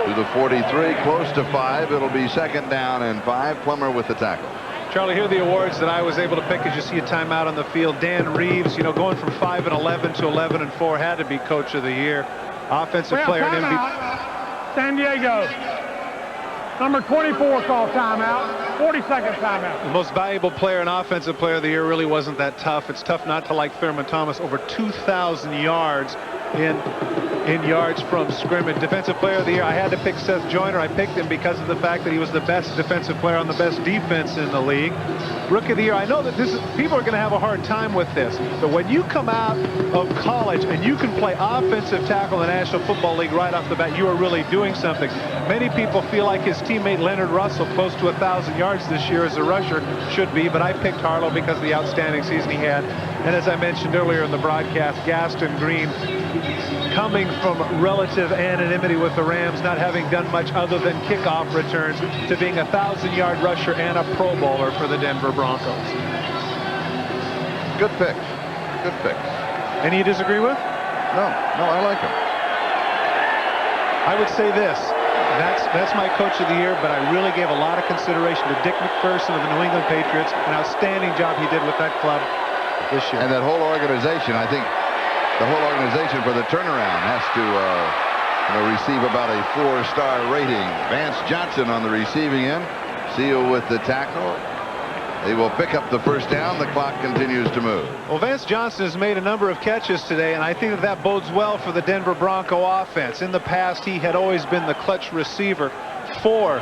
to the 43, close to 5. It'll be second down and 5. Plummer with the tackle. Charlie, here are the awards that I was able to pick as you see a timeout on the field. Dan Reeves, you know, going from 5-11 to 11-4, had to be Coach of the Year. Offensive player and MVP. San Diego. Number 24 called timeout. 40-second timeout. The most valuable player and offensive player of the year really wasn't that tough. It's tough not to like Thurman Thomas. Over 2,000 yards in yards from scrimmage. Defensive player of the year, I had to pick Seth Joyner. I picked him because of the fact that he was the best defensive player on the best defense in the league. Rookie of the year, I know that people are going to have a hard time with this, but when you come out of college and you can play offensive tackle in the National Football League right off the bat, you are really doing something. Many people feel like his teammate Leonard Russell, close to 1,000 yards this year as a rusher, should be, but I picked Harlow because of the outstanding season he had. And as I mentioned earlier in the broadcast, Gaston Green, coming from relative anonymity with the Rams, not having done much other than kickoff returns, to being a 1,000-yard rusher and a Pro Bowler for the Denver Broncos. Good pick. Good pick. Any you disagree with? No, I like him. I would say this. That's my Coach of the Year, but I really gave a lot of consideration to Dick McPherson of the New England Patriots. An outstanding job he did with that club this year. And that whole organization, I think the whole organization for the turnaround has to receive about a 4-star rating. Vance Johnson on the receiving end. Seal with the tackle. They will pick up the first down. The clock continues to move. Well, Vance Johnson has made a number of catches today, and I think that bodes well for the Denver Bronco offense. In the past, he had always been the clutch receiver for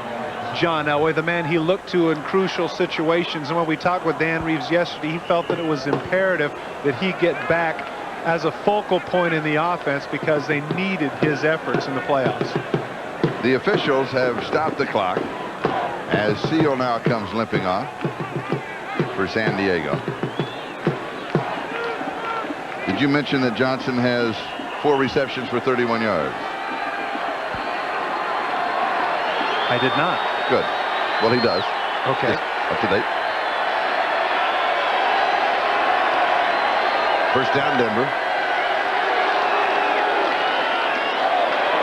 John Elway, the man he looked to in crucial situations. And when we talked with Dan Reeves yesterday, he felt that it was imperative that he get back as a focal point in the offense because they needed his efforts in the playoffs. The officials have stopped the clock as Seal now comes limping off for San Diego. Did you mention that Johnson has 4 receptions for 31 yards? I did not. Good. Well, he does. Okay. Just up to date. First down, Denver.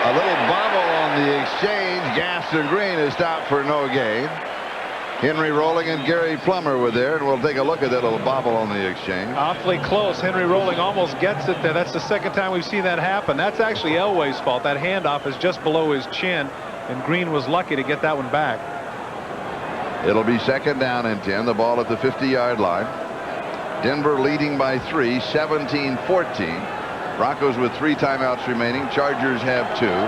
A little bobble on the exchange. Gaston Green is stopped for no gain. Henry Rolling and Gary Plummer were there, and we'll take a look at that little bobble on the exchange. Awfully close. Henry Rolling almost gets it there. That's the second time we've seen that happen. That's actually Elway's fault. That handoff is just below his chin, and Green was lucky to get that one back. It'll be second down and 10. The ball at the 50-yard line. Denver leading by 3, 17-14. Broncos with 3 timeouts remaining. Chargers have 2.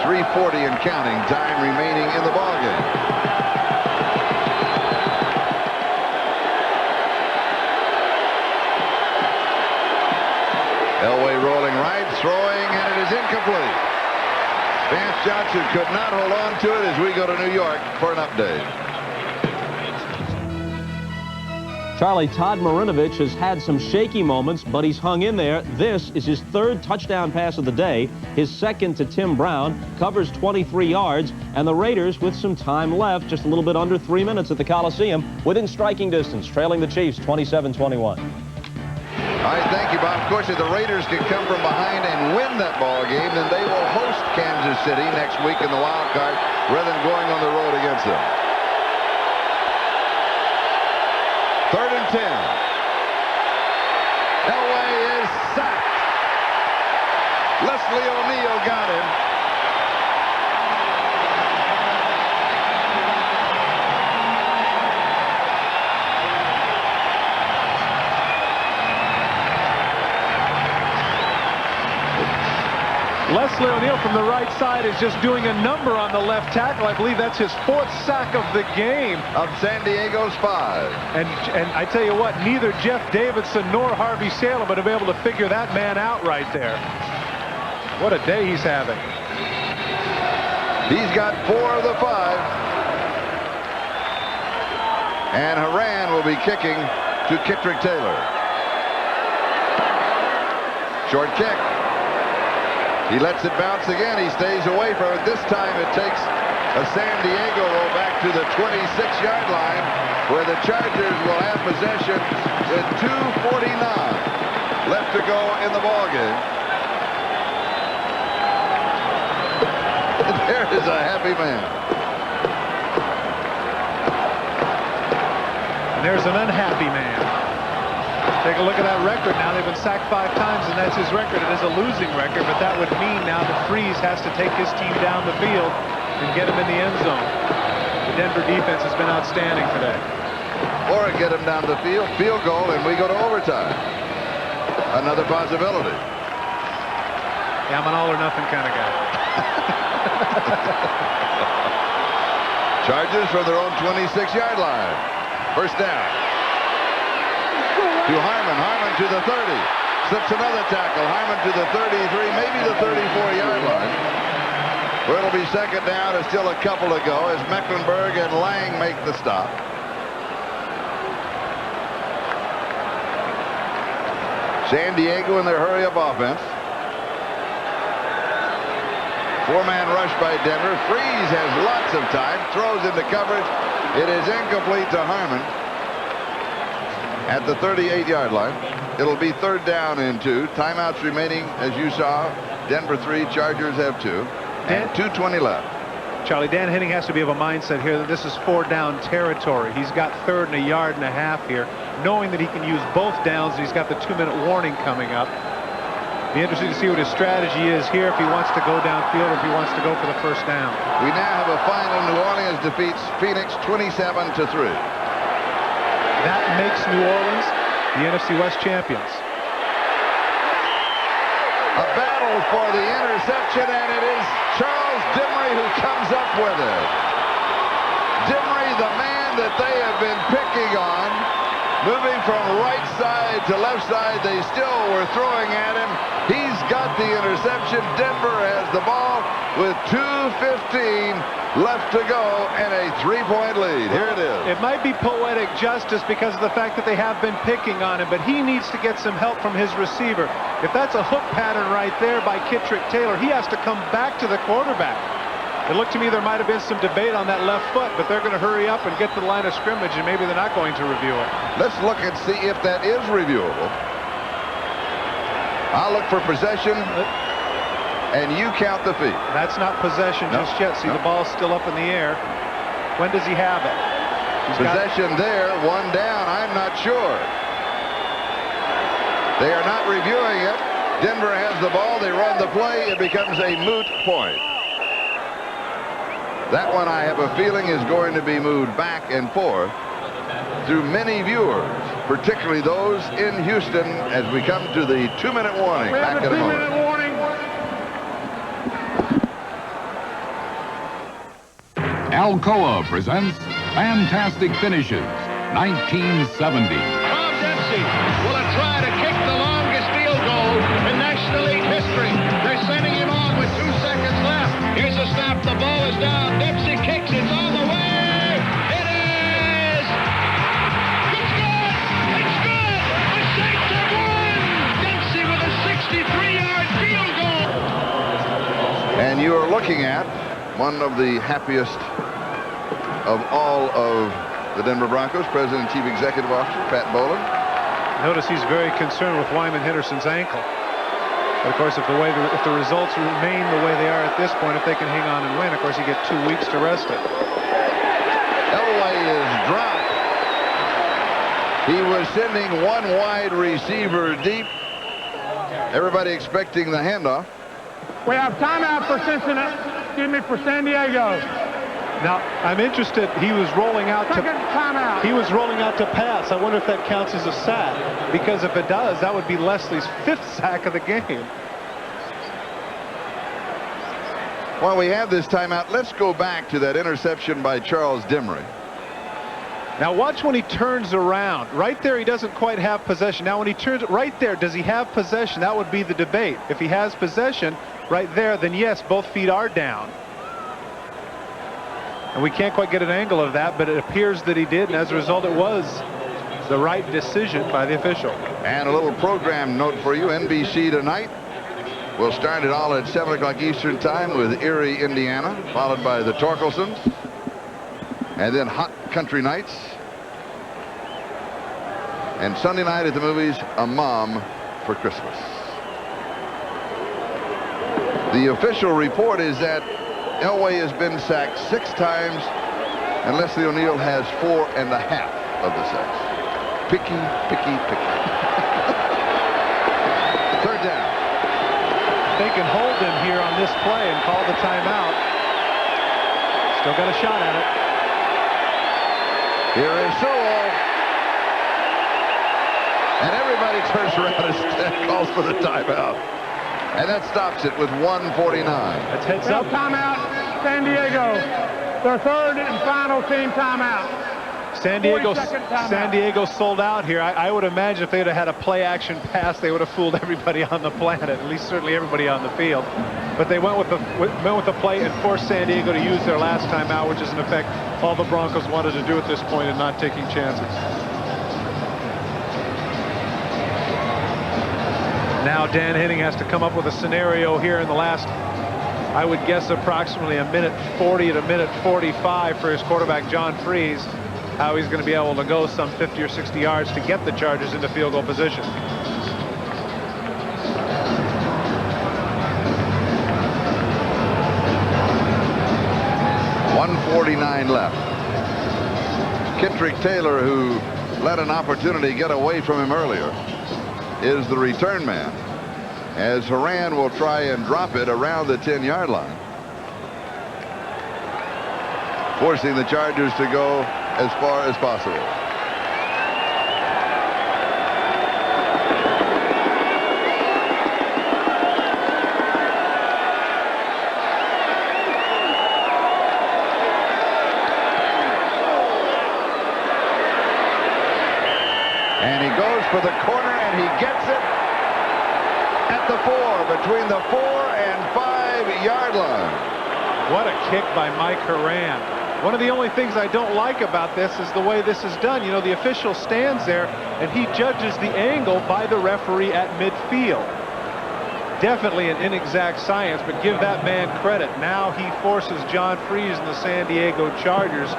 3:40 and counting time remaining in the ballgame. Elway rolling right, throwing, and it is incomplete. Vance Johnson could not hold on to it as we go to New York for an update. Charlie, Todd Marinovich has had some shaky moments, but he's hung in there. This is his 3rd touchdown pass of the day, his 2nd to Tim Brown, covers 23 yards, and the Raiders, with some time left, just a little bit under 3 minutes at the Coliseum, within striking distance, trailing the Chiefs 27-21. All right, thank you, Bob. Of course, if the Raiders can come from behind and win that ball game, then they will host Kansas City next week in the wild card rather than going on the road against them. 3rd and 10. Elway is sacked. Leslie O'Neal got him. Leslie O'Neal from the right side is just doing a number on the left tackle. I believe that's his 4th sack of the game. Of San Diego's 5. And I tell you what, neither Jeff Davidson nor Harvey Salem would have been able to figure that man out right there. What a day he's having. He's got 4 of the 5. And Haran will be kicking to Kittrick Taylor. Short kick. He lets it bounce again. He stays away from it. This time it takes a San Diego roll back to the 26-yard line, where the Chargers will have possession with 2:49 left to go in the ballgame. There is a happy man. And there's an unhappy man. Take a look at that record now. They've been sacked 5 times, and that's his record. It is a losing record, but that would mean now that Freeze has to take his team down the field and get him in the end zone. The Denver defense has been outstanding today. Or get him down the field goal, and we go to overtime. Another possibility. Yeah, I'm an all-or-nothing kind of guy. Chargers from their own 26-yard line. First down. To Harmon. Harmon to the 30. Slips another tackle. Harmon to the 33, maybe the 34-yard line. Where it'll be second down and still a couple to go as Mecklenburg and Lang make the stop. San Diego in their hurry-up offense. 4-man rush by Denver. Freeze has lots of time. Throws into coverage. It is incomplete to Harmon at the 38-yard line. It'll be 3rd down and 2. Timeouts remaining, as you saw. Denver 3, Chargers have 2. And 2:20 left. Charlie, Dan Henning has to be of a mindset here that this is 4-down territory. He's got 3rd and a yard and a half here, knowing that he can use both downs, and he's got the 2-minute warning coming up. Be interesting to see what his strategy is here, if he wants to go downfield or if he wants to go for the first down. We now have a final. New Orleans defeats Phoenix 27-3. That makes New Orleans the NFC West champions. A battle for the interception, and it is Charles Dimry who comes up with it. Dimry, the man that they have been picking on, moving from right side to left side. They still were throwing at him. He's got the interception. Denver has the ball with 2:15 left to go and a 3-point lead. Here it is. It might be poetic justice because of the fact that they have been picking on him, but he needs to get some help from his receiver. If that's a hook pattern right there by Kittrick Taylor, he has to come back to the quarterback. It looked to me there might have been some debate on that left foot, but they're going to hurry up and get to the line of scrimmage, and maybe they're not going to review it. Let's look and see if that is reviewable. I'll look for possession, and you count the feet. That's not possession just yet. See, the ball's still up in the air. When does he have it? Possession there, 1 down. I'm not sure. They are not reviewing it. Denver has the ball. They run the play. It becomes a moot point. That one, I have a feeling, is going to be moved back and forth through many viewers, particularly those in Houston, as we come to the 2-minute warning. We have a 2-minute warning. Alcoa presents Fantastic Finishes, 1970. Tom Dempsey will try to kick the longest field goal in National League history. They're sending him on with 2 seconds left. Here's a snap. The ball is down. Dempsey kicks. It's all the way. It is. It's good. And you are looking at one of the happiest of all of the Denver Broncos, President and Chief Executive Officer Pat Bowlen. Notice he's very concerned with Wyman Henderson's ankle. But of course, if the results remain the way they are at this point, if they can hang on and win, of course, you get 2 weeks to rest it. Elway is dropped. He was sending one wide receiver deep. Everybody expecting the handoff. We have timeout for Cincinnati. Excuse me, for San Diego. Now, I'm interested. He was rolling out Second timeout. He was rolling out to pass. I wonder if that counts as a sack. Because if it does, that would be Leslie's 5th sack of the game. While we have this timeout, let's go back to that interception by Charles Dimry. Now watch when he turns around. Right there, he doesn't quite have possession. Now when he turns right there, does he have possession? That would be the debate. If he has possession right there, then yes, both feet are down. And we can't quite get an angle of that, but it appears that he did, and as a result, it was the right decision by the official. And a little program note for you. NBC tonight will start it all at 7 o'clock Eastern Time with Erie, Indiana, followed by the Torkelsons. And then Hot Country Nights. And Sunday night at the movies, A Mom for Christmas. The official report is that Elway has been sacked 6 times, and Leslie O'Neal has 4.5 of the sacks. Picky, picky, picky. Third down. They can hold him here on this play and call the timeout. Still got a shot at it. Here is Sewell. And everybody turns around and calls for the timeout. And that stops it with 1:49. That's heads Well, up. timeout, San Diego. Their third and final team timeout. San Diego sold out here. I would imagine if they'd have had a play-action pass, they would have fooled everybody on the planet, at least certainly everybody on the field. But they went with the play and forced San Diego to use their last timeout, which is in effect all the Broncos wanted to do at this point and not taking chances. Now Dan Henning has to come up with a scenario here in the last, I would guess, approximately a minute 40 to minute 45 for his quarterback John Freeze, how he's going to be able to go some 50 or 60 yards to get the Chargers into field goal position. .149 left. Kittrick Taylor, who let an opportunity get away from him earlier, is the return man, as Haran will try and drop it around the 10-yard line, forcing the Chargers to go as far as possible. And he goes for the corner, and he gets it at the 4, between the 4 and 5-yard line. What a kick by Mike Haran. One of the only things I don't like about this is the way this is done. You know, the official stands there and he judges the angle by the referee at midfield. Definitely an inexact science, but give that man credit. Now he forces John Freeze and the San Diego Chargers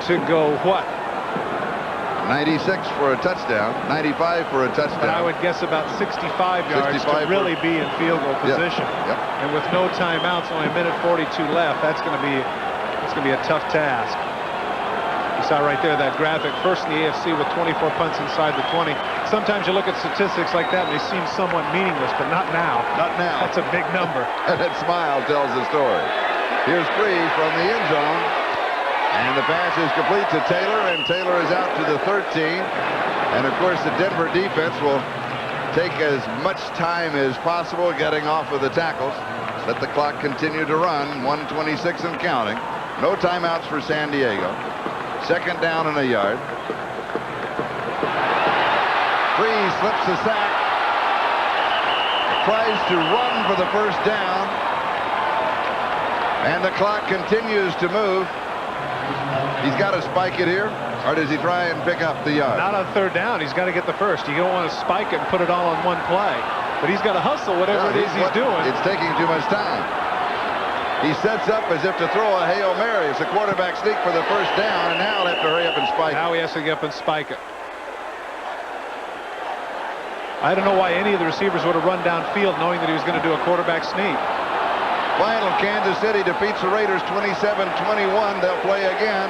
to go what? 96 for a touchdown, 95 for a touchdown. But I would guess about 65 yards to really be in field goal position. Yep. And with no timeouts, only a minute 42 left, that's going to be a tough task. You saw right there that graphic, first in the AFC with 24 punts inside the 20. Sometimes you look at statistics like that and they seem somewhat meaningless, but not now. Not now. That's a big number. And that smile tells the story. Here's Freeze from the end zone. And the pass is complete to Taylor, and Taylor is out to the 13. And of course, the Denver defense will take as much time as possible getting off of the tackles. Let the clock continue to run, 1:26 and counting. No timeouts for San Diego. Second down and a yard. Freeze slips the sack. Tries to run for the first down. And the clock continues to move. He's got to spike it here, or does he try and pick up the yard? Not on third down. He's got to get the first. You don't want to spike it and put it all on one play. But he's got to hustle whatever it is he's doing. It's taking too much time. He sets up as if to throw a Hail Mary. It's a quarterback sneak for the first down, and now he'll have to hurry up and spike it. Now he has to get up and spike it. I don't know why any of the receivers would have run downfield knowing that he was going to do a quarterback sneak. Final, Kansas City defeats the Raiders 27-21. They'll play again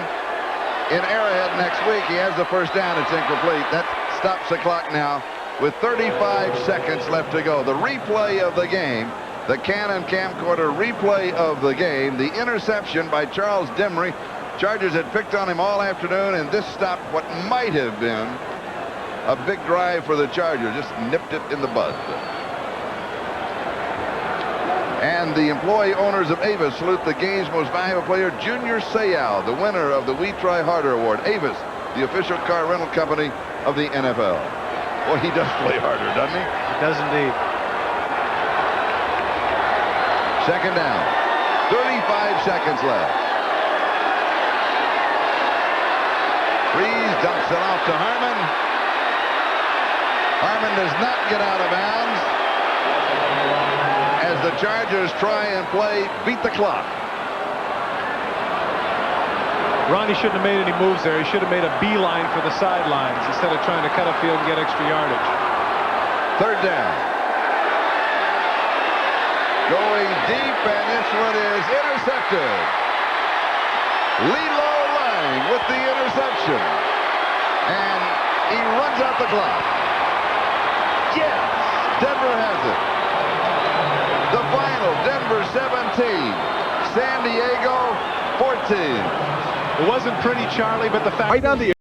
in Arrowhead next week. He has the first down. It's incomplete. That stops the clock now with 35 seconds left to go. The replay of the game, the Canon camcorder replay of the game, the interception by Charles Demery. Chargers had picked on him all afternoon, and this stopped what might have been a big drive for the Chargers. Just nipped it in the bud. And the employee owners of Avis salute the game's most valuable player, Junior Seau, the winner of the We Try Harder Award. Avis, the official car rental company of the NFL. Well, he does play harder, doesn't he? He does indeed. Second down. 35 seconds left. Freeze dumps it off to Harmon. Harmon does not get out of bounds as the Chargers try and beat the clock. Ronnie shouldn't have made any moves there. He should have made a beeline for the sidelines instead of trying to cut upfield and get extra yardage. Third down. Going deep, and this one is intercepted. Lilo Lang with the interception. And he runs out the clock. Yes, Denver has it. The final, Denver 17, San Diego 14. It wasn't pretty, Charlie, but the fact... Right on the